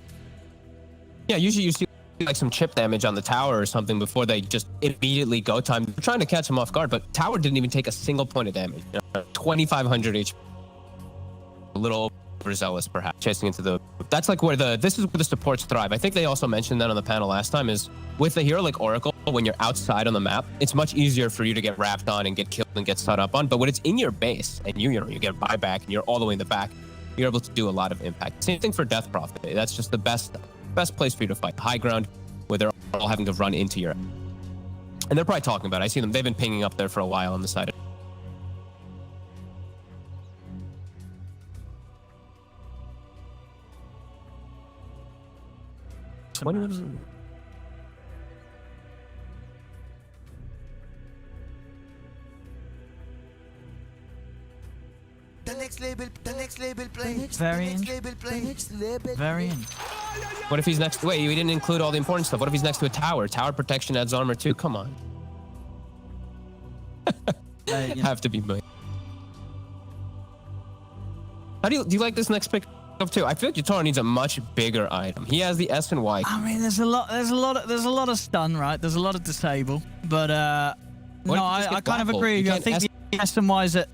Yeah, usually you see like some chip damage on the tower or something before they just immediately go time. They're trying to catch him off guard, but tower didn't even take a single point of damage. 2,500 HP. A little overzealous, perhaps, chasing into the... That's like where this is where the supports thrive. I think they also mentioned that on the panel last time, is with a hero like Oracle, when you're outside on the map, it's much easier for you to get wrapped on and get killed and get set up on. But when it's in your base and you get buyback and you're all the way in the back, you're able to do a lot of impact. Same thing for Death Prophet. That's just the best place for you to fight. High ground, where they're all having to run into your... And they're probably talking about it. I see them. They've been pinging up there for a while on the side. The next label play. Variant. Variant. What if he's next? Wait, we didn't include all the important stuff. What if he's next to a tower? Tower protection adds armor too. Come on. Have to be made. How do you like this next pick up too? I feel like Yatoro needs a much bigger item. He has the S and Y. I mean, there's a lot of stun, right? There's a lot of disable, but no, I kind of agree. I think the S and Y's at.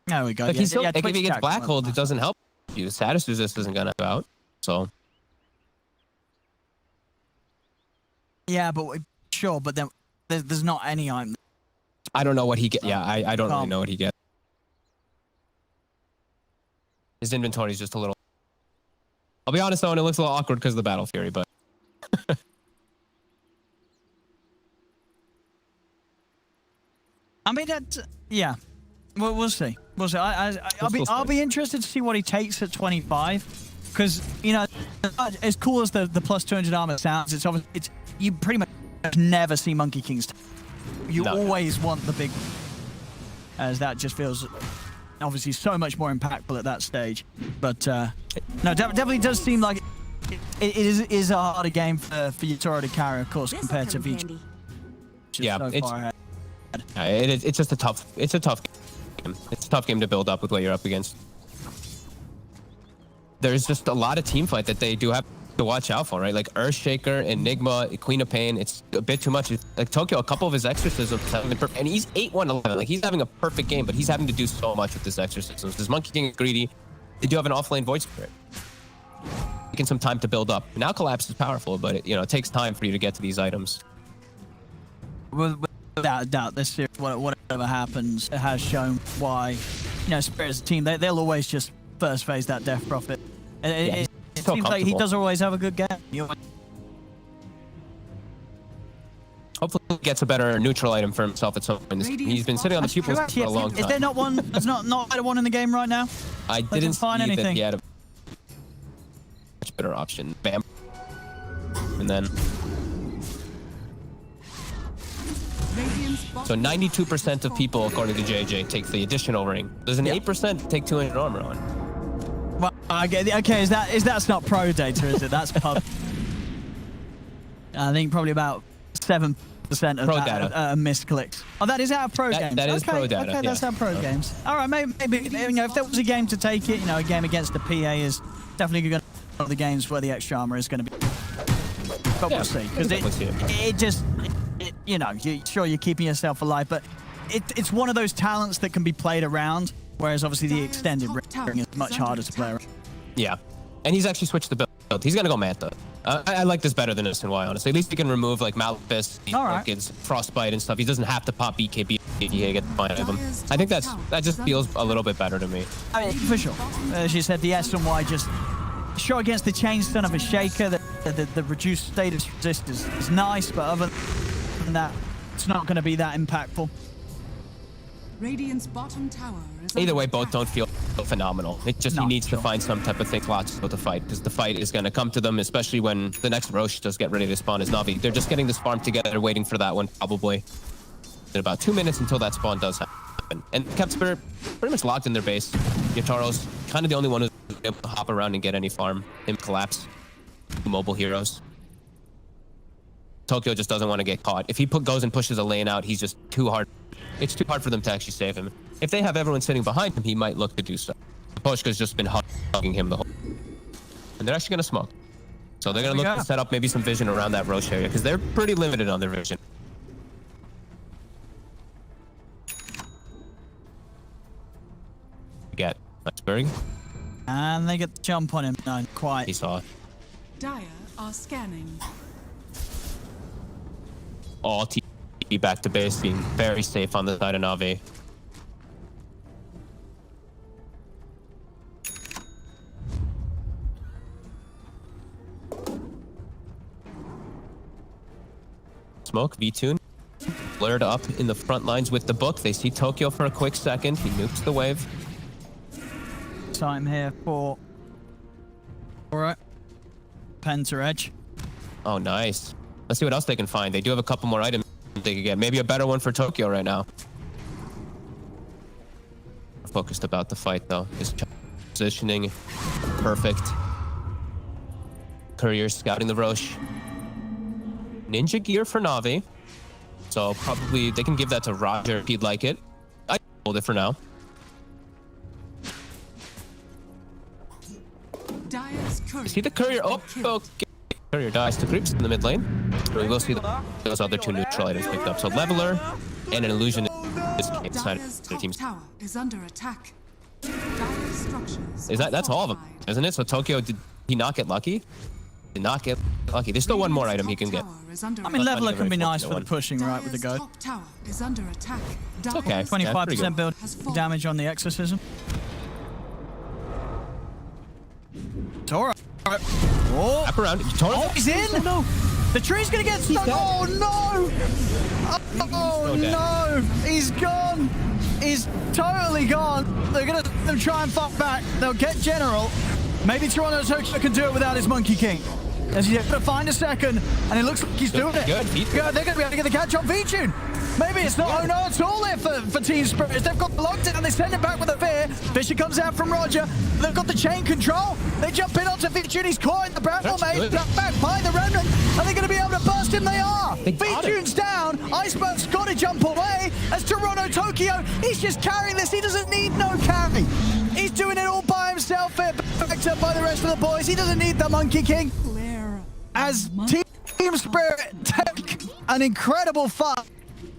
There we go. Like if he gets black hole, hold, it doesn't help you. Status resist isn't gonna go out. So. Yeah, but sure, but then there's not any item. I don't know what he gets. Yeah, I don't really know what he gets. His inventory is just a little... I'll be honest though, and it looks a little awkward because of the Battle Fury, but... I mean, yeah. We'll see. We'll see. I'll be interested to see what he takes at 25, because you know, as cool as the plus 200 armor sounds, it's you pretty much never see Monkey Kings. You always want the big, as that just feels obviously so much more impactful at that stage. But no, definitely does seem like it is a harder game for Yatoro to carry, of course, compared to Vici. Yeah, so far ahead. It's just a tough game. It's a tough game to build up with what you're up against. There's just a lot of team fight that they do have to watch out for, right? Like Earthshaker, Enigma, Queen of Pain. It's a bit too much. Like Tokyo, a couple of his exorcisms having been perfect, and he's 8-1-11. Like he's having a perfect game, but he's having to do so much with his exorcisms. This Monkey King is greedy. They do have an offlane Void Spirit. Taking some time to build up. Now Collapse is powerful, but it takes time for you to get to these items. Without a doubt, this series, whatever happens, it has shown why, Spirit as a team, they'll always just first phase that Death Prophet. It seems like he does always have a good game. Hopefully he gets a better neutral item for himself at some point. He's been sitting on the pupils for a long time. Is there not one? There's not one in the game right now? I didn't find anything. That he had a much better option. Bam. And then... So 92% of people, according to JJ, take the additional ring. There's an 8% take 200 armor on. Well, okay, that's not pro data, is it? That's pub. I think probably about 7% of pro that data. Missed clicks. Oh, that is out of pro games. That is pro data. Okay, that's out of pro games. All right, maybe if there was a game to take it, a game against the PA is definitely going to be one of the games where the extra armor is going to be. But we'll see, because it just. You're keeping yourself alive, but it's one of those talents that can be played around, whereas obviously the extended ring is much harder to play around. Yeah, and he's actually switched the build. He's gonna go Manta. I like this better than SNY, honestly. At least he can remove like Malphus, Orchids, Frostbite and stuff. He doesn't have to pop BKB if he get the fine of him. I think that just feels a little bit better to me. I mean, for sure. As you said, the SNY just shot against the chain stun of a Shaker. The reduced status resist is nice, but other than that, it's not going to be that impactful. Radiant's bottom tower is either way, both don't feel phenomenal. It just he needs to find some type of thing to fight, because the fight is going to come to them, especially when the next Roche does get ready to spawn as Navi. They're just getting this farm together, waiting for that one probably in about 2 minutes until that spawn does happen. And TSpirit pretty much locked in their base. Yataro's kind of the only one who's able to hop around and get any farm. Him Collapse. Mobile heroes. Tokyo just doesn't want to get caught. If he goes and pushes a lane out, he's just too hard. It's too hard for them to actually save him. If they have everyone sitting behind him, he might look to do so. Poshka's just been hugging him the whole... And they're actually going to smoke. So they're going to look to set up maybe some vision around that Roche area, because they're pretty limited on their vision. Get Iceberg. And they get the jump on him. No, quite. He saw it. Dire are scanning. All TP back to base, being very safe on the side of Navi. Smoke, V-Tune. Blurred up in the front lines with the book. They see Tokyo for a quick second. He nukes the wave. Time here for... Alright. Penta Edge. Oh, nice. Let's see what else they can find. They do have a couple more items they could get. Maybe a better one for Tokyo right now. Focused about the fight, though. His positioning, perfect. Courier scouting the Roche. Ninja gear for Navi. So probably they can give that to Roger if he'd like it. I hold it for now. You see the courier? Oh, okay. Courier dies to creeps in the mid lane. So we will see those other two neutral items picked up. So Leveler and an Illusion inside the team's tower is under attack. That's all of them, isn't it? So Tokyo, did he not get lucky? Did not get lucky. There's still one more item he can get. I mean, Leveler can be nice for the pushing, right, with the go. It's okay. 25% build damage on the Exorcism. It's all right. Oh, Wrap around. oh, he's in. No. The tree's gonna get stuck. Oh no! Oh no! He's gone. He's totally gone. They're gonna let them try and fight back. They'll get General. Maybe Toronto Tokyo can do it without his Monkey King. As he's gonna find a second, and it looks like he's doing it. Good. They're gonna be able to get the catch on V-Tune. Maybe it's not no at all there for TSpirit. They've got the lockdown. They send it back with a fear. Fisher comes out from Roger. They've got the chain control. They jump in onto V-Tune. He's caught in the bramble maze. Back by the Remnant. Are they going to be able to burst him? They are. V-Tune's down. Iceberg's got to jump away. As Toronto Tokyo, he's just carrying this. He doesn't need no carry. He's doing it all by himself here. Backed up by the rest of the boys. He doesn't need the Monkey King. As TSpirit take an incredible fight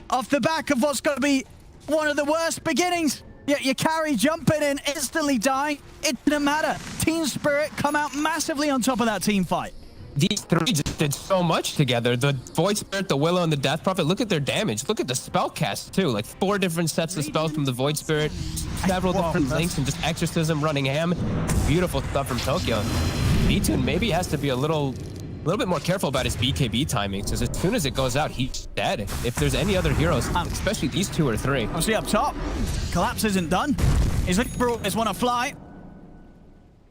off the back of what's going to be one of the worst beginnings. Yet you carry jumping in, instantly dying. It didn't matter. TSpirit come out massively on top of that team fight. These three just did so much together. The Void Spirit, the Willow, and the Death Prophet. Look at their damage. Look at the spell cast, too. Like 4 different sets of spells from the Void Spirit. Several different links and just Exorcism running ham. Beautiful stuff from Tokyo. V-Tune maybe has to be a little bit more careful about his BKB timing, because as soon as it goes out, he's dead. If there's any other heroes, especially these 2 or 3. I'll see up top. Collapse isn't done. He's looking for always want to fly.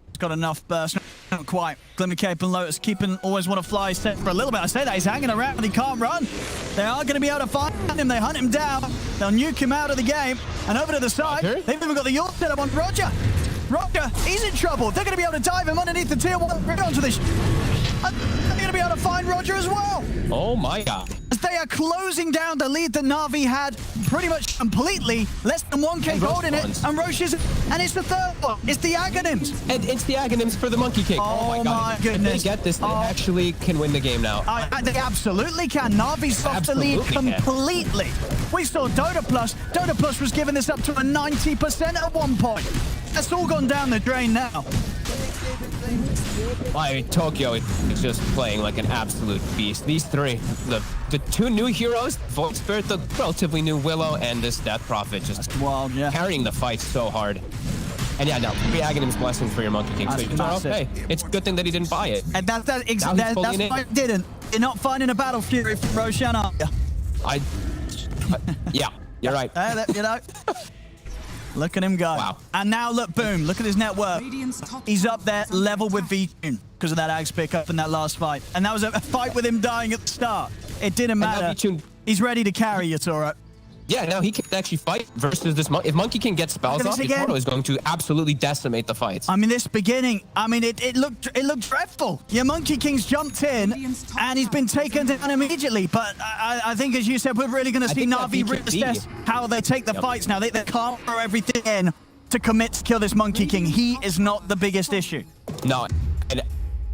He's got enough burst. Not quite. Glimmer Cape and Lotus keeping always want to fly set for a little bit. I say that he's hanging around, but he can't run. They are going to be able to find him. They hunt him down. They'll nuke him out of the game. And over to the side, they've even got the York set up on Roger. Roger, he's in trouble. They're going to be able to dive him underneath the tier 1 right onto this. They're going to be able to find Roger as well. Oh my god. As they are closing down the lead that Navi had pretty much completely. Less than 1k gold in it. And Roche is, and it's the third one. It's the Aghanims. And it's the Aghanims for the Monkey King. Oh my goodness. If they get this, they actually can win the game now. They absolutely can. Navi's lost the lead completely. We saw Dota Plus. Dota Plus was giving this up to a 90% at one point. That's all gone down the drain now. Tokyo is just playing like an absolute beast. These 3, the 2 new heroes, Void Spirit, the relatively new Willow, and this Death Prophet, just wild, carrying the fight so hard. And yeah, no, 3 Aghanim's blessings for your Monkey King. So okay, it's a good thing that he didn't buy it. And that's why he didn't. You're not finding a Battle Fury from Roshan, are you? Yeah, you're right. You know. Look at him go. Wow. And now look, boom, look at his net worth. He's up there level with V-Tune because of that Ags pickup in that last fight. And that was a fight with him dying at the start. It didn't matter. He's ready to carry you, Tora. Yeah, now he can actually fight versus this. If Monkey King gets spells off, Toro is going to absolutely decimate the fights. I mean, this beginning, it looked dreadful. Your Monkey King's jumped in, and he's been taken down immediately. But I think, as you said, we're really going to see Navi reassess how they take the fights now. They can't throw everything in to commit to kill this Monkey King. He is not the biggest issue. No, and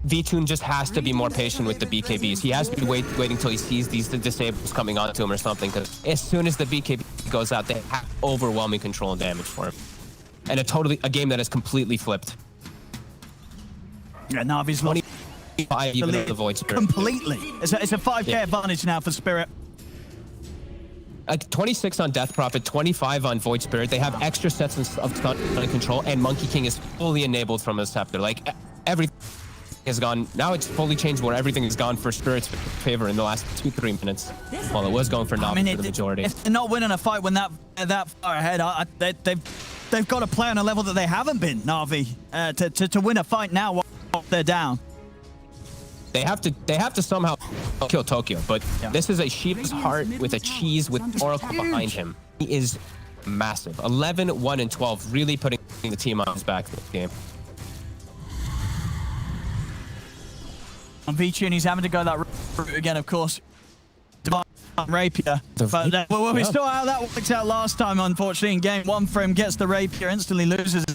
V-Tune just has to be more patient with the BKBs. He has to be waiting till he sees these disables coming onto him or something, because as soon as the BKB goes out, they have overwhelming control and damage for him. And a game that is completely flipped. Yeah, Navi's 25 even of the Void Spirit. Completely. It's a 5k advantage now for Spirit. 26 on Death Prophet, 25 on Void Spirit. They have extra sets of stun control, and Monkey King is fully enabled from his scepter. Like, everything has gone. Now it's fully changed where everything has gone for Spirit's favor in the last 2-3 minutes. Well, it was going for Navi for the majority. If they're not winning a fight when that far ahead, they've got to play on a level that they haven't been, Navi, to win a fight now while they're down. They have to somehow kill Tokyo, but this is a sheep's heart with a cheese with Oracle behind him. He is massive. 11, 1, and 12, really putting the team on his back this game. On V-Tune, he's having to go that route again, of course. Divine Rapier. But we saw how that worked out last time, unfortunately, in game 1 for him. Gets the Rapier, instantly loses.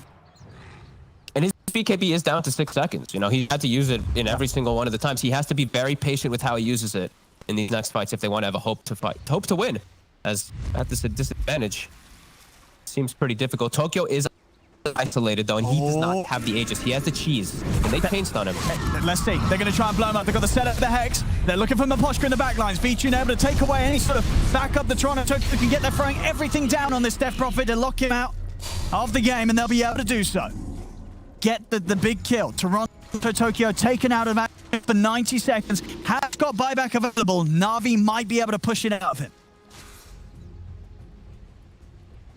And his BKB is down to 6 seconds. You know, he had to use it in every single one of the times. He has to be very patient with how he uses it in these next fights if they want to have a hope to win. As at this disadvantage, seems pretty difficult. Tokyo is isolated though, and he does not have the Aegis. He has the cheese, and they changed on him. Let's see. They're going to try and blow him up. They've got the setup, the Hex. They're looking for Maposhka in the backlines. V-Tune able to take away any sort of backup. The Toronto Tokyo can get. They're throwing everything down on this Death Prophet to lock him out of the game, and they'll be able to do so. Get the big kill. Toronto So Tokyo taken out of action for 90 seconds. Has got buyback available. Navi might be able to push it out of him.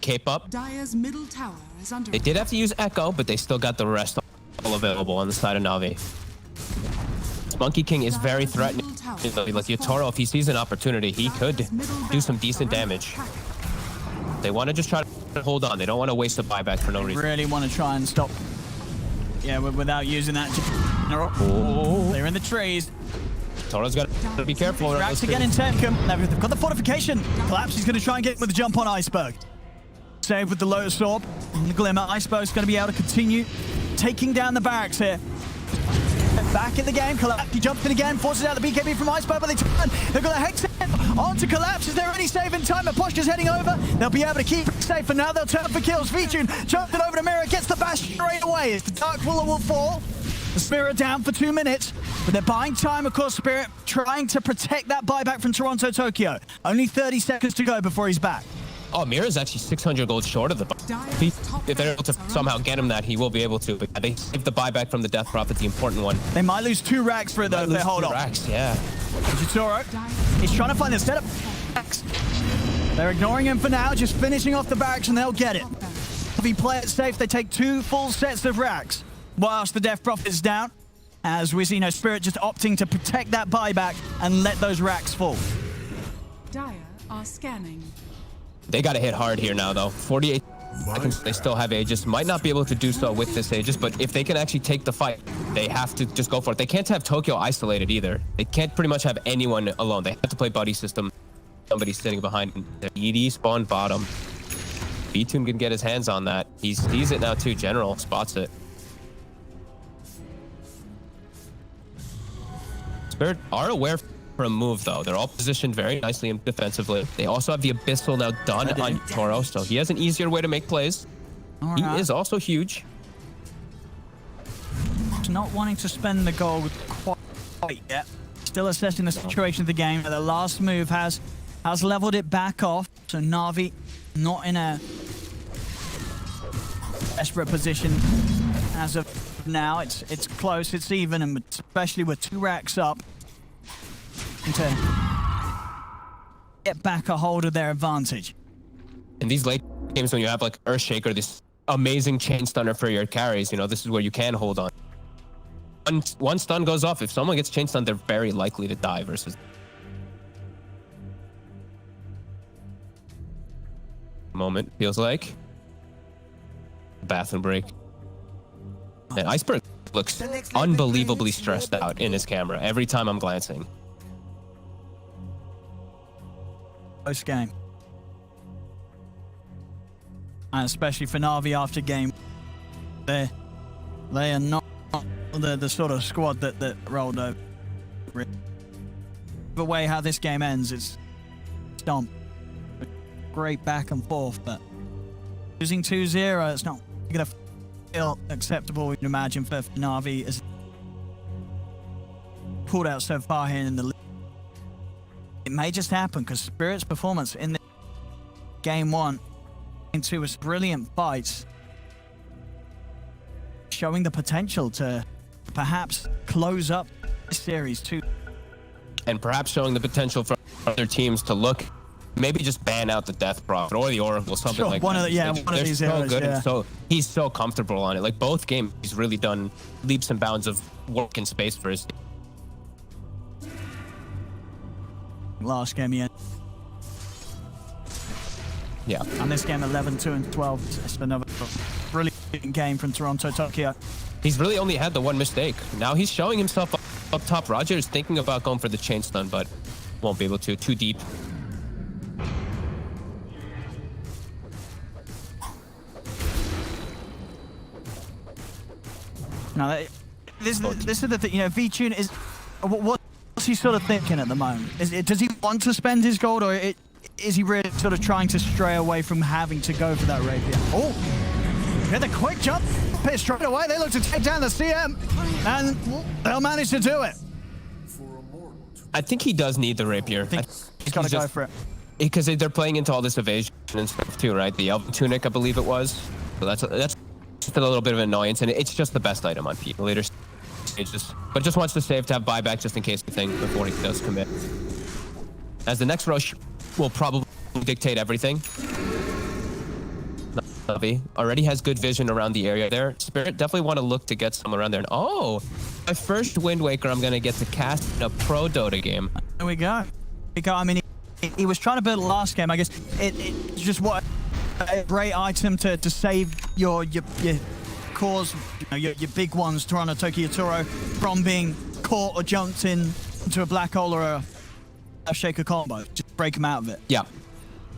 Cape up. Dire's middle tower is under They did have to use Echo, but they still got the rest all available on the side of Navi. Monkey King is very threatening. Like Yotaro, if he sees an opportunity, he could do some decent damage. They want to just try to hold on. They don't want to waste a buyback for no reason. Really want to try and stop. Yeah, without using that. Oh, they're in the trees. Toro's got to be careful. Rax again in Temcom. They've got the fortification. Collapse. He's going to try and get with the jump on Iceberg. Save with the Lotus Orb. And the Glimmer. Iceberg's going to be able to continue taking down the barracks here. Back in the game, Collapse, he jumps in again, forces out the BKB from Iceberg, but they turn. They've got a Hex onto Collapse. Is there any save in time? Aposhka's heading over. They'll be able to keep it safe, and now they'll turn for kills. Vichun jumped it over to Mirror, gets the bash straight away. As the Dark Ruler will fall. The Spirit down for 2 minutes, but they're buying time, of course. Spirit trying to protect that buyback from Toronto Tokyo. Only 30 seconds to go before he's back. Oh, Mira's actually 600 gold short of the buyback. If they're able to somehow get him that, he will be able to. But they saved the buyback from the Death Prophet, the important one. They might lose 2 racks for it, though. They hold on. Racks, yeah. Yotaro, he's trying to find the setup. They're ignoring him for now, just finishing off the barracks, and they'll get it. If he play it safe, they take 2 full sets of racks. Whilst the Death Prophet is down, as we see Spirit just opting to protect that buyback and let those racks fall. Dire are scanning. They got to hit hard here now, though. 48 seconds. They still have Aegis. Might not be able to do so with this Aegis, but if they can actually take the fight, they have to just go for it. They can't have Tokyo isolated either. They can't pretty much have anyone alone. They have to play buddy system. Somebody's sitting behind them. Their ED spawn bottom. B-Tune can get his hands on that. He sees it now, too. General spots it. Spirit are aware for a move, though. They're all positioned very nicely and defensively. They also have the Abyssal now done on Toro, so he has an easier way to make plays. He is also huge. Not wanting to spend the gold quite yet. Still assessing the situation of the game. The last move has leveled it back off, so Navi not in a desperate position as of now. It's close, it's even, and especially with 2 racks up, to get back a hold of their advantage. In these late games, when you have like Earthshaker, this amazing chain stunner for your carries, you know, this is where you can hold on. One stun goes off. If someone gets chain stunned, they're very likely to die versus... Moment, feels like. Bathroom break. And Iceberg looks unbelievably stressed out in his camera every time I'm glancing. Close game. And especially for Navi after game, they are not the sort of squad that rolled over. The way how this game ends, it's stomp. Great back and forth, but losing 2-0, it's not going to feel acceptable, we'd imagine, for Navi as pulled out so far here in the league. It may just happen because Spirit's performance in the game 1 into was brilliant fights, showing the potential to perhaps close up this series too. And perhaps showing the potential for other teams to look, maybe just ban out the Death Prophet or the Oracle, something like that. One of these so areas, good, yeah. and so he's so comfortable on it. Like both games, he's really done leaps and bounds of work and space for his team. Last game, yeah. Yeah. And this game, 11-2 and 12. It's another brilliant game from Toronto Tokyo. He's really only had the one mistake. Now he's showing himself up top. Roger is thinking about going for the chain stun, but won't be able to. Too deep. Now, this is the thing. You know, V-Tune is... What's he sort of thinking at the moment? Does he want to spend his gold, or is he really sort of trying to stray away from having to go for that rapier? Oh, get the quick jump here straight away. They look to take down the CM, and they'll manage to do it. I think he does need the rapier. I think he's got to go for it. Because they're playing into all this evasion and stuff too, right? The Elven Tunic, I believe it was. So that's just a little bit of an annoyance, and it's just the best item on people. Later, stages, but just wants to save to have buyback just in case anything before he does commit. As the next rush will probably dictate everything. Navi already has good vision around the area there. Spirit definitely want to look to get some around there. And oh, my first Wind Waker I'm going to get to cast in a pro Dota game. There we go. I mean, he was trying to build last game. I guess it's just what a great item to save your cores, your big ones, Toronto, Tokyo, Toro, from being caught or jumped into a black hole or a shaker combo. Just break them out of it. Yeah.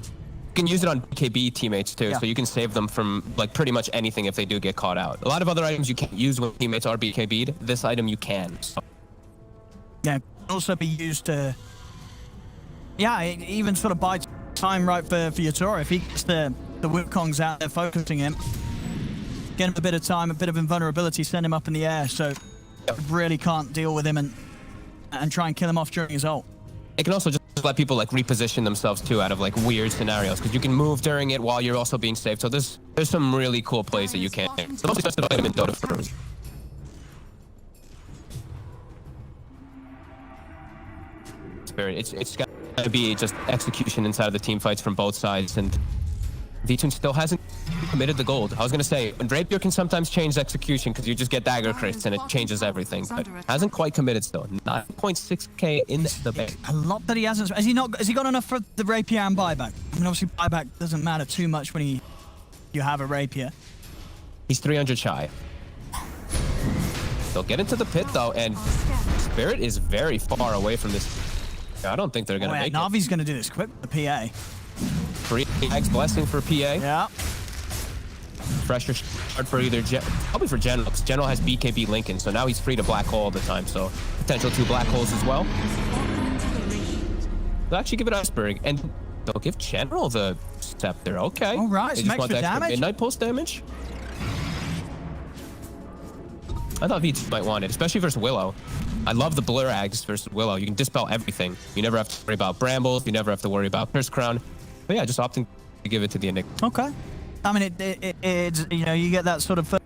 You can use it on BKB teammates too, so you can save them from like pretty much anything if they do get caught out. A lot of other items you can't use when teammates are BKB'd. This item you can. So. Yeah, it can also be used to, even sort of buy time right for your Toro. If he gets the Wukongs out there focusing him, get him a bit of time, a bit of invulnerability, send him up in the air, so really can't deal with him and try and kill him off during his ult. It can also just let people like reposition themselves too out of like weird scenarios because you can move during it while you're also being saved. So there's some really cool plays that you can. The most expensive item in Dota for me. Spirit, it's got to be just execution inside of the team fights from both sides, and V-Tune still hasn't committed the gold. I was gonna say, and Rapier can sometimes change execution because you just get dagger crits and it changes everything, but hasn't quite committed still. 9.6k in the bank. A lot that he hasn't. Has he got enough for the Rapier and buyback? I mean, obviously buyback doesn't matter too much when you have a Rapier. He's 300 shy. They'll get into the pit though, and Spirit is very far away from this. I don't think they're gonna make Navi's gonna do this quick with the PA. Free Eggs Blessing for PA. Yeah. Fresher start for either probably for General, because General has BKB Lincoln, so now he's free to black hole all the time, so potential 2 black holes as well. They'll actually give it Iceberg, and they'll give General the Scepter. Okay. All right, some extra damage. Midnight Pulse damage. I thought V2 might want it, especially versus Willow. I love the Blur Ags versus Willow. You can dispel everything. You never have to worry about Brambles. You never have to worry about Curse Crown. But yeah, just opting to give it to the Enigma. Okay. I mean, it's you get that sort of first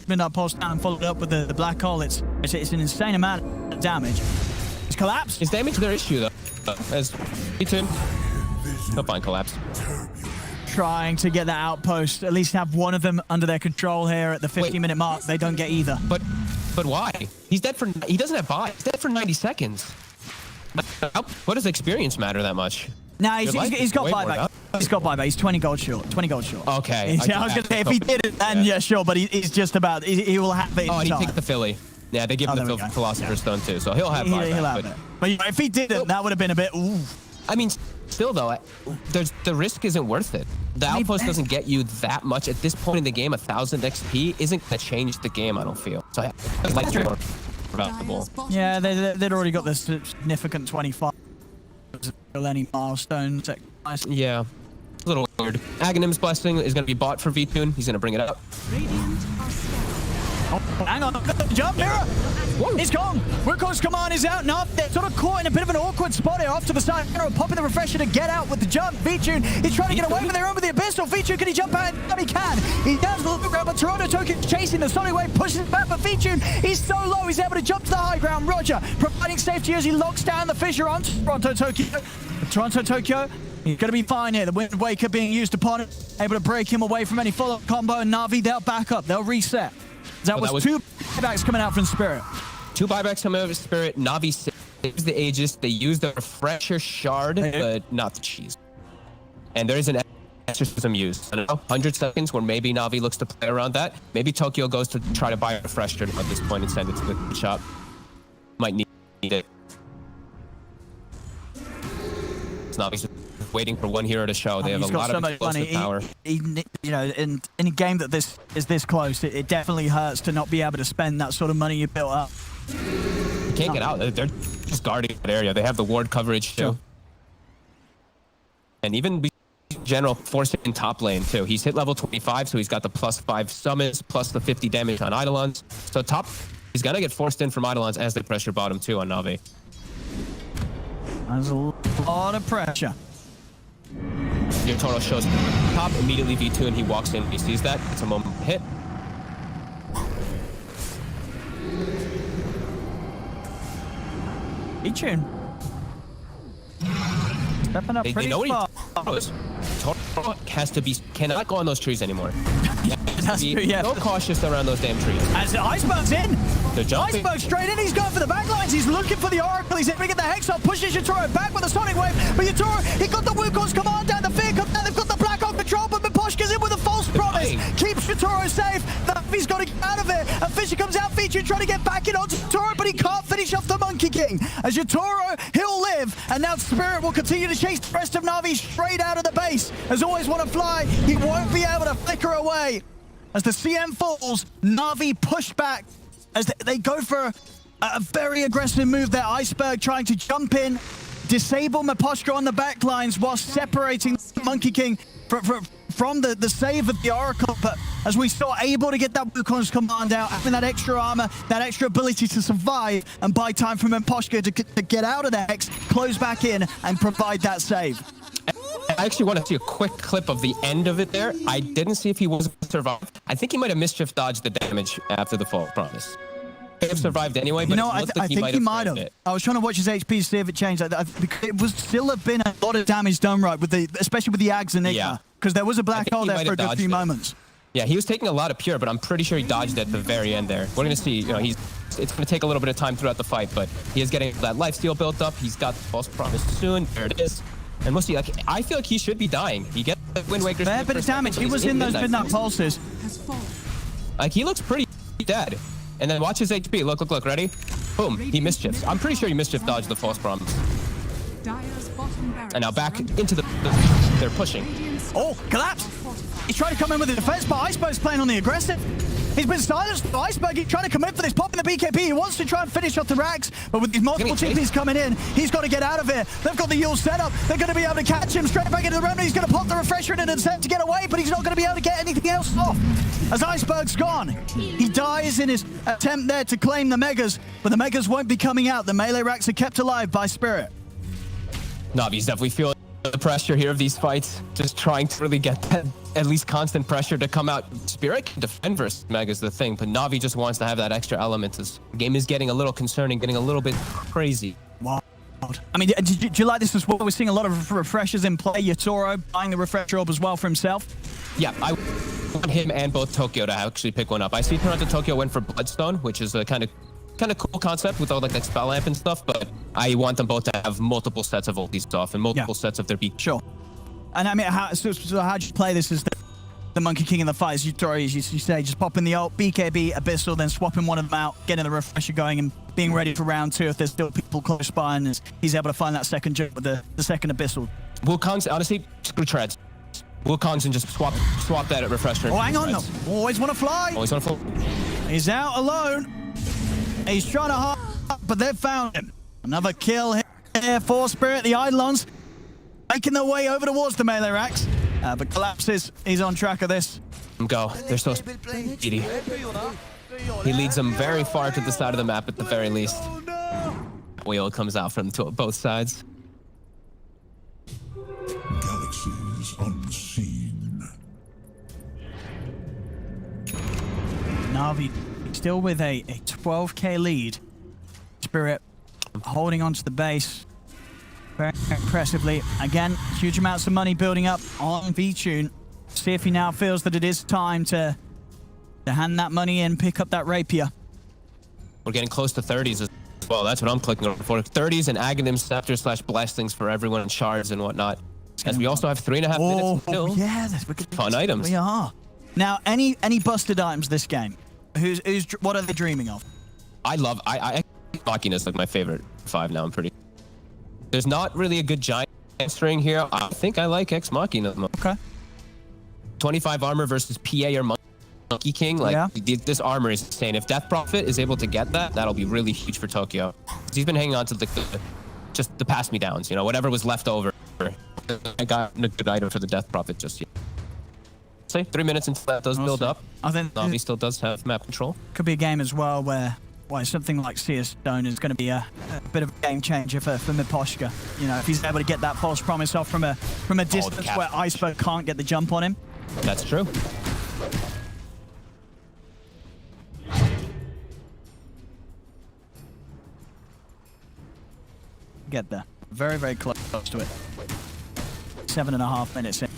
midnight pulse down followed up with the black hole. It's an insane amount of damage. It's collapsed. Is damage their issue though? As V2, he'll find collapse. Trying to get that outpost, at least have one of them under their control here at the 50-minute mark. They don't get either. But why? He's dead for. He doesn't have buy. He's dead for 90 seconds. What does experience matter that much? Nah, he's got buyback. He's got buyback. He's 20 gold short. 20 gold short. Okay. I was gonna say if he did it, then yeah, sure. But he's just about. He will have it. Oh, and he picked the Philly. Yeah, they give him the Philosopher's Stone too, so he'll have buyback. He'll have it. But if he didn't, that would have been a bit. Ooh. I mean, still though, the risk isn't worth it. The outpost doesn't get you that much at this point in the game. 1,000 XP isn't gonna change the game. I don't feel. So I like more valuable. Yeah, they'd already got this significant 25. Any milestones. Yeah, a little weird. Aghanim's Blessing is gonna be bought for V-Tune. He's gonna bring it up. Oh, hang on, jump, Mirror! He's gone! Wilco's command is out now. They're sort of caught in a bit of an awkward spot here off to the side. Popping the refresher to get out with the jump. V-Tune, he's trying to get away from their own with the Abyssal. V-Tune, can he jump out? No, he can. He does the low ground, but Toronto Tokyo chasing the solid wave, pushes it back, but V-Tune, he's so low, he's able to jump to the high ground. Roger, providing safety as he locks down the fissure on Toronto Tokyo. Toronto Tokyo, he's going to be fine here. The Wind Waker being used upon him, able to break him away from any follow-up combo, and Navi, they'll back up, they'll reset. That was 2 buybacks coming out from Spirit. 2 buybacks coming out of Spirit. Navi saves the Aegis. They use the Refresher Shard, but not the cheese. And there is an exorcism used. I don't know, 100 seconds where maybe Navi looks to play around that. Maybe Tokyo goes to try to buy a Refresher at this point and send it to the shop. Might need it. Navi's waiting for one hero to show. They have a lot of explosive power. In a game that is this close, it definitely hurts to not be able to spend that sort of money you built up. You can't get out. They're just guarding that area. They have the ward coverage too. Sure. And even General forcing in top lane too. He's hit level 25, so he's got the +5 summons, plus the 50 damage on Eidolons. So top, he's gonna get forced in from Eidolons as they pressure bottom too on Navi. There's a lot of pressure. Your total shows top, immediately V2, and he walks in. He sees that. It's a moment hit. E-Tune. Stepping up They pretty know what far. Toro has to be, cannot go on those trees anymore. That's true, yeah. So cautious around those damn trees. As the Iceberg's in. They're jumping. Iceberg straight in. He's going for the backlines. He's looking for the Oracle. He's able to get the Hex off. Pushes Yatoro back with a Sonic Wave. But Yatoro, he got the Wukong's command down. The Fear comes down. They've got the Black Hawk control. But Miposhka's in with a false promise. Keeps Yatoro safe. Navi's got to get out of it. And Fisher comes out featuring, trying to get back in onto Yatoro, but he can't finish off the Monkey King. As Yatoro, he'll live. And now Spirit will continue to chase the rest of Navi straight out of the base. As always want to fly, he won't be able to flicker away. As the CM falls, Navi push back as they go for a very aggressive move there. Iceberg trying to jump in, disable Miposhka on the backlines while separating the Monkey King from the save of the Oracle. But as we saw, able to get that Wukong's command out, having that extra armor, that extra ability to survive and buy time from Miposhka to get out of the Hex, close back in and provide that save. I actually want to see a quick clip of the end of it there. I didn't see if he was survived. I think he might have mischief dodged the damage after the fall promise. He may have survived anyway, but I think he might have. I was trying to watch his HP to see if it changed. It was still have been a lot of damage done right, especially with the Ags Enigma, because there was a black hole there for a good few moments. Yeah, he was taking a lot of pure, but I'm pretty sure he dodged at the very end there. We're going to see, it's going to take a little bit of time throughout the fight, but he is getting that lifesteal built up. He's got the false promise soon. There it is. And we'll see, I feel like he should be dying. He gets the Wind Waker's fair bit of damage. He was in those midnight pulses. Like, he looks pretty dead. And then watch his HP. Look, ready? Boom, he mischiefs. I'm pretty sure he mischief dodged the false promise. And now back into they're pushing. Oh, collapse! He's trying to come in with the defense, but Iceberg's playing on the aggressive. He's been silenced by Iceberg. He's trying to commit for this pop in the BKB. He wants to try and finish off the racks, but with these multiple TPs coming in, he's got to get out of here. They've got the Yule set up. They're going to be able to catch him straight back into the remnant. He's going to pop the refresher in an attempt to get away, but he's not going to be able to get anything else off. As Iceberg's gone, he dies in his attempt there to claim the Megas, but the Megas won't be coming out. The melee racks are kept alive by Spirit. Navi's definitely feeling the pressure here of these fights, just trying to really get that at least constant pressure to come out. Spirit can defend versus Meg is the thing, but Navi just wants to have that extra element. This game is getting a little concerning, getting a little bit crazy. Wow. I mean, did you like this as well? We're seeing a lot of refreshers in play. Yatoro buying the refresher orb as well for himself. Yeah, I want him and both Tokyo to actually pick one up. I see Toronto Tokyo went for Bloodstone, which is a kind of cool concept with all like that spell lamp and stuff, but I want them both to have multiple sets of ultis off and multiple sets of their beat. Sure. And I mean, so how'd you play this as the Monkey King in the fight? As you throw, as you say, just popping the ult, BKB, Abyssal, then swapping one of them out, getting the refresher going and being ready for round 2 if there's still people close by and he's able to find that second jump with the second Abyssal. Wukong's, honestly, screw treads. Wukong's and just swap that refresher. Oh, hang on, though. Always want to fly. Always want to fly. He's out alone. He's trying to hop, but they've found him. Another kill here for Spirit. The Eidolons making their way over towards the melee racks. But collapses. He's on track of this. Go. They're so speedy. He leads them very far to the side of the map at the very least. Wheel comes out from both sides. Galaxies unseen. Navi still with a 12k lead. Spirit holding onto the base very impressively. Again, huge amounts of money building up on V-Tune. See if he now feels that it is time to hand that money in, pick up that rapier. We're getting close to 30s as well. That's what I'm clicking over for. 30s and Aghanim Scepter / blessings for everyone in shards and whatnot. As we also have 3.5 minutes until yeah, fun items. We are. Now, any busted items this game? What are they dreaming of? I Machina is like my favorite 5 now. I'm pretty. There's not really a good giant string here. I think I like Ex Machina. Okay. 25 armor versus PA or Monkey King. Like this armor is insane. If Death Prophet is able to get that, that'll be really huge for Tokyo. He's been hanging on to just the pass me downs. Whatever was left over. I got a good item for the Death Prophet just yet. Say 3 minutes until that does build up. I think Navi still does have map control. Could be a game as well where something like CIS Stone is going to be a bit of a game changer for Miposhka. If he's able to get that false promise off from a distance where Iceberg can't get the jump on him. That's true. get there. Very, very close to it. 7.5 minutes in.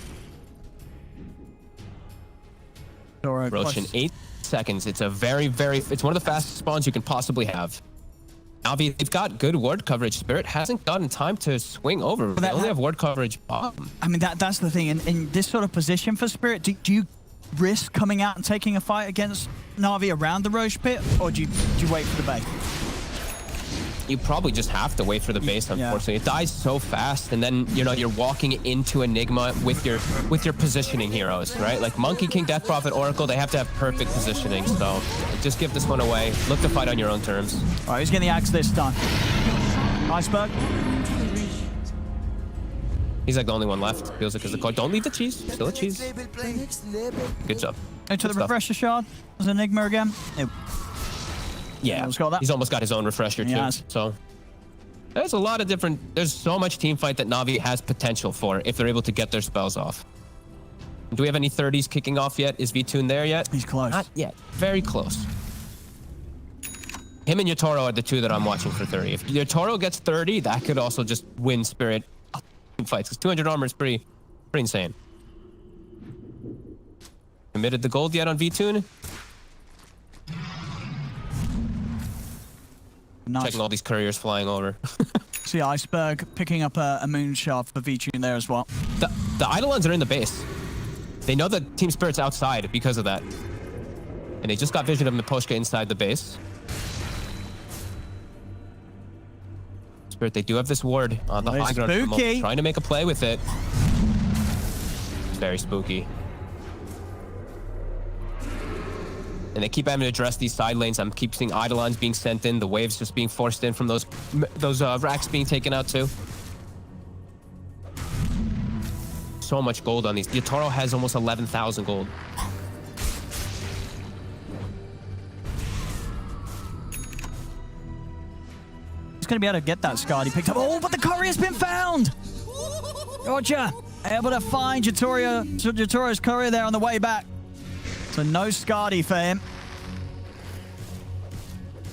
Roach in 8 seconds. It's a very, it's one of the fastest spawns you can possibly have. Navi, they've got good ward coverage. Spirit hasn't gotten time to swing over. They only have ward coverage bottom. I mean, that's the thing. In this sort of position for Spirit, do you risk coming out and taking a fight against Navi around the Roche pit, or do you wait for the base? You probably just have to wait for the base, unfortunately. It dies so fast, and then you're walking into Enigma with your positioning heroes, right? Like Monkey King, Death Prophet, Oracle, they have to have perfect positioning. So just give this one away. Look to fight on your own terms. All right, who's getting the axe this time? Iceberg. He's like the only one left. Feels like it's a call. Don't leave the cheese. Still a cheese. Good job. Into the refresher shard. There's Enigma again. Yeah, he's almost got his own refresher too. Yes. So there's a lot of different. There's so much team fight that Navi has potential for if they're able to get their spells off. Do we have any 30s kicking off yet? Is V-Tune there yet? He's close. Not yet. Very close. Him and Yotaro are the two that I'm watching for 30. If Yotaro gets 30, that could also just win Spirit team fights. Because 200 armor is pretty insane. Committed the gold yet on V-Tune? Nice. Checking all these couriers flying over. See Iceberg picking up a moon shaft for V-Tune there as well. The Eidolons are in the base. They know that Team Spirit's outside because of that. And they just got vision of Miposhka inside the base. Spirit, they do have this ward on the high ground. Spooky. Trying to make a play with it. It's very spooky. And they keep having to address these side lanes. I'm keep seeing Eidolons being sent in, the waves just being forced in from those racks being taken out too. So much gold on these. Yotaro has almost 11,000 gold. He's going to be able to get that Scard he picked up. Oh, but the courier's been found! Roger, able to find Yotoro's courier there on the way back. So no Scardy for him.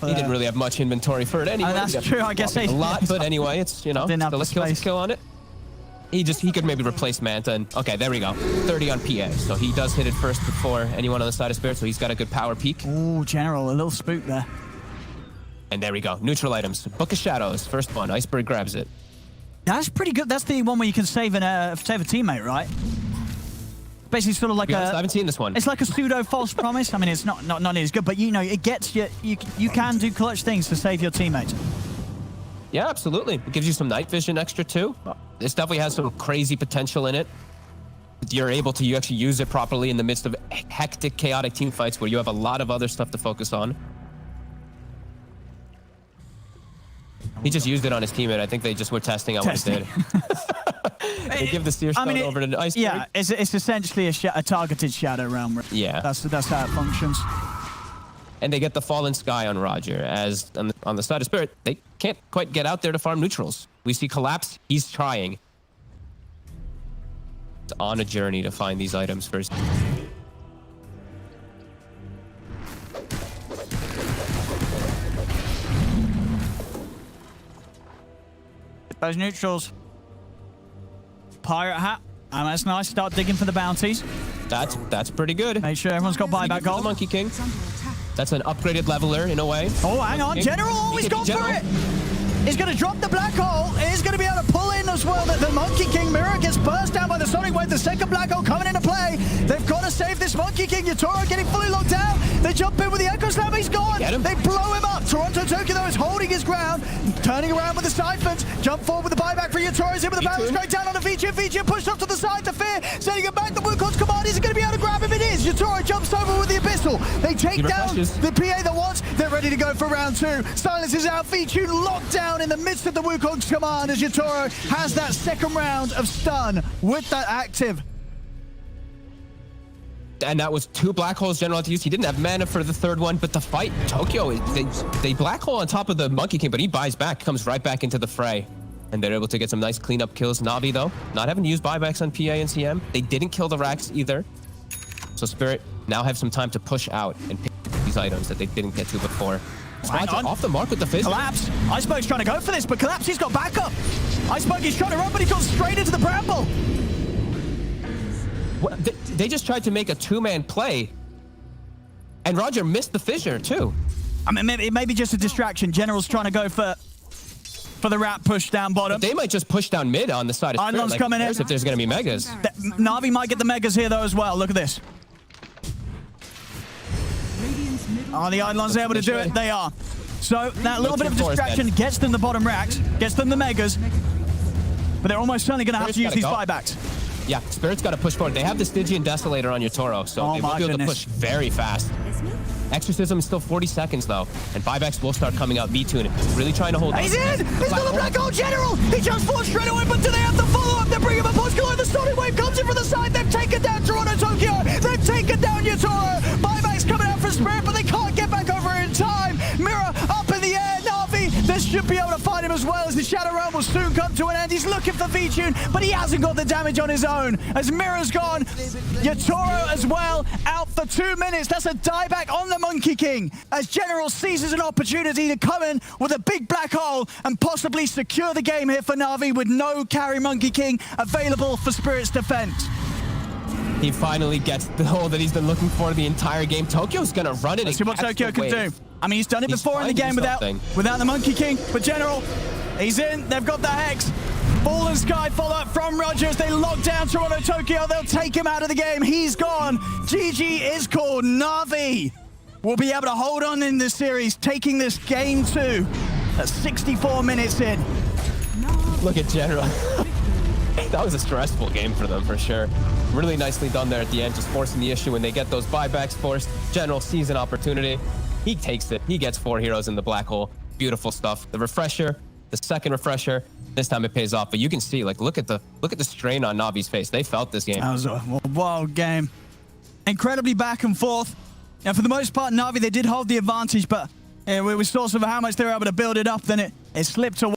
He didn't really have much inventory for it anyway. Oh, that's true. I guess a lot, but anyway, it's didn't have the space. Kill on it. He could maybe replace Manta. And, okay, there we go. 30 on PA. So he does hit it first before anyone on the side of Spirit. So he's got a good power peak. Ooh, General, a little spook there. And there we go. Neutral items. Book of Shadows. First one. Iceberg grabs it. That's pretty good. That's the one where you can save a teammate, right? Basically, sort of like I haven't seen this one. It's like a pseudo false promise. I mean, it's not nearly as good, but it gets you. You can do clutch things to save your teammates. Yeah, absolutely. It gives you some night vision extra too. This definitely has some crazy potential in it. You're able to actually use it properly in the midst of hectic, chaotic team fights where you have a lot of other stuff to focus on. He just used it on his teammate. I think they just were testing out what it did. They give the Seer Stone over to Iceberg. Yeah, it's essentially a targeted shadow realm. Yeah. That's how it functions. And they get the Fallen Sky on Roger, as on the side of Spirit, they can't quite get out there to farm neutrals. We see Collapse, he's trying. It's on a journey to find these items first. Those neutrals. Pirate hat. And that's nice. Start digging for the bounties. That's pretty good. Make sure everyone's got buyback gold. Monkey King. That's an upgraded leveler in a way. Oh, hang on. General always gone for it. He's going to drop the black hole. He's going to be able to pull in as well. The Monkey King mirror gets burst down by the Sonic Wave. The second black hole coming into play. They've got to save this Monkey King. Yotaro getting fully locked down. They jump in with the Echo Slam. He's gone. They blow him up. Toronto Tokyo, though, is holding his ground. Turning around with the siphons. Jump forward with the buyback for Yotaro. He's in with the balance straight down on the feature. Feature pushed up to the side. The Fear sending him back. The Wukong's command. Is it going to be able to grab him? It is. Yotaro jumps over with the Abyssal. They take down the PA that wants. They're ready to go for round two. Silence is out. Feature locked down in the midst of the Wukong's command as Yotaro has that second round of stun with that active. And that was 2 black holes General had to use. He didn't have mana for the third one, but the fight, Tokyo, they black hole on top of the Monkey King, but he buys back, comes right back into the fray. And they're able to get some nice cleanup kills. Navi, though, not having to use buybacks on PA and CM. They didn't kill the racks either. So Spirit now have some time to push out and pick these items that they didn't get to before. Hang on. Off the mark with the fist. Collapse. Iceberg's trying to go for this, but Collapse, he's got backup. Iceberg, he's trying to run, but he goes straight into the bramble. What, they just tried to make a two-man play, and Roger missed the fissure too. I mean, it may be just a distraction. General's trying to go for the rat push down bottom. But they might just push down mid on the side of Spirit. Eidolon's coming in. If there's going to be megas. Navi might get the megas here though as well. Look at this. Are the Eidolons able to do it? They are. So that little bit of distraction gets them the bottom racks, gets them the megas, but they're almost certainly going to have to use these buybacks. Yeah, Spirit's got to push forward. They have the Stygian Desolator on your Toro, so they will be able to push very fast. Exorcism is still 40 seconds, though, and buybacks will start coming out. V2 really trying to hold on. He's in! He's got the Black Hole General! He jumps forward straight away, but do they have to follow up? They bring him a push going. The Sonic Wave comes in from the side. They've taken down Toronto Tokyo. They've taken down Yatoro. Buybacks coming out for Spirit, but they can't get back over in time. Mirror up in the air. Navi, this should be able to find him as well, as the Shadow Realm will soon come to an end. He's looking for V-Tune, but he hasn't got the damage on his own. As Mirror's gone, Yatoro as well, out for 2 minutes. That's a dieback on the Monkey King, as General seizes an opportunity to come in with a big black hole and possibly secure the game here for Navi with no carry Monkey King available for Spirit's defense. He finally gets the hole that he's been looking for the entire game. Tokyo's gonna run it. Let's see what Tokyo can do. I mean, he's done it before in the game without the Monkey King, but General, he's in. They've got the Hex. Fallen Sky follow-up from Rogers. They lock down Toronto Tokyo. They'll take him out of the game. He's gone. GG is called. Navi will be able to hold on in this series, taking this game 2 at 64 minutes in. Look at General. That was a stressful game for them, for sure. Really nicely done there at the end, just forcing the issue when they get those buybacks forced. General sees an opportunity. He takes it. He gets 4 heroes in the black hole. Beautiful stuff. The refresher, the second refresher, this time it pays off. But you can see, like, look at the strain on Navi's face. They felt this game. That was a wild game. Incredibly back and forth. And for the most part, Navi, they did hold the advantage, but we saw sort of how much they were able to build it up. Then it slipped away.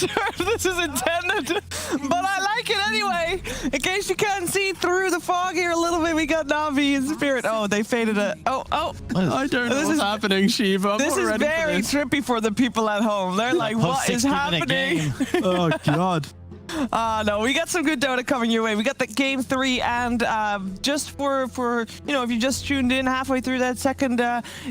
sure if this is intended, but I like it anyway. In case you can't see through the fog here a little bit, we got Navi and Spirit. Oh, they faded it. Oh. I don't know what's happening, Shiva. I'm This not is ready for very this. trippy for the people at home. They're like, what is 16-minute happening? Oh, God. No, we got some good Dota coming your way. We got the game 3, and just for you know, if you just tuned in halfway through that second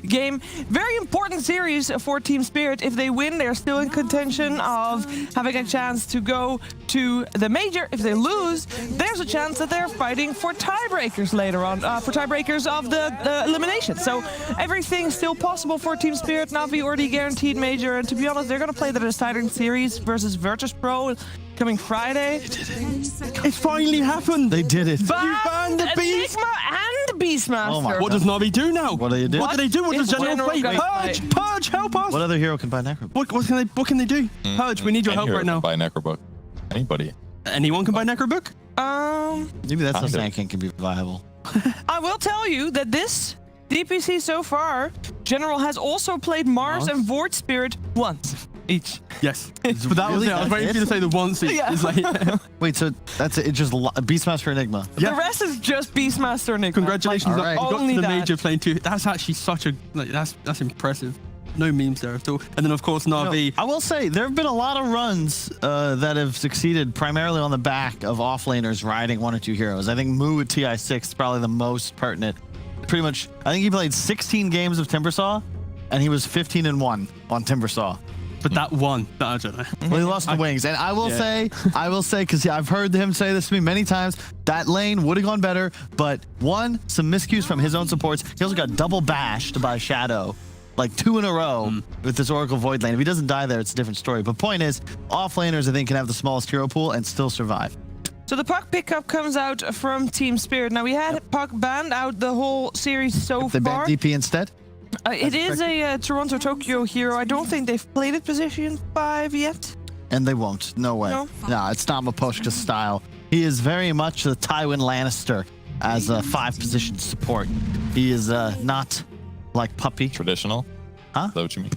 game, very important series for TSpirit. If they win, they're still in contention of having a chance to go to the major. If they lose, there's a chance that they're fighting for tiebreakers later on, for tiebreakers of the elimination. So everything's still possible for TSpirit. Navi already guaranteed major, and to be honest, they're going to play the deciding series versus Virtus.pro coming Friday. It finally happened. They did it. banned the beast. Enigma and Beastmaster. Oh my What does Navi do now? What do you do? What do they do? What does It's General play? General Purge! Purge! Help us! What other hero can buy Necro? What can they do? Purge, we need your Any help hero right can now. Buy Necrobook. Anybody. Anyone can buy Necrobook? Maybe that's how Kinda. Sand King can be viable. I will tell you that this DPC so far, General has also played Mars and Void Spirit once each. Yes. But that was Really? it. I was waiting for you to say the once each. Yeah. It's like, Wait, so that's it? It's just Beastmaster Enigma. The rest is just Beastmaster Enigma. congratulations. All right. You got Only to the that. major playing too. That's actually such a, like, that's impressive. No memes there at all. And then, of course, Navi. I will say there have been a lot of runs that have succeeded primarily on the back of offlaners riding 1 or 2 heroes. I think Moo at TI6 is probably the most pertinent. Pretty much, I think he played 16 games of Timbersaw, and he was 15-1 on Timbersaw. But that one, I don't know. Well, he lost the wings, and I will say, because I've heard him say this to me many times, that lane would have gone better. But one, some miscues from his own supports. He also got double bashed by Shadow, like 2 in a row with this Oracle Void lane. If he doesn't die there, it's a different story. But point is, offlaners I think can have the smallest hero pool and still survive. So the puck pickup comes out from TSpirit. Now we had puck banned out the whole series so They far. banned DP instead. It is a Toronto Tokyo hero. I don't think they've played it position 5 yet. And they won't. No way. No? No, it's not Maposhka's style. He is very much the Tywin Lannister as a 5-position support. He is not like Puppy. Traditional? Huh? Is that what you mean?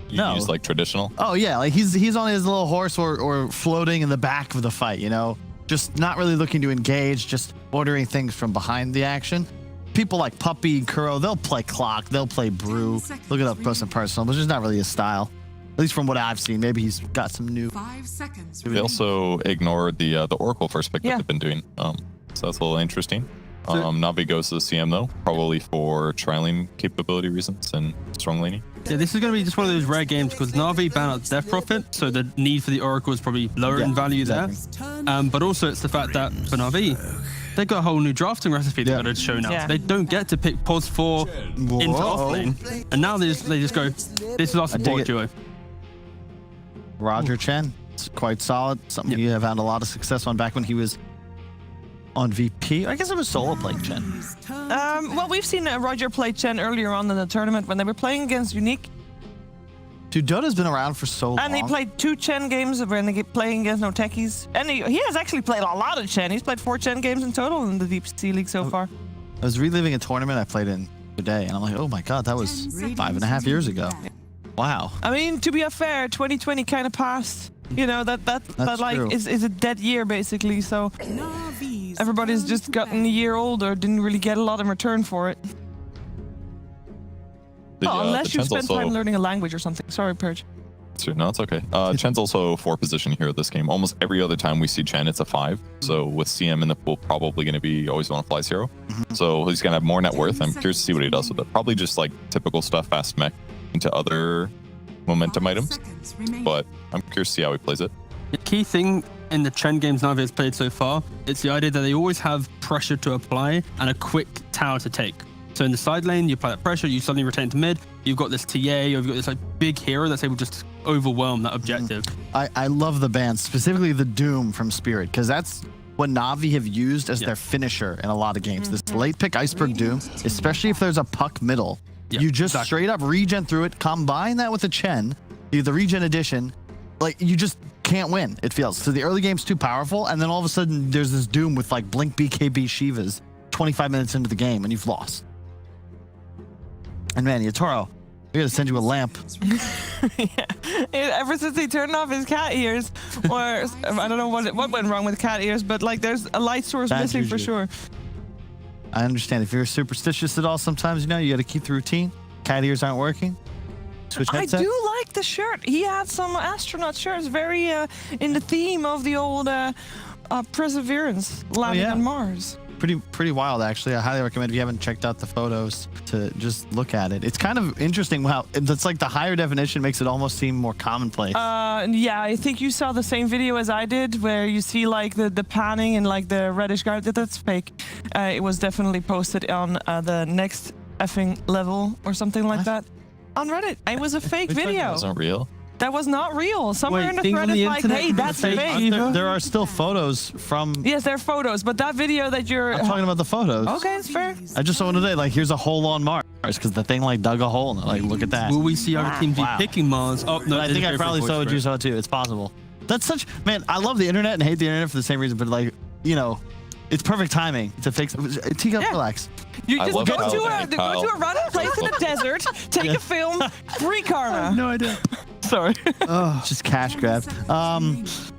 You No. use like traditional? Oh yeah, like he's on his little horse or floating in the back of the fight, you know? Just not really looking to engage, just ordering things from behind the action. People like Puppy and Kuro, they'll play clock, they'll play brew. Look it up close and personal, but it's just not really his style. At least from what I've seen. Maybe he's got some new. 5 seconds. They also ignored the Oracle first pick that they've been doing. So that's a little interesting. Navi goes to the CM though, probably for trialing capability reasons and strong laning. Yeah, this is going to be just one of those rare games because Navi banned out Death Prophet, so the need for the Oracle is probably lower in value there. But also it's the fact that for Navi, they've got a whole new drafting recipe they've got to show now. Yeah. They don't get to pick pos 4 into off lane, and now they just go, this is our support duo. Roger Chen, it's quite solid. Something you have had a lot of success on back when he was on VP. I guess it was solo playing Chen. Well, we've seen Roger play Chen earlier on in the tournament when they were playing against Unique. Dude, Dota's been around for so long. And he played 2 Chen games when they get playing against no techies. And he has actually played a lot of Chen. He's played 4 Chen games in total in the DPC League so far. I was reliving a tournament I played in today, and I'm like, oh my god, that was 5.5 years ago. Wow. I mean, to be fair, 2020 kind of passed. You know, that like true. is a dead year basically. So everybody's just gotten a year older, didn't really get a lot in return for it. Unless you spend time learning a language or something. Sorry, Purge. No, it's okay. Chen's also 4-position hero this game. Almost every other time we see Chen, it's a 5. So with CM in the pool, probably going to be always on a flies hero. So he's going to have more net worth. I'm curious to see what he does with it. Probably just like typical stuff, fast mech into other momentum items. But I'm curious to see how he plays it. The key thing in the Chen games Navi has played so far, it's the idea that they always have pressure to apply and a quick tower to take. So in the side lane, you apply that pressure, you suddenly retain to mid, you've got this TA, or you've got this like big hero that's able to just overwhelm that objective. I love the band, specifically the Doom from Spirit, because that's what Navi have used as their finisher in a lot of games. This late pick Iceberg Doom, especially if there's a puck middle. You just straight up regen through it, combine that with the Chen, the regen addition, like you just can't win, it feels. So the early game's too powerful, and then all of a sudden there's this Doom with like Blink BKB Shivas 25 minutes into the game, and you've lost. And man, Yatoro, We gotta send you a lamp. Ever since he turned off his cat ears, or I don't know what went wrong with cat ears, but like there's a light source Bad missing for juju. sure. I understand. If you're superstitious at all, sometimes, you know, you gotta keep the routine. Cat ears aren't working. Switch I headset. do like the shirt. He had some astronaut shirts, very in the theme of the old Perseverance landing yeah. on Mars. Pretty wild, actually. I highly recommend if you haven't checked out the photos to just look at it. It's kind of interesting how it's like the higher definition makes it almost seem more commonplace. Yeah, I think you saw the same video as I did, where you see like the panning and like the reddish guard. That's fake. It was definitely posted on the next effing level or something like that on Reddit. It was a fake video. That wasn't real. That was not real. Somewhere in the things thread on is the like, internet hey, are that's fake. fake. There are still photos from. Yes, they're photos, but that video that you're. I'm talking about the photos. Okay, it's fair. I just saw one today. Like, here's a hole on Mars because the thing like dug a hole and like, look at that. Will we see other teams be Wow. picking Mars? Oh no, I think I probably saw what you saw too. It's possible. That's such, man. I love the internet and hate the internet for the same reason, but like, you know, it's perfect timing to fix. Teacup, relax. You I just love go Kyle to and a Kyle. random place in the desert, take a film, free karma. No idea. Sorry. It's just cash grab.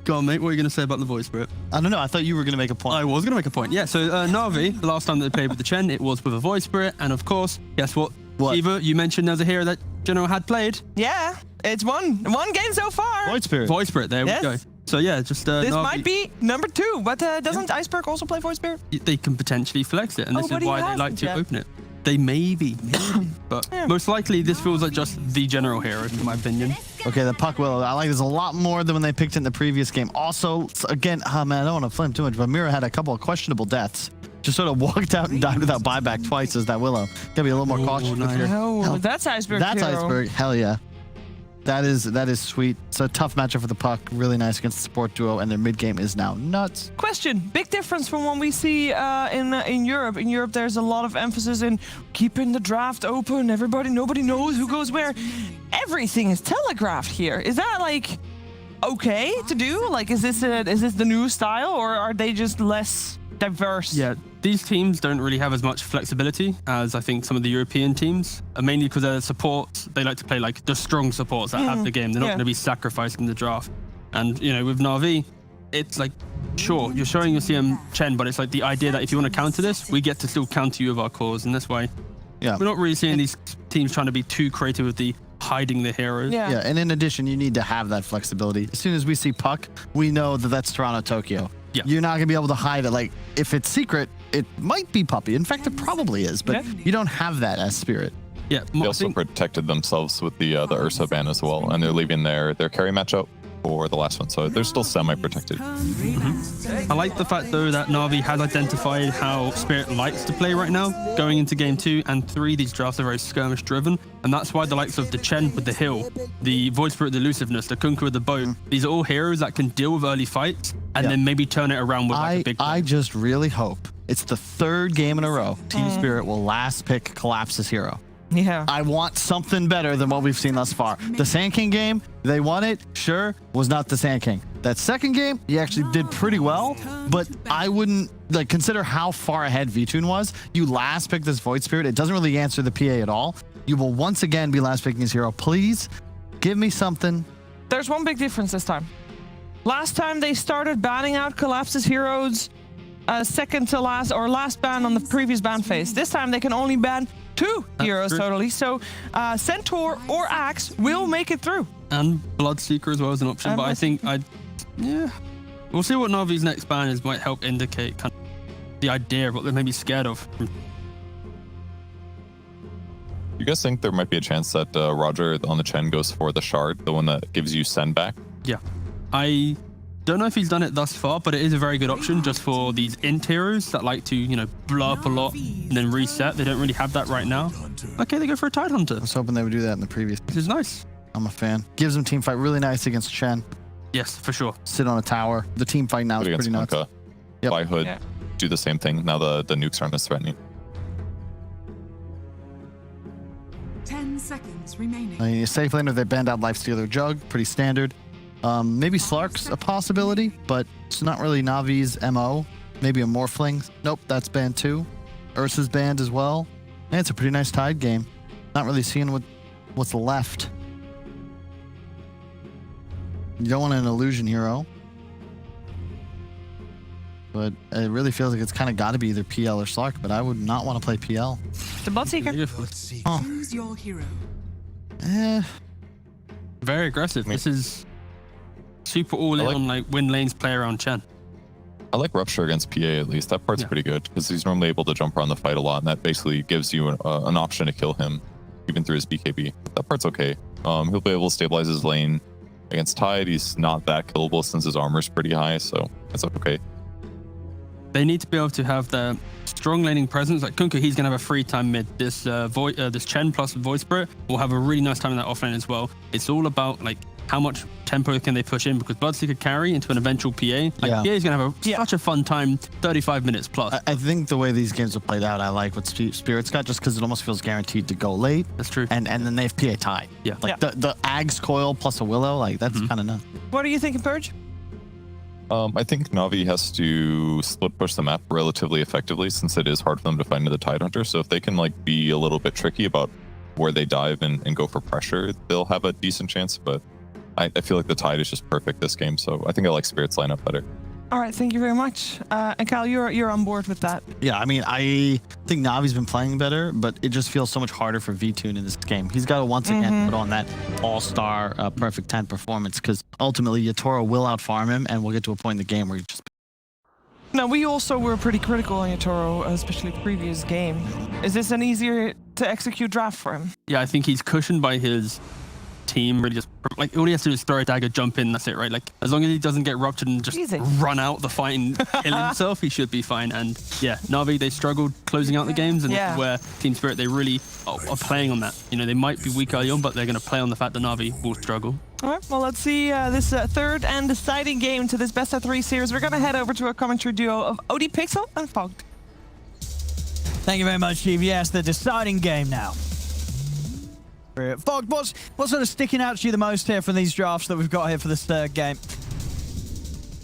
Go on, mate. What are you going to say about the voice, Brit? I don't know. I thought you were gonna make a point. I was going to make a point. Yeah, so Navi, the last time they played with the Chen, it was with a voice spirit. And of course, guess what? What? Eva, you mentioned there's a hero that General had played. Yeah, it's one game so far. Void Spirit. Voice spirit, there Yes. we go. So yeah, just This Navi, might be number 2, but doesn't Iceberg also play Void Spirit? they can potentially flex it. And this but is he why they hasn't like to yet. open it. They maybe. But most likely, this feels like just the General hero, in my opinion. Okay, the puck will. I like this a lot more than when they picked it in the previous game. Also, again, man, I don't want to flame too much, but Mira had a couple of questionable deaths. Just sort of walked out and died without buyback twice as that Willow. Gotta be a little more cautious with your. No, that's Iceberg. That's hero. Iceberg. Hell yeah. That is sweet. It's a tough matchup for the puck. Really nice against the support duo, and their mid game is now nuts. Question: big difference from what we see in Europe. In Europe, there's a lot of emphasis in keeping the draft open. Nobody knows who goes where. Everything is telegraphed here. Is that like okay to do? Like, is this the new style, or are they just less diverse? Yeah, these teams don't really have as much flexibility as I think some of the European teams, mainly because their supports, they like to play like the strong supports that have the game. They're not going to be sacrificed in the draft. And, you know, with Navi, it's like, sure, you're showing your CM Chen, but it's like the idea that if you want to counter this, we get to still counter you with our cores in this way. Yeah. We're not really seeing these teams trying to be too creative with the hiding the heroes. Yeah, and in addition, you need to have that flexibility. As soon as we see puck, we know that that's Toronto, Tokyo. Yeah. You're not gonna be able to hide it. Like, if it's secret, it might be Puppy. In fact, it probably is, but you don't have that as Spirit. Yeah, They I also think- protected themselves with the Ursa ban as well, and they're leaving their carry matchup for the last one, so they're still semi-protected. I like the fact, though, that Navi has identified how Spirit likes to play right now. Going into game 2 and 3, these drafts are very skirmish-driven, and that's why the likes of the Chen with the Hill, the Void Spirit, the Elusiveness, the Kunkka with the Bow, these are all heroes that can deal with early fights and then maybe turn it around with like a big I just really hope it's the third game in a row Team Spirit will last pick Collapse's hero. Yeah. I want something better than what we've seen thus far. The Sand King game, they won it, sure, was not the Sand King. That second game, he actually did pretty well, but I wouldn't like consider how far ahead VTune was. You last pick this Void Spirit. It doesn't really answer the PA at all. You will once again be last picking his hero. Please give me something. There's one big difference this time. Last time they started banning out Collapse's heroes second to last or last ban on the previous ban phase. This time they can only ban 2 heroes totally. So Centaur or Axe will make it through. And Bloodseeker as well as an option, but I think we'll see what Navi's next ban is. Might help indicate kind of the idea of what they may be scared of. You guys think there might be a chance that Roger on the Chen goes for the shard, the one that gives you send back? Yeah, I don't know if he's done it thus far, but it is a very good option just for these int heroes that like to, you know, blow up a lot and then reset. They don't really have that right now. Okay, they go for a Tide Hunter. I was hoping they would do that in the previous. This is nice. I'm a fan. Gives them team fight really nice against Chen. Yes, for sure. Sit on a tower. The team fight now is Against pretty nuts. Kunkka. Yep. By Hood, Yeah. do the same thing. Now the nukes aren't as threatening. 10 seconds remaining. I mean, a safe laner, they banned out Lifestealer Jug, pretty standard. Maybe Slark's a possibility, but it's not really Navi's MO. Maybe a Morphling. Nope, that's banned too. Ursa's banned as well. And it's a pretty nice Tide game. Not really seeing what what's left. You don't want an illusion hero. But it really feels like it's kind of got to be either PL or Slark, but I would not want to play PL. The Bloodseeker. Choose your hero. Very aggressive. This is super all in on like win lanes, play around Chen. I like Rupture against PA at least. That part's pretty good because he's normally able to jump around the fight a lot, and that basically gives you an option to kill him even through his BKB. That part's okay. He'll be able to stabilize his lane. Against Tide, he's not that killable since his armor's pretty high, so that's okay. They need to be able to have the strong laning presence. Like Kunkka, he's going to have a free time mid. This this Chen plus Void Spirit will have a really nice time in that offlane as well. It's all about like how much tempo can they push in, because Bloodseeker carry into an eventual PA. Like PA is going to have such a fun time, 35 minutes plus. I think the way these games are played out, I like what Spirit's got, just because it almost feels guaranteed to go late. That's true. And then they have PA tie. Yeah. Like the Ags coil plus a Willow, like that's kind of nuts. What are you thinking, Purge? I think Navi has to split push the map relatively effectively since it is hard for them to find another Tide Hunter. So if they can like be a little bit tricky about where they dive and go for pressure, they'll have a decent chance. But I feel like the Tide is just perfect this game. So I think I like Spirit's lineup better. All right, thank you very much. And Kyle, you're on board with that. Yeah, I mean, I think Navi's been playing better, but it just feels so much harder for VTune in this game. He's got to once again put on that all-star perfect 10 performance, because ultimately Yatoro will outfarm him, and we'll get to a point in the game where he just... Now, we also were pretty critical on Yatoro, especially previous game. Is this an easier to execute draft for him? Yeah, I think he's cushioned by his team. Really just like all he has to do is throw a dagger, jump in, that's it, right? Like as long as he doesn't get ruptured and just run out the fight and kill himself, he should be fine. And yeah, Navi, they struggled closing out the games, and where TeamSpirit, they really are playing on that. You know, they might be weak early on, but they're going to play on the fact that Navi will struggle. All right, well, let's see this third and deciding game to this best of 3 series. We're going to head over to a commentary duo of OD Pixel and Fogged. Thank you very much, Steve. Yes, the deciding game now. Fog, what's sort of sticking out to you the most here from these drafts that we've got here for this third game?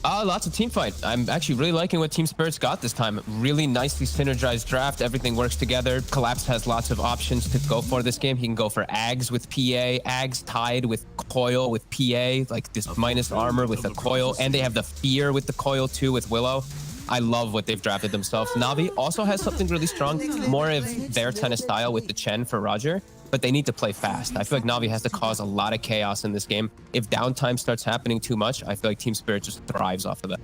Lots of team fight. I'm actually really liking what TeamSpirit's got this time. Really nicely synergized draft. Everything works together. Collapse has lots of options to go for this game. He can go for Ags with PA, Ags Tide with Coil with PA, like this minus armor with the Coil, and they have the Fear with the Coil too with Willow. I love what they've drafted themselves. Navi also has something really strong, more of their kind of style with the Chen for Roger, but they need to play fast. I feel like Navi has to cause a lot of chaos in this game. If downtime starts happening too much, I feel like TeamSpirit just thrives off of that.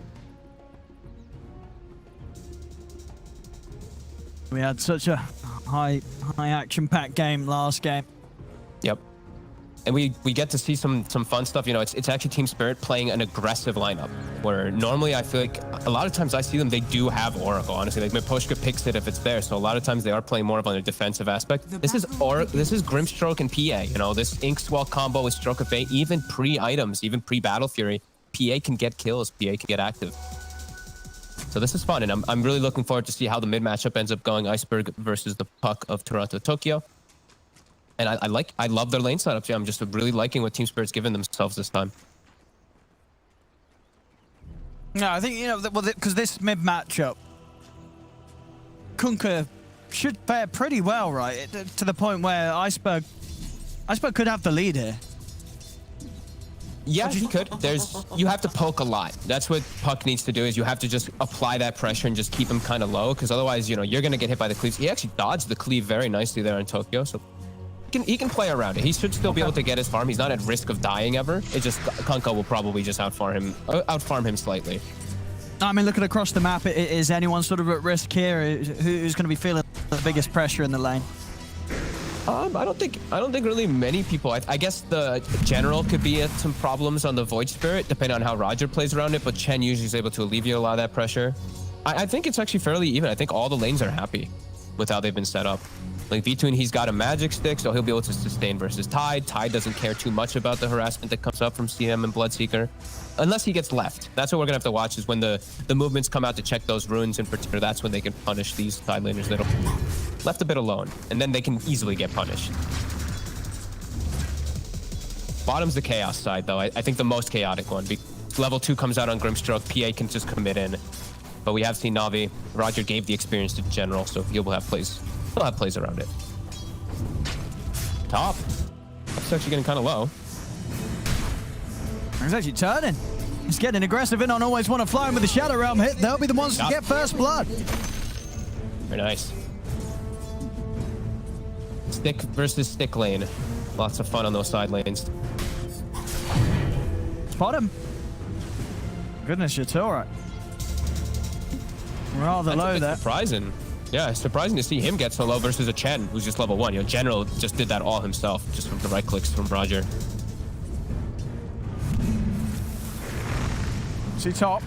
We had such a high action-packed game last game. Yep. And we get to see some fun stuff. You know, it's actually TeamSpirit playing an aggressive lineup, where normally I feel like a lot of times I see them, they do have Oracle, honestly. Like Miposhka picks it if it's there, so a lot of times they are playing more of on a defensive aspect. This is Grimstroke and PA, you know, this Inkswell combo with Stroke of Fate, even pre-items, even pre-Battle Fury, PA can get kills, PA can get active. So this is fun, and I'm really looking forward to see how the mid matchup ends up going. Iceberg versus the Puck of Toronto, Tokyo. And I love their lane setups. Yeah, I'm just really liking what TeamSpirit's given themselves this time. No, I think, you know, because this mid matchup, Kunkka should fare pretty well, right? To the point where Iceberg could have the lead here. Yeah, he could. You have to poke a lot. That's what Puck needs to do, is you have to just apply that pressure and just keep him kind of low, because otherwise, you know, you're going to get hit by the cleaves. He actually dodged the cleave very nicely there in Tokyo, so he can play around it. He should still be able to get his farm. He's not at risk of dying ever. It's just Kunkka will probably just outfarm him slightly. I mean, looking across the map, is anyone sort of at risk here? Who's going to be feeling the biggest pressure in the lane? I don't think really many people. I guess the general could be some problems on the Void Spirit, depending on how Roger plays around it, but Chen usually is able to alleviate a lot of that pressure. I think it's actually fairly even. I think all the lanes are happy with how they've been set up. Like VTune, he's got a magic stick, so he'll be able to sustain versus Tide. Tide doesn't care too much about the harassment that comes up from CM and Bloodseeker, unless he gets left. That's what we're gonna have to watch, is when the movements come out to check those runes in particular. That's when they can punish these Tide laners that are left a bit alone, and then they can easily get punished. Bottom's the chaos side, though. I think the most chaotic one. Level 2 comes out on Grimstroke. PA can just commit in, but we have seen Navi. Roger gave the experience to General, so he'll have plays around it. Top. It's actually getting kind of low. He's actually turning. He's getting aggressive in on always want to fly, and with the Shadow Realm hit, they'll be the ones to get first blood. Very nice. Stick versus stick lane. Lots of fun on those side lanes. Spot him. Goodness, you're all right. Rather That's a low bit there. surprising. Yeah, it's surprising to see him get so low versus a Chen, who's just level 1. You know, General just did that all himself, just from the right clicks from Roger. See top.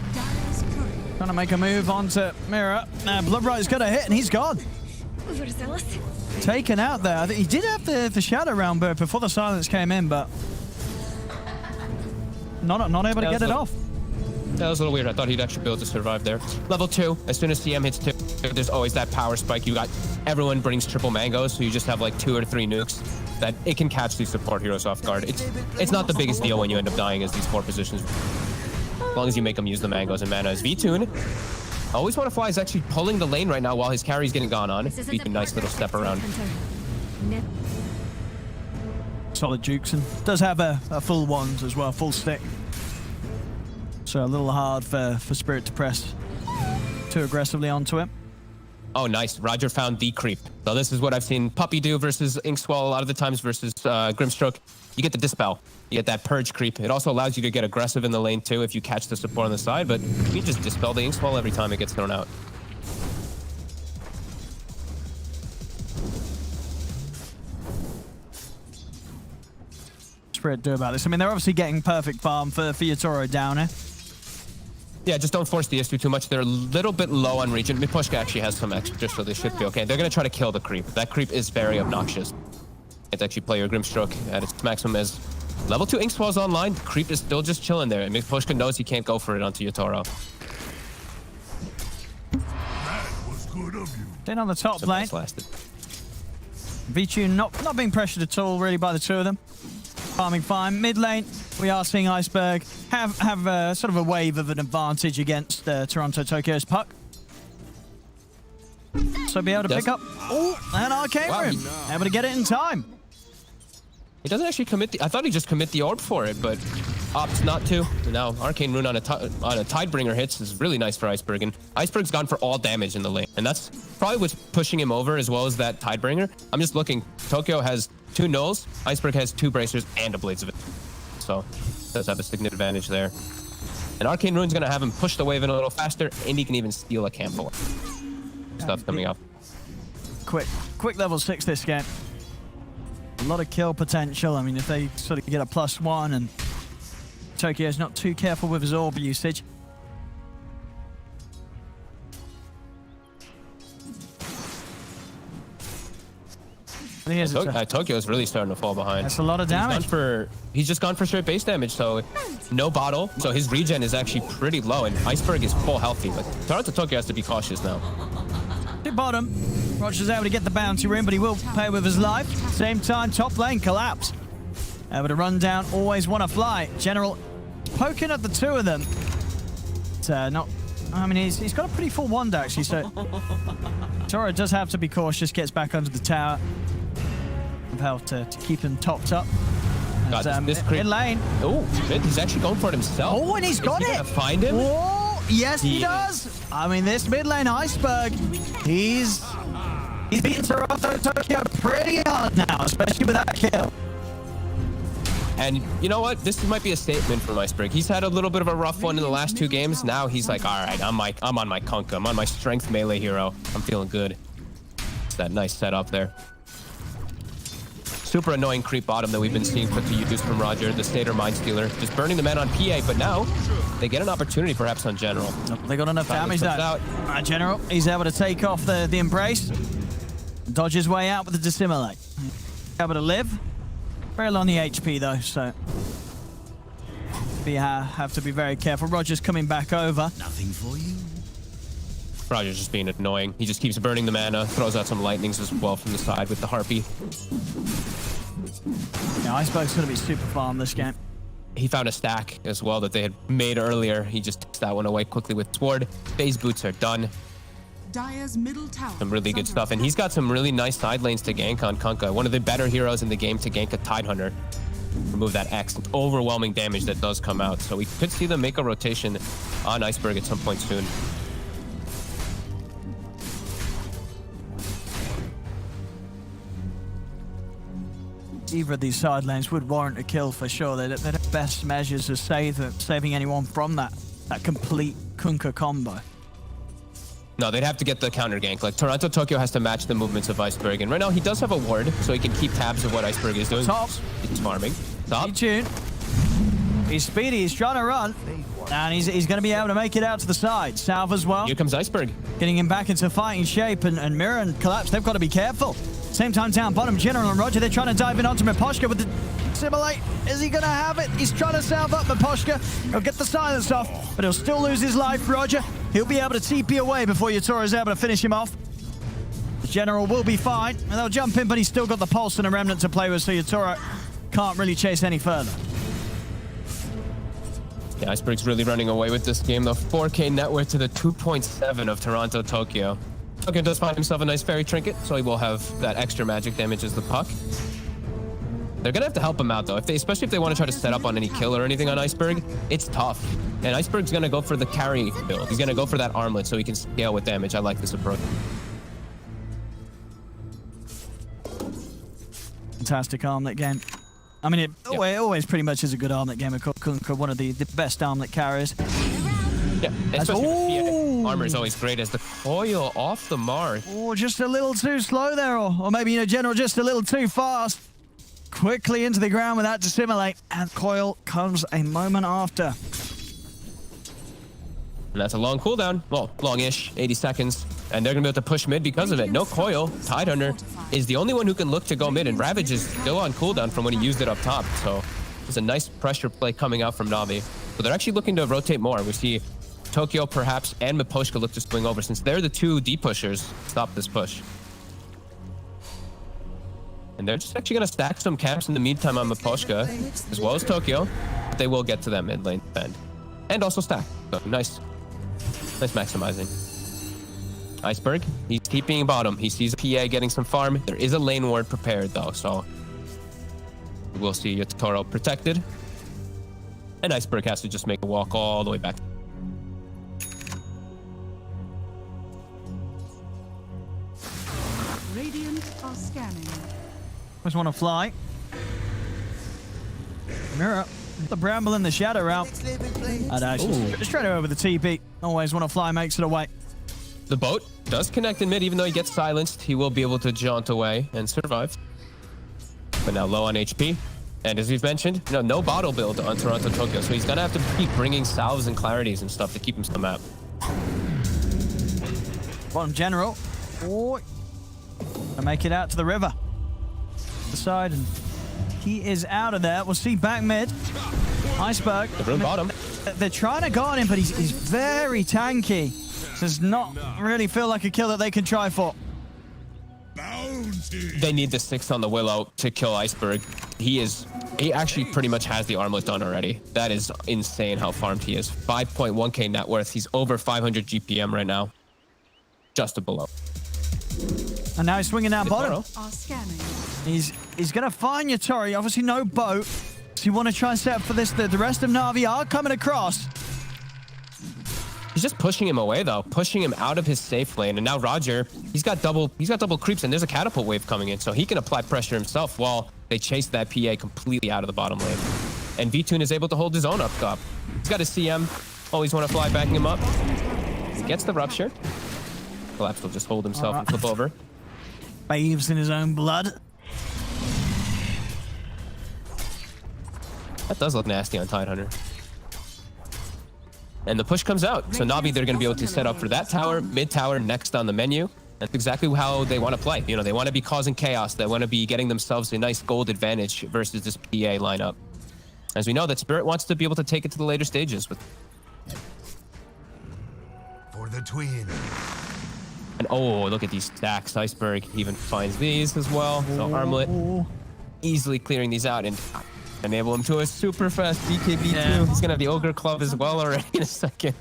Trying to make a move onto Mirror. Bloodbright's got a hit, and he's gone. Taken out there. I think he did have the Shadow Realm burst before the silence came in, but not able to get it off. That was a little weird. I thought he'd actually be able to survive there. Level 2, as soon as CM hits 2, there's always that power spike. You got everyone brings triple mangoes, so you just have like 2 or 3 nukes that it can catch these support heroes off guard. It's not the biggest deal when you end up dying as these 4 positions, as long as you make them use the mangoes and mana. As V-Tune, always want to fly is actually pulling the lane right now while his carry's getting gone on. V-Tune, nice little step around. Solid jukes, and does have a full wand as well, full stick. So a little hard for Spirit to press too aggressively onto it. Oh, nice. Roger found the creep. So this is what I've seen Puppy do versus Inkswell a lot of the times versus Grimstroke. You get the Dispel. You get that Purge creep. It also allows you to get aggressive in the lane too if you catch the support on the side, but you just Dispel the Inkswell every time it gets thrown out. Spirit do about this? I mean, they're obviously getting perfect farm for Yatoro down here. Yeah, just don't force the issue too much. They're a little bit low on regen. Mipushka actually has some extra, so they should be okay. They're going to try to kill the creep. That creep is very obnoxious. It's actually play your Grimstroke at its maximum as level 2 Inkswell's online. The creep is still just chilling there, and Mipushka knows he can't go for it onto Yatoro. That was good of you. Then on the top lane, Lasted. V-Tune not being pressured at all really by the two of them. Farming fine. Mid lane, we are seeing Iceberg have sort of a wave of an advantage against Toronto Tokyo's puck. So be able to pick up an Arcane Room. Able to get it in time. He doesn't actually commit the... I thought he just commit the orb for it, but opts not to. And now Arcane Rune on a Tidebringer hits is really nice for Iceberg. And Iceberg's gone for all damage in the lane. And that's probably what's pushing him over as well as that Tidebringer. I'm just looking. Tokyo has 2 nulls. Iceberg has 2 bracers and a Blades of it. So does have a significant advantage there. And Arcane Rune's going to have him push the wave in a little faster, and he can even steal a camp full. Stuff coming up. Quick level 6 this game. A lot of kill potential. I mean, if they sort of get a +1 and Tokyo's not too careful with his orb usage. Tokyo's really starting to fall behind. That's a lot of damage. He's just gone for straight base damage, so no bottle. So his regen is actually pretty low, and Iceberg is full healthy. But Toronto Tokyo has to be cautious now. At bottom, Roger's able to get the bounty ring, but he will pay with his life. Same time, top lane collapse. Able to run down, always want to fly. General poking at the two of them. But, not. I mean, he's got a pretty full wand actually, so Toro does have to be cautious. Gets back under the tower. Help to keep him topped up. And, this creep in lane. Oh, he's actually going for it himself. Oh, and he's got it. Gonna find him. Oh, yes, he does. I mean, this mid lane Iceberg, he's beating Toronto Tokyo pretty hard now, especially with that kill. And you know what? This might be a statement from Iceberg. He's had a little bit of a rough one in the last 2 games. Now he's like, all right, I'm on my Kunkka. I'm on my strength melee hero. I'm feeling good. It's that nice setup there. Super annoying creep bottom that we've been seeing put to use from Roger, the Stater Mindstealer. Just burning the man on PA, but now they get an opportunity perhaps on General. They got enough damage though. General, he's able to take off the Embrace. Dodge his way out with the Dissimulate. Able to live. Very low on the HP though, so have to be very careful. Roger's coming back over. Nothing for you. Roger's just being annoying. He just keeps burning the mana, throws out some lightnings as well from the side with the Harpy. Yeah, Iceberg's going to be super farm this game. He found a stack as well that they had made earlier. He just takes that one away quickly with Sword. Phase boots are done. Dire's middle tower. Some really is good under stuff. And he's got some really nice side lanes to gank on Kunkka. One of the better heroes in the game to gank a Tidehunter. Remove that X. Overwhelming damage that does come out. So we could see them make a rotation on Iceberg at some point soon. Either of these side lanes would warrant a kill for sure. They're the best measures of saving anyone from that complete Kunkka combo. No, they'd have to get the counter gank. Like, Toronto Tokyo has to match the movements of Iceberg. And right now, he does have a ward, so he can keep tabs of what Iceberg is doing. Top. He's farming. Top. Tune. He's speedy. He's trying to run. And he's going to be able to make it out to the side. South as well. Here comes Iceberg. Getting him back into fighting shape. And Mirror and Collapse, they've got to be careful. Same time down bottom, General and Roger, they're trying to dive in onto Miposhka with the Simulate. Is he going to have it? He's trying to salve up Miposhka. He'll get the silence off, but he'll still lose his life, Roger. He'll be able to TP away before Yatora is able to finish him off. The General will be fine, and they'll jump in, but he's still got the Pulse and a Remnant to play with, so Yatora can't really chase any further. Yeah, Iceberg's really running away with this game, though. 4K net worth to the 2.7 of Toronto Tokyo. Tokyo does find himself a nice fairy trinket, so he will have that extra magic damage as the puck. They're gonna have to help him out, though. Especially if they want to try to set up on any kill or anything on Iceberg, it's tough. And Iceberg's gonna go for the carry build. He's gonna go for that armlet so he can scale with damage. I like this approach. Fantastic armlet game. I mean, it always pretty much is a good armlet game. Kunkka, one of the best armlet carriers. Yeah, especially with armor is always great as the coil off the mark. Oh, just a little too slow there, or maybe, you know, General just a little too fast. Quickly into the ground with that to simulate, and coil comes a moment after. And that's a long cooldown. Well, long-ish, 80 seconds. And they're going to be able to push mid because of it. No coil. Tidehunter is the only one who can look to go mid, and Ravage is still on cooldown from when he used it up top. So it's a nice pressure play coming out from Navi. So they're actually looking to rotate more. We see Tokyo perhaps and Miposhka look to swing over since they're the two D pushers. Stop this push. And they're just actually going to stack some camps in the meantime on Miposhka, as well as Tokyo. But they will get to that mid lane defend. And also stack. So nice. Nice maximizing. Iceberg, he's keeping bottom. He sees a PA getting some farm. There is a lane ward prepared, though, so we'll see Yotaro protected. And Iceberg has to just make a walk all the way back. Radiant are scanning. Just want to fly. Mirror. The bramble in the shadow out. And straight over the TP. Always want to fly, makes it away. The boat does connect in mid, even though he gets silenced. He will be able to jaunt away and survive. But now low on HP. And as we've mentioned, you know, no bottle build on Toronto Tokyo. So he's going to have to keep bringing salves and clarities and stuff to keep him to the map. Bottom General. Oh, to make it out to the river. The side, and he is out of there. We'll see back mid. Iceberg. The room bottom. They're trying to guard him, but he's very tanky. Does not really feel like a kill that they can try for. They need the 6 on the Willow to kill Iceberg. He actually pretty much has the armlet done already. That is insane how farmed he is. 5.1k net worth. He's over 500 GPM right now. Just a below. And now he's swinging down bottom. Are scanning. He's going to find Yatori. Obviously no boat. So you want to try and set up for this. The rest of Navi are coming across. He's just pushing him away, though, pushing him out of his safe lane. And now Roger, he's got double creeps, and there's a catapult wave coming in, so he can apply pressure himself while they chase that PA completely out of the bottom lane. And Vtune is able to hold his own up top. He's got his CM. Always want to fly backing him up. Gets the rupture. Collapse will just hold himself and flip over. Bathes in his own blood. That does look nasty on Tidehunter. And the push comes out. So Navi, they're going to be able to set up for that tower, mid tower, next on the menu. That's exactly how they want to play. You know, they want to be causing chaos. They want to be getting themselves a nice gold advantage versus this PA lineup. As we know, that Spirit wants to be able to take it to the later stages. For the twin. And oh, look at these stacks. Iceberg even finds these as well. So Armlet easily clearing these out and enable him to a super fast DKB2. Yeah. He's going to have the Ogre Club as well already in a second.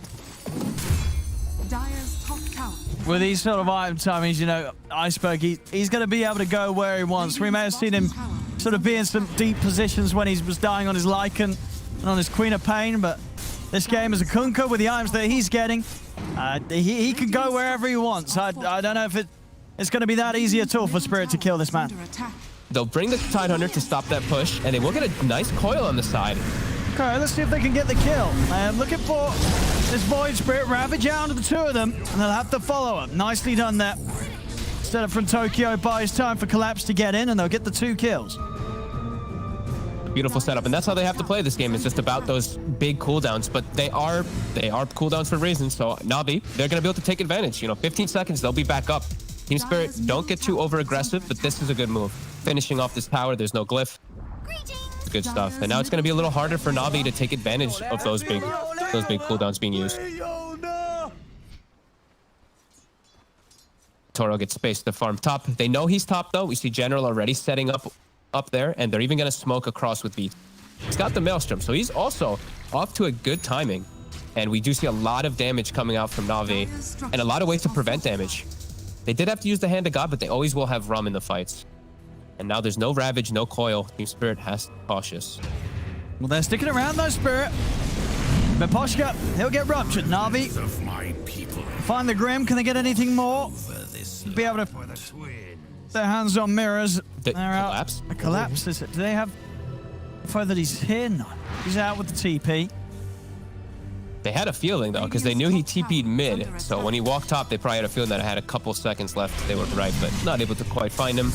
Dire's top tower with these sort of item timings, you know, Iceberg, he's going to be able to go where he wants. We may have seen him sort of be in some deep positions when he was dying on his Lycan and on his Queen of Pain, but this game is a Kunkka with the items that he's getting. He can go wherever he wants. I don't know if it's going to be that easy at all for Spirit to kill this man. They'll bring the Tidehunter to stop that push, and they will get a nice coil on the side. Okay, let's see if they can get the kill. I'm looking for this Void Spirit, Ravage out to the two of them, and they'll have to follow up. Nicely done there. Instead of from Tokyo, buys time for Collapse to get in, and they'll get the 2 kills. Beautiful setup, and that's how they have to play this game. It's just about those big cooldowns, but they are cooldowns for a reason. So Navi, they're going to be able to take advantage. You know, 15 seconds, they'll be back up. Team Spirit, don't get too over-aggressive, but this is a good move. Finishing off this tower, there's no glyph. Good stuff. And now it's going to be a little harder for Navi to take advantage of those big cooldowns being used. Toro gets space to farm top. They know he's top, though. We see General already setting up there, and they're even going to smoke across with beat. He's got the Maelstrom, so he's also off to a good timing. And we do see a lot of damage coming out from Navi, and a lot of ways to prevent damage. They did have to use the Hand of God, but they always will have Rum in the fights. And now there's no Ravage, no Coil. Team Spirit has to be cautious. Well, they're sticking around though, Spirit. But Poshka, he'll get ruptured. Navi, find the Grim. Can they get anything more? Be able to put their hands on mirrors. The collapse? A collapse. Do they have info that he's here? No. He's out with the TP. They had a feeling, though, because they knew he TP'd mid. So when he walked top, they probably had a feeling that I had a couple seconds left. They were right, but not able to quite find him.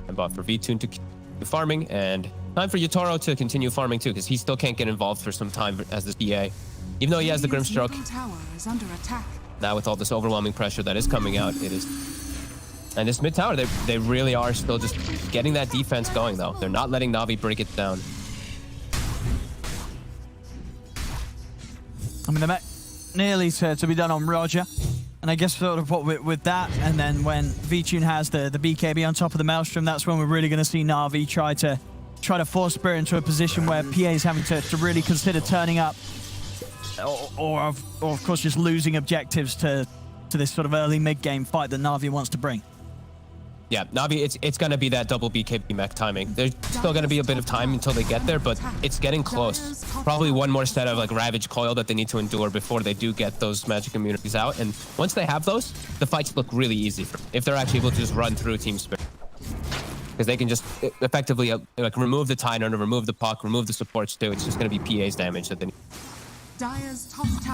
And bought for V-Tune to keep farming, and time for Yotaro to continue farming too, because he still can't get involved for some time as this DA. Even though he has the Grimstroke. Now with all this overwhelming pressure that is coming out, it is... And this mid tower, they really are still just getting that defense going, though. They're not letting Navi break it down. I mean, they're nearly to be done on Roger. And I guess sort of what with that, and then when V-Tune has the BKB on top of the Maelstrom, that's when we're really going to see Navi try to force Spirit into a position where PA is having to really consider turning up, or of course just losing objectives to this sort of early mid-game fight that Navi wants to bring. Yeah, Navi, it's going to be that double BKB mech timing. There's still going to be a bit of time until they get there, but it's getting close. Probably one more set of like Ravage Coil that they need to endure before they do get those magic immunities out. And once they have those, the fights look really easy for them, if they're actually able to just run through Team Spirit. Because they can just effectively like remove the Tidehunter, remove the puck, remove the supports too. It's just going to be PA's damage that they need.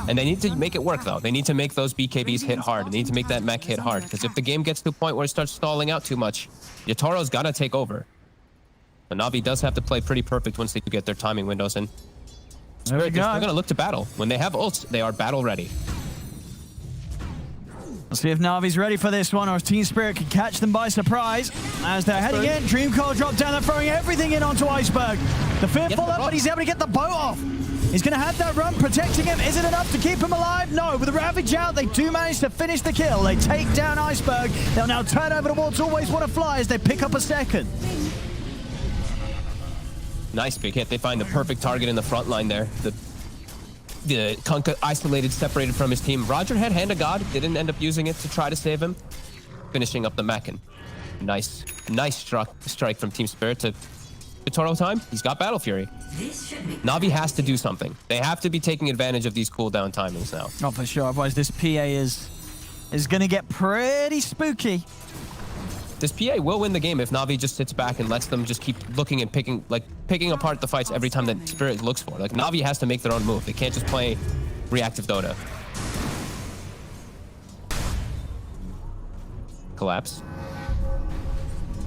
And they need to make it work, though. They need to make those BKBs hit hard. They need to make that mech hit hard. Because if the game gets to a point where it starts stalling out too much, Yotaro's got to take over. But Navi does have to play pretty perfect once they do get their timing windows in. Spirit, they're still going to look to battle. When they have ults, they are battle ready. Let's see if Navi's ready for this one, or if Team Spirit can catch them by surprise. As they're heading in, Dream Coil drop down, they're throwing everything in onto Iceberg. The fearful up, but he's able to get the boat off. He's going to have that run protecting him. Is it enough to keep him alive? No. With the Ravage out, they do manage to finish the kill. They take down Iceberg. They'll now turn over towards Always Want to Fly as they pick up a second. Nice big hit. They find the perfect target in the front line there. The Kunkka isolated, separated from his team. Roger had Hand of God. Didn't end up using it to try to save him. Finishing up the mech. Nice strike from Team Spirit to Toro time. He's got Battle Fury. Navi has to do something. They have to be taking advantage of these cooldown timings now. Oh, for sure. Otherwise, this PA is going to get pretty spooky. This PA will win the game if Navi just sits back and lets them just keep looking and picking apart the fights every time that Spirit looks for. Like, Navi has to make their own move. They can't just play reactive Dota. Collapse.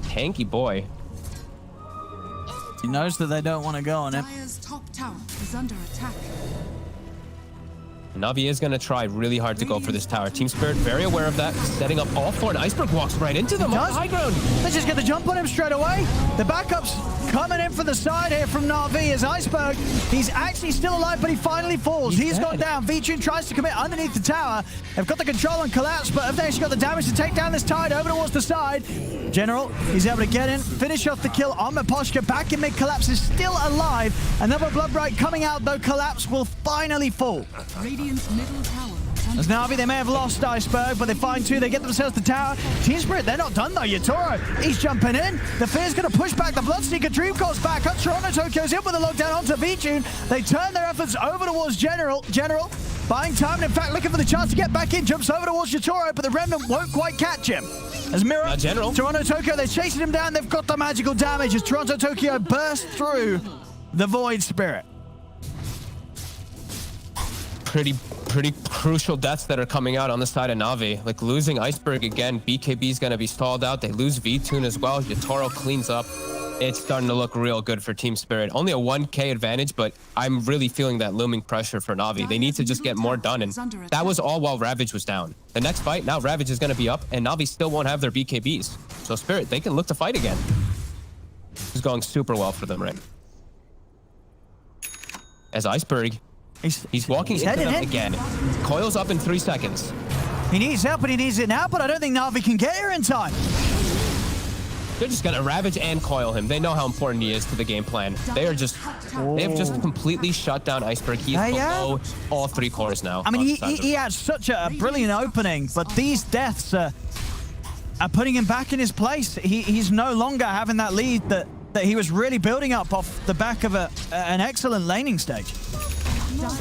Tanky boy. He knows that they don't want to go on him. Dire's top tower is under attack. Navi is going to try really hard to go for this tower. TeamSpirit very aware of that, setting up all four, and Iceberg walks right into them on the high ground. They just get the jump on him straight away. The backup's coming in for the side here from Navi as Iceberg. He's actually still alive, but he finally falls. He's gone down. V-Tune tries to commit underneath the tower. They've got the control and collapse, but have they actually got the damage to take down this Tide over towards the side? General, he's able to get in, finish off the kill on Maposhka. Back in mid, Collapse is still alive. Another Bloodbright coming out, though Collapse will finally fall. Radiant's middle tower. As Navi, they may have lost Iceberg, but they find two. They get themselves the tower. TeamSpirit, they're not done though. Yatoro, he's jumping in. The Fear's going to push back the Bloodseeker. Dreamcore's back up. Toronto Tokyo's in with a lockdown onto V-Tune. They turn their efforts over towards General, buying time, and in fact looking for the chance to get back in. Jumps over towards Yatoro, but the Remnant won't quite catch him. As Mirror, General. Toronto Tokyo, they're chasing him down. They've got the magical damage as Toronto Tokyo bursts through the Void Spirit. Pretty crucial deaths that are coming out on the side of Navi. Like losing Iceberg again, BKB is going to be stalled out. They lose V-Tune as well. Yatoro cleans up. It's starting to look real good for TeamSpirit. Only a 1k advantage, but I'm really feeling that looming pressure for Navi. They need to just get more done, and that was all while Ravage was down. The next fight, now Ravage is going to be up, and Navi still won't have their BKBs. So Spirit, they can look to fight again. This is going super well for them, right? As Iceberg, he's walking into them again. Coils up in 3 seconds. He needs help, and he needs it now, but I don't think Navi can get here in time. They're just gonna Ravage and coil him. They know how important he is to the game plan. They have just completely shut down Iceberg. He's below all 3 cores now. I mean, he had such a brilliant opening, but these deaths are putting him back in his place. He's no longer having that lead that he was really building up off the back of an excellent laning stage. It's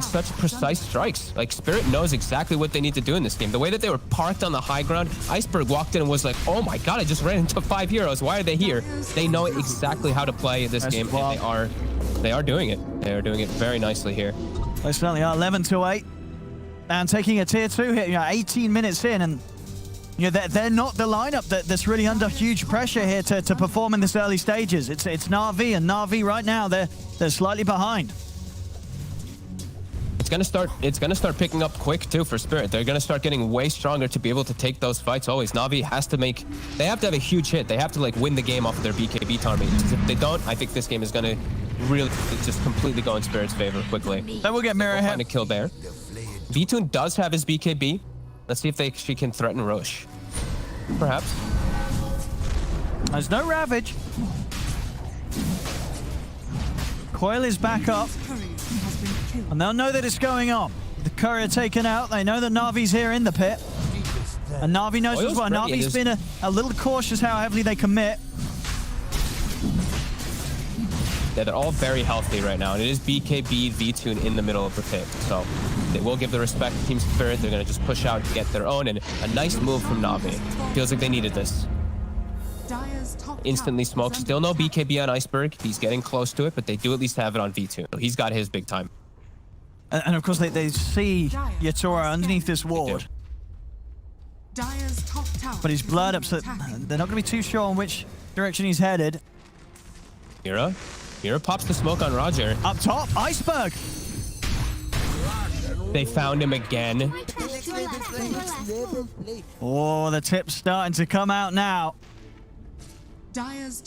such precise strikes. Like, Spirit knows exactly what they need to do in this game. The way that they were parked on the high ground, Iceberg walked in and was like, oh my god, I just ran into 5 heroes. Why are they here? They know exactly how to play this game, and they are doing it. They are doing it very nicely here. They certainly are. 11-8. And taking a tier 2 hit, 18 minutes in, and they're not the lineup that's really under huge pressure here to perform in this early stages. It's Navi, and Navi right now, they're slightly behind. It's gonna start picking up quick too for Spirit. They're gonna start getting way stronger to be able to take those fights always. Navi has to they have to have a huge hit. They have to like win the game off of their BKB target. If they don't, I think this game is gonna really just completely go in Spirit's favor quickly. Then we'll get Mirror find a kill there. V-Tune does have his BKB. Let's see if she can threaten Roche. Perhaps. There's no Ravage. Coil is back up. And they'll know that it's going on. The courier taken out. They know that Navi's here in the pit. And Navi knows as well. Navi's been a little cautious how heavily they commit. Yeah, they're all very healthy right now. And it is BKB, V-Tune in the middle of the pit. So they will give the respect to TeamSpirit. They're going to just push out to get their own. And a nice move from Navi. Feels like they needed this. Instantly smoked. Still no BKB on Iceberg. He's getting close to it, but they do at least have it on V-Tune. So he's got his big time. And of course, they see Yatoro underneath this ward. But he's blurred up, so they're not going to be too sure on which direction he's headed. Mira pops the smoke on Roger. Up top, Iceberg. They found him again. Oh, the tip's starting to come out now.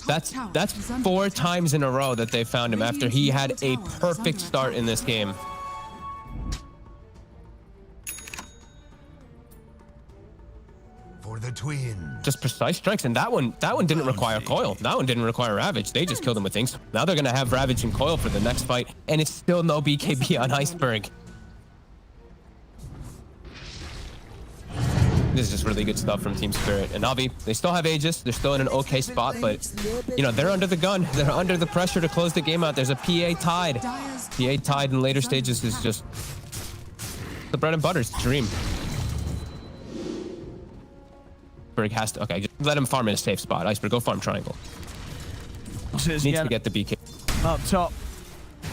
That's 4 times in a row that they found him after he had a perfect start in this game. For the twin. Just precise strikes, and that one didn't require coil. That one didn't require Ravage. They just killed him with things. Now they're gonna have Ravage and coil for the next fight, and it's still no BKB on Iceberg. This is just really good stuff from TeamSpirit. And Navi, they still have Aegis. They're still in an okay spot, but they're under the gun. They're under the pressure to close the game out. There's a PA Tide. PA Tide in later stages is just the bread and butter. It's the dream. Iceberg has to, okay, just let him farm in a safe spot. Iceberg, go farm triangle. Needs to get the BK. Up top.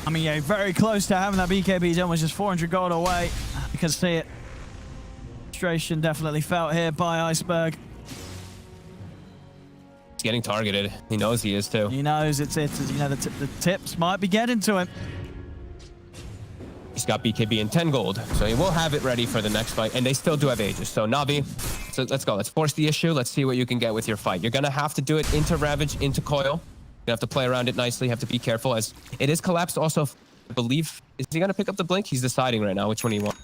I mean, yeah, very close to having that BKB. He's almost just 400 gold away. You can see it. Frustration definitely felt here by Iceberg. He's getting targeted. He knows he is too. He knows it's the tips might be getting to him. He's got BKB and 10 gold, so he will have it ready for the next fight, and they still do have Aegis. So Navi, so let's go. Let's force the issue. Let's see what you can get with your fight. You're gonna have to do it into Ravage, into Coil. You have to play around it nicely. You have to be careful, as it is collapsed. Also, I believe, is he gonna pick up the blink? He's deciding right now which one he wants.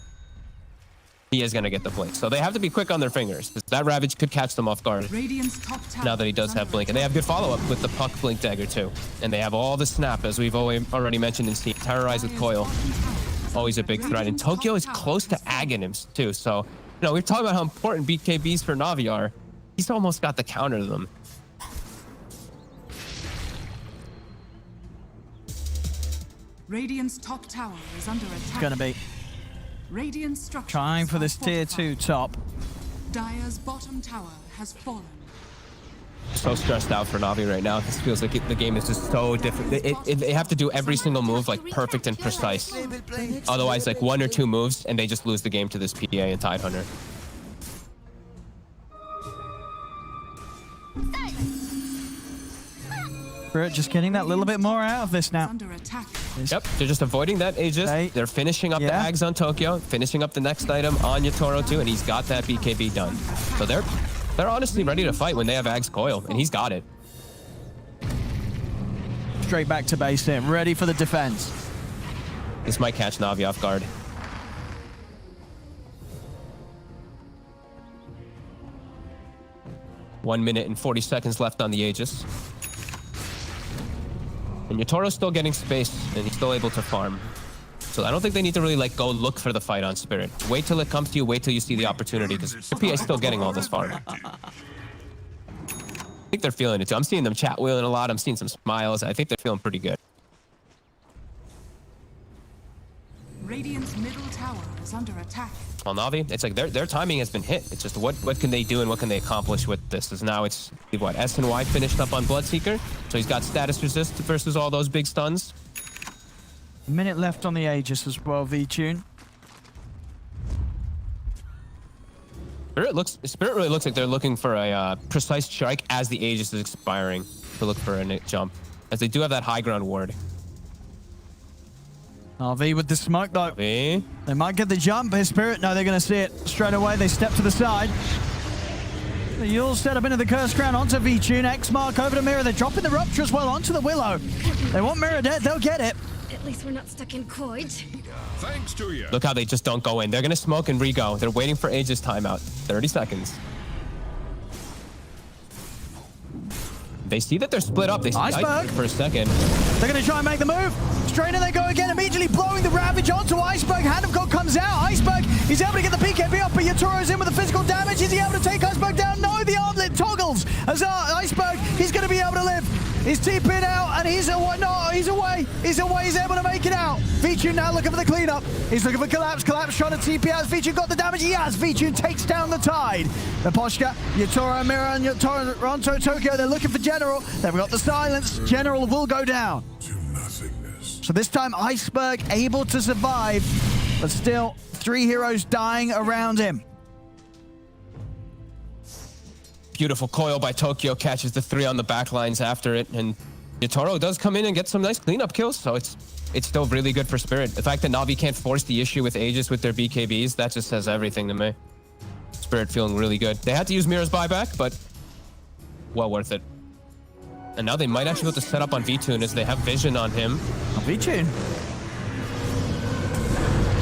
He is gonna get the blink, so they have to be quick on their fingers, because that Ravage could catch them off guard. Radiant's top tower Now that he does have blink, and they have good follow-up with the puck blink dagger too, and they have all the snap, as we've already mentioned in Steam. Terrorize with Coil, always a big threat, and Tokyo is close to Aghanims too. So, you know, we've talked about how important BKBs for Navi are. He's almost got the counter to them. Radiant's top tower is under attack. It's gonna be Radiant structures trying for are this tier 2 fortified. top. Dire's bottom tower has fallen. So stressed out for Navi right now. This feels like the game is just so different. They have to do every single move like perfect and precise. Otherwise, like 1 or 2 moves, and they just lose the game to this PA and Tidehunter. Spirit just getting that little bit more out of this now. Under attack. Yep, they're just avoiding that Aegis. They're finishing up the Ags on Tokyo, finishing up the next item on Yatoro too, and he's got that BKB done. So they're honestly ready to fight when they have Ags Coil, and he's got it. Straight back to base here, ready for the defense. This might catch Navi off guard. One minute and 40 seconds left on the Aegis. And Yatoro's still getting space, and he's still able to farm. So I don't think they need to really like go look for the fight on Spirit. Wait till it comes to you, wait till you see the opportunity, because PA is still getting all this farm. I think they're feeling it too. I'm seeing them chat wheeling a lot. I'm seeing some smiles. I think they're feeling pretty good. Radiant's middle tower is under attack. Well, Navi, it's like their timing has been hit. It's just what can they do and what can they accomplish with this? Is now it's what SNY finished up on Bloodseeker, so he's got status resist versus all those big stuns. A minute left on the Aegis as well, V-Tune. Spirit really looks like they're looking for a precise strike as the Aegis is expiring to look for a jump, as they do have that high ground ward. RV with the smoke though. V. They might get the jump. His Spirit, no, they're going to see it straight away. They step to the side. The Yule set up into the Curse Crown onto V-Tune. X-Mark over to Mirror. They're dropping the Rupture as well onto the Willow. They want Mirror dead. They'll get it. At least we're not stuck in Coit. Thanks to you. Look how they just don't go in. They're going to smoke and re-go. They're waiting for Aegis timeout. 30 seconds. They see that they're split up. They see Iceberg for a second. They're going to try and make the move. Straight in they go again, immediately blowing the Ravage onto Iceberg. Hand of God comes out. Iceberg, he's able to get the PKB up, but Yatoro's in with the physical damage. Is he able to take Iceberg down? No, the armlet toggles. As Iceberg, he's going to be able to live. He's TP'ing out, and he's away. No, he's away. He's away. He's able to make it out. V-Tune now looking for the cleanup. He's looking for Collapse. Collapse trying to TP out. V-Tune got the damage. He has. V-Tune takes down the Tide. The Poshka, Yatoro, Mirror, and Toronto, Tokyo. They're looking for General. They've got the silence. General will go down. To nothingness. So this time, Iceberg able to survive, but still 3 heroes dying around him. Beautiful coil by Tokyo, catches the 3 on the back lines after it, and Yatoro does come in and get some nice cleanup kills, so it's still really good for Spirit. The fact that Navi can't force the issue with Aegis with their BKBs, that just says everything to me. Spirit feeling really good. They had to use Mirror's buyback, but well worth it. And now they might actually be able to set up on V-Tune as they have vision on him. V-Tune.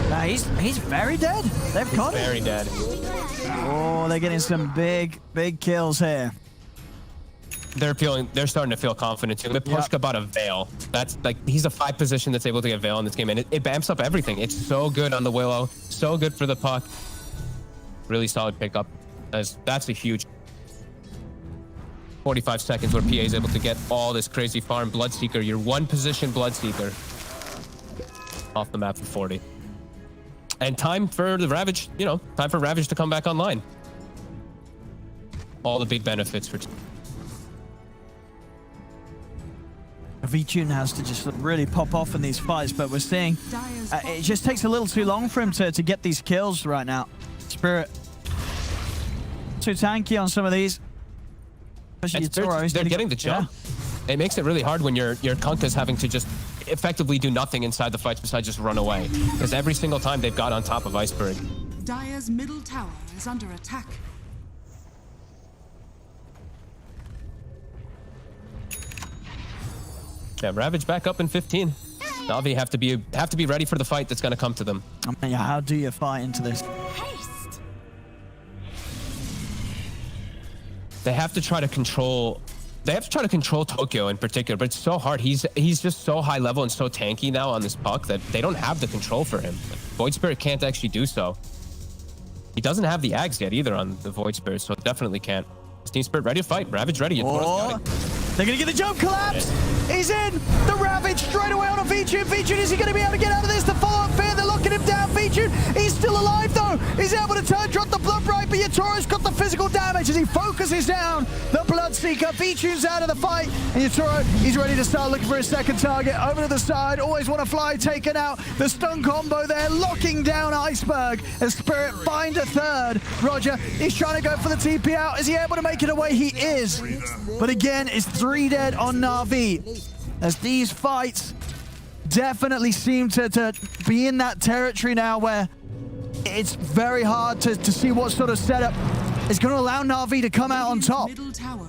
Nah, he's very dead. They've caught him. Very dead. Oh, they're getting some big kills here. They're starting to feel confident too. Pushka about a Veil. That's like, he's a 5 position that's able to get Veil in this game, and it bamps up everything. It's so good on the Willow, so good for the puck. Really solid pickup. That's a huge 45 seconds where PA is able to get all this crazy farm. Bloodseeker, your 1 position Bloodseeker off the map for 40. And time for the Ravage, time for Ravage to come back online. All the big benefits for V-Tune has to just really pop off in these fights, but we're seeing it just takes a little too long for him to get these kills right now. Spirit too tanky on some of these. Especially they're getting the jump. Yeah. It makes it really hard when your Kunkka's having to just effectively do nothing inside the fights besides just run away. Because every single time they've got on top of Iceberg. Dire's middle tower is under attack. Yeah, Ravage back up in 15. Navi have to be ready for the fight that's going to come to them. I mean, how do you fight into this? Haste. They have to try to control. They have to try to control Tokyo in particular, but it's so hard. He's just so high level and so tanky now on this puck that they don't have the control for him. Void Spirit can't actually do so. He doesn't have the Ags yet either on the Void Spirit, so definitely can't. TSpirit ready to fight. Ravage ready. Oh, they're going to get the jump collapse. He's in. The Ravage straight away on a Vichun. Vichun, is he going to be able to get out of this? The follow-up fear, they're locking him down. Vichun, he's still alive though. He's able to turn, drop the blood right, but Yatoro's got the physical damage as he focuses down the Bloodseeker. Vichun's out of the fight, and Yatoro, he's ready to start looking for his second target. Over to the side, always want to fly, taken out. The stun combo there, locking down Iceberg as Spirit find a third. Roger, he's trying to go for the TP out. Is he able to make it away? He is. But again, it's 3 dead on Navi. As these fights definitely seem to be in that territory now where it's very hard to see what sort of setup is going to allow Navi to come out on top.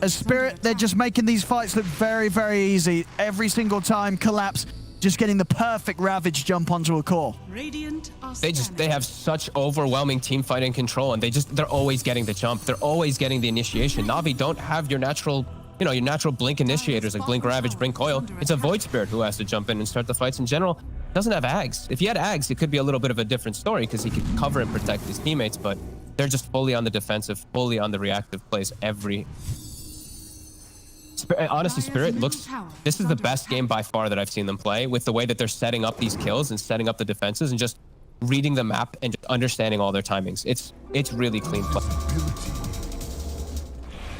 As Spirit, they're just making these fights look very, very easy. Every single time, collapse, just getting the perfect Ravage jump onto a core. They have such overwhelming team fighting control, and they're always getting the jump. They're always getting the initiation. Navi don't have your natural, your natural blink initiators like blink, Ravage, blink, coil. It's a Void Spirit who has to jump in and start the fights in general. Doesn't have Ags. If he had Ags, it could be a little bit of a different story because he could cover and protect his teammates, but they're just fully on the defensive, fully on the reactive plays every. Honestly, Spirit looks. This is the best game by far that I've seen them play, with the way that they're setting up these kills and setting up the defenses and just reading the map and just understanding all their timings. It's really clean play.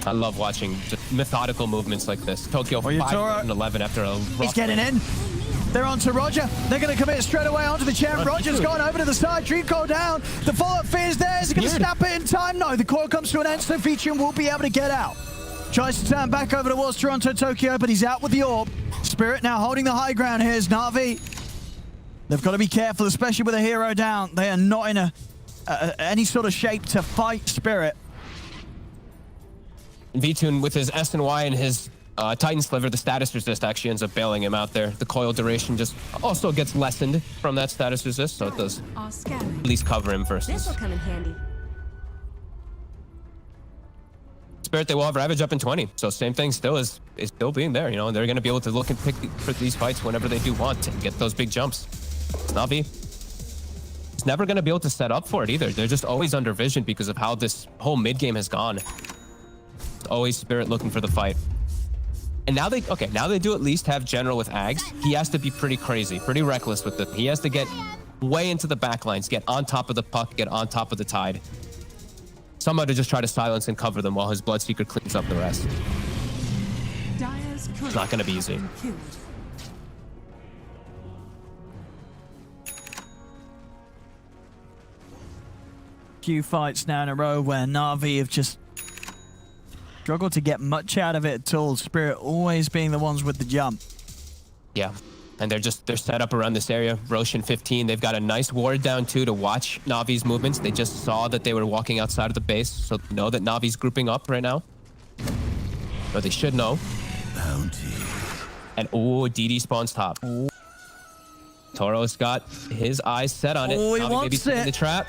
I love watching just methodical movements like this. Tokyo 5-11 after a rough. He's getting in. They're on to Roger. They're going to commit straight away onto the champ. Roger's gone over to the side. Dream Coil down. The follow-up fear is there. Is he going to snap it in time? No, the coil comes to an end, so Vichun will be able to get out. Tries to turn back over towards Toronto, Tokyo, but he's out with the orb. Spirit now holding the high ground here is Navi. They've got to be careful, especially with a hero down. They are not in any sort of shape to fight Spirit. Vichun with his S and Y and his Titan Sliver, the status resist actually ends up bailing him out there. The coil duration just also gets lessened from that status resist, so it does at least cover him versus. This will come in handy. Spirit, they will have Ravage up in 20, so same thing still is still being there. They're going to be able to look and pick for these fights whenever they do want and get those big jumps. Navi is never going to be able to set up for it either. They're just always under vision because of how this whole mid game has gone. It's always Spirit looking for the fight. And now they do at least have General with Ags. He has to be pretty crazy, pretty reckless with it. He has to get way into the backlines, get on top of the puck, get on top of the tide. Somehow to just try to silence and cover them while his Bloodseeker cleans up the rest. It's not going to be easy. Few fights now in a row where Navi have just struggled to get much out of it at all. Spirit always being the ones with the jump. Yeah. And they're set up around this area. Roshan 15. They've got a nice ward down too to watch Navi's movements. They just saw that they were walking outside of the base, so they know that Navi's grouping up right now. Or they should know. Bounty. And DD spawns top. Toro's got his eyes set on it. Oh, he Navi wants maybe setting it. the trap.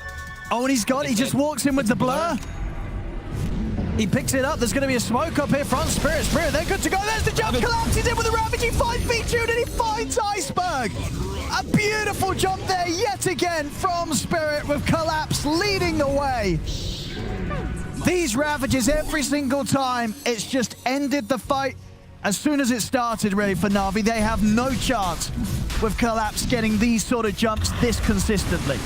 Oh, and he's got it. He just walks in with the blur. He picks it up. There's going to be a smoke up here from Spirit. They're good to go. There's the jump. Collapses in with the Ravage. He finds Vichun and he finds Iceberg. A beautiful jump there yet again from Spirit with Collapse leading the way. These Ravages every single time, it's just ended the fight as soon as it started really for Navi. They have no chance with Collapse getting these sort of jumps this consistently.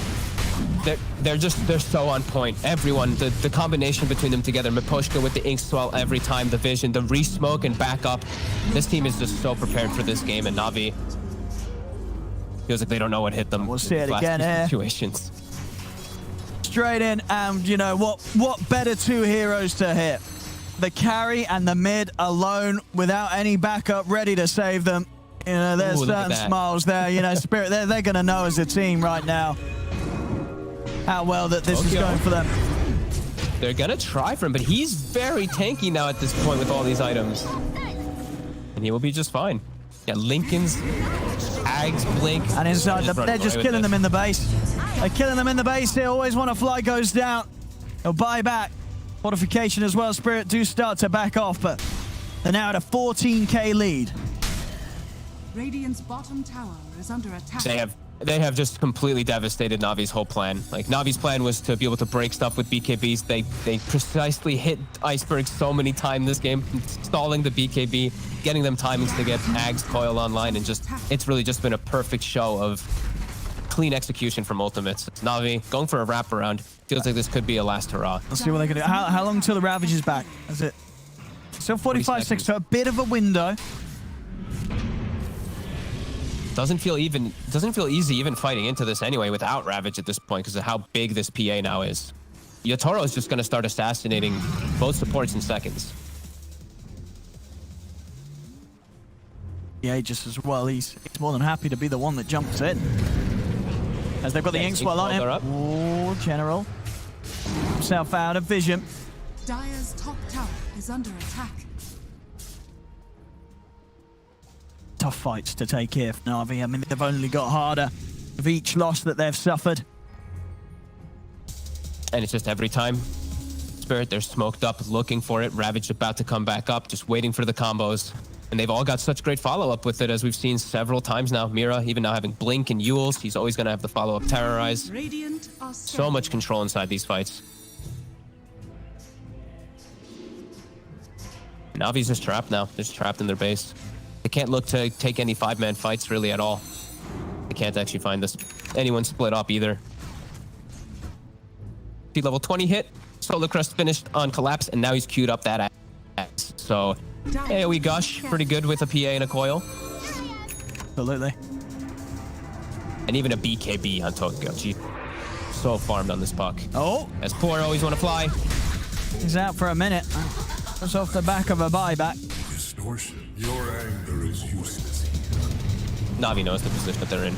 They're so on point. Everyone, the combination between them together, Miposhka with the ink swell every time, the vision, the re-smoke and back up. This team is just so prepared for this game, and Navi feels like they don't know what hit them. We'll see it again here. Situations. Straight in, and you know what better two heroes to hit? The carry and the mid alone without any backup ready to save them. You know, there's Ooh, look at certain that. smiles there. You know, Spirit, they're going to know as a team right now how well that this is Okay. going for them. They're gonna try for him, but he's very tanky now at this point with all these items. And he will be just fine. Yeah, Lincoln's, Ags, Blink. And inside, they're just killing them in the base. They're killing them in the base. They always want a fly goes down. They'll buy back. Fortification as well. Spirit do start to back off, but they're now at a 14k lead. Radiant's bottom tower is under attack. They have just completely devastated Navi's whole plan. Like, Navi's plan was to be able to break stuff with BKBs. They precisely hit Iceberg so many times this game, stalling the BKB, getting them timings to get Ags coil online, and just it's really just been a perfect show of clean execution from ultimates. Navi going for a wraparound. Feels like this could be a last hurrah. Let's see what they can do. How long till the Ravage is back? Is it still 45-6? So a bit of a window. Doesn't feel easy even fighting into this anyway without Ravage at this point because of how big this PA now is. Yatoro is just going to start assassinating both supports in seconds. Yeah, just as well. He's more than happy to be the one that jumps in. As they've got the ink swell on him. Oh, General. Himself out of vision. Dire's top tower is under attack. Tough fights to take here for Navi. I mean, they've only got harder with each loss that they've suffered. And it's just every time. Spirit, they're smoked up, looking for it. Ravage about to come back up, just waiting for the combos. And they've all got such great follow-up with it, as we've seen several times now. Mira, even now having Blink and Yules, he's always going to have the follow-up Terrorize. Radiant are So much control inside these fights. Navi's just trapped now. They're just trapped in their base. They can't look to take any 5-man fights really at all. They can't actually find anyone split up either. See, level 20 hit. Solar Crest finished on Collapse, and now he's queued up that axe. So, AoE Gush, pretty good with a PA and a coil. Absolutely. And even a BKB on Tokyo. Gee, so farmed on this puck. Oh. As poor always want to fly. He's out for a minute. That's off the back of a buyback. Distortion. Your anger is useless. Navi knows the position that they're in.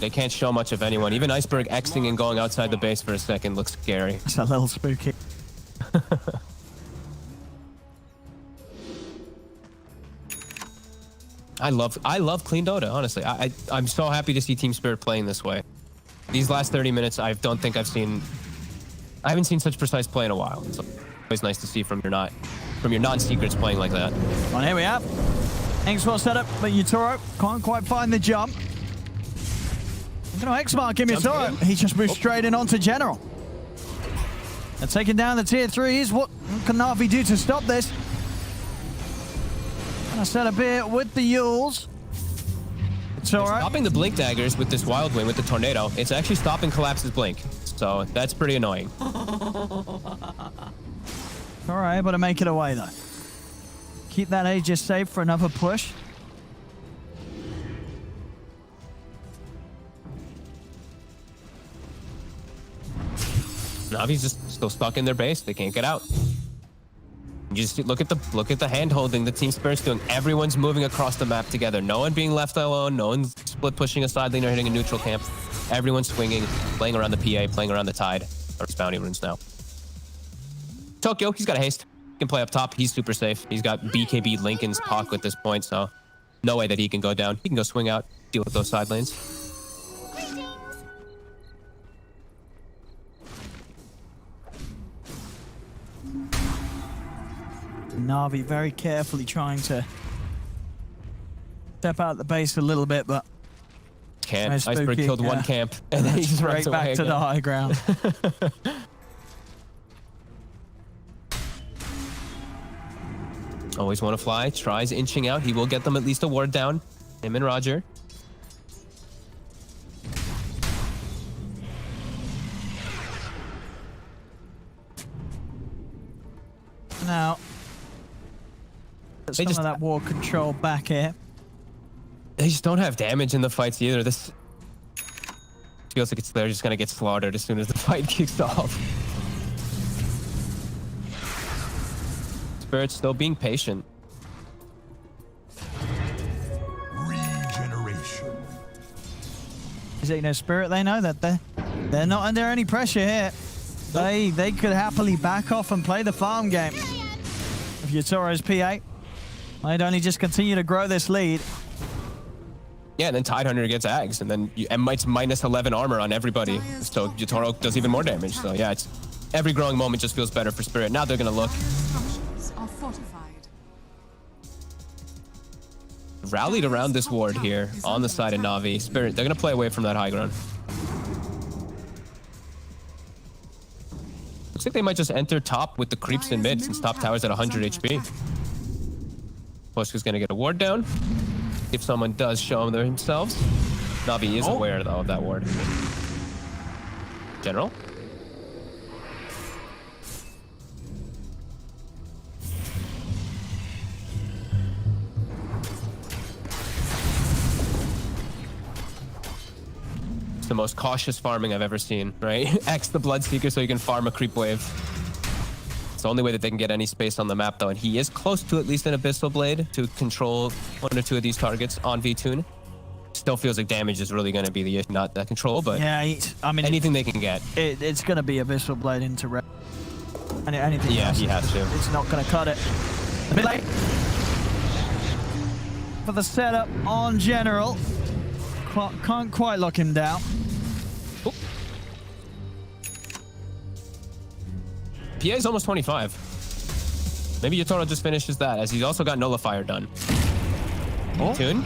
They can't show much of anyone. Even Iceberg Xing and going outside the base for a second looks scary. It's a little spooky. I love clean Dota, honestly. I'm so happy to see TeamSpirit playing this way. These last 30 minutes, I haven't seen such precise play in a while. It's always nice to see from your non-secrets playing like that. Well, here we have. X-Well set up, but Yatoro can't quite find the jump. There's no X-Mark him, Yatoro. He just moved straight in onto General. They're taking down the tier 3s. What can Navi do to stop this? Gonna set a bit with the Yules. It's all right. Stopping the Blink daggers with this Wild Wind, with the Tornado, it's actually stopping Collapse's Blink. So that's pretty annoying. All right, able to make it away, though. Keep that Aegis safe for another push. Navi's just still stuck in their base. They can't get out. You just look at the hand holding the TeamSpirit's doing. Everyone's moving across the map together. No one being left alone. No one split pushing a side lane or hitting a neutral camp. Everyone's swinging, playing around the PA, playing around the tide. Or his bounty runes now. Tokyo, he's got a haste. He can play up top. He's super safe. He's got BKB Lincoln's Puck at this point, so no way that he can go down. He can go swing out, deal with those side lanes. Navi very carefully trying to step out the base a little bit, but can't. so Iceberg spooky, killed one camp, and then he just runs right back away to again. the high ground. Always want to fly. Tries inching out. He will get them at least a ward down. Him and Roger. Now, get some of that ward control back here. They just don't have damage in the fights either. This feels like they're just going to get slaughtered as soon as the fight kicks off. Spirit's still being patient. is that, you know, Spirit, they know that they're not under any pressure here. They could happily back off and play the farm game. If Yatoro's P8, they'd only just continue to grow this lead. Yeah, and then Tidehunter gets Ags, and then Might's minus 11 armor on everybody. So Yatoro does even more damage. So yeah, it's every growing moment just feels better for Spirit. Now they're gonna look. Rallied around this ward here on the side of Navi. Spirit, they're gonna play away from that high ground. Looks like they might just enter top with the creeps in mid since top tower's at 100 HP. Poshka's gonna get a ward down. If someone does show them themselves. Navi is aware though of that ward. General? The most cautious farming I've ever seen, right? X the Bloodseeker so you can farm a creep wave. It's the only way that they can get any space on the map though, and he is close to at least an Abyssal Blade to control one or two of these targets on V-Tune. Still feels like damage is really going to be the issue, not that control, but yeah, I mean, anything they can get. It's going to be Abyssal Blade into red. Anything yeah, else, he has to. It's not going to cut it. A bit late for the setup on General. Can't quite lock him down. Oop. PA is almost 25. Maybe Yatoro just finishes that, as he's also got Nullifier done. Tune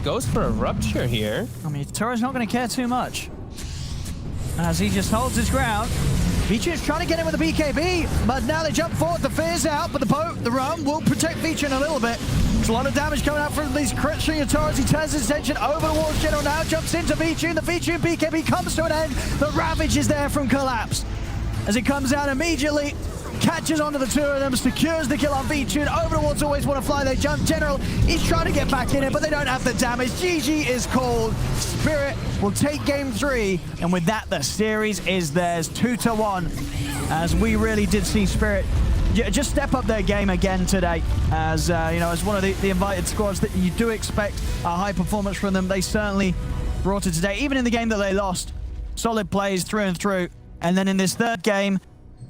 goes for a Rupture here. I mean, Yatoro's not going to care too much, as he just holds his ground. Vichu's trying to get in with the BKB, but now they jump forward. The Fear's out, but the Rum will protect Vichu a little bit. There's a lot of damage coming out from these crits from Yatoro as he turns his attention over towards General now, jumps into Vichu. The Vichu BKB comes to an end. The Ravage is there from Collapse. As it comes out immediately, catches onto the two of them, secures the kill on Vichu. Over towards Always Want to Fly, they jump. General is trying to get back in it, but they don't have the damage. GG is called. Spirit will take game 3, and with that, the series is theirs, 2-1. As we really did see Spirit just step up their game again today, as you know, as one of the invited squads that you do expect a high performance from them. They certainly brought it today, even in the game that they lost. Solid plays through and through, and then in this third game,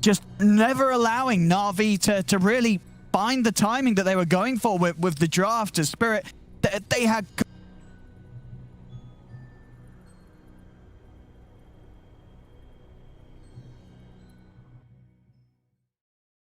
just never allowing Navi to really find the timing that they were going for with the draft. As Spirit, they had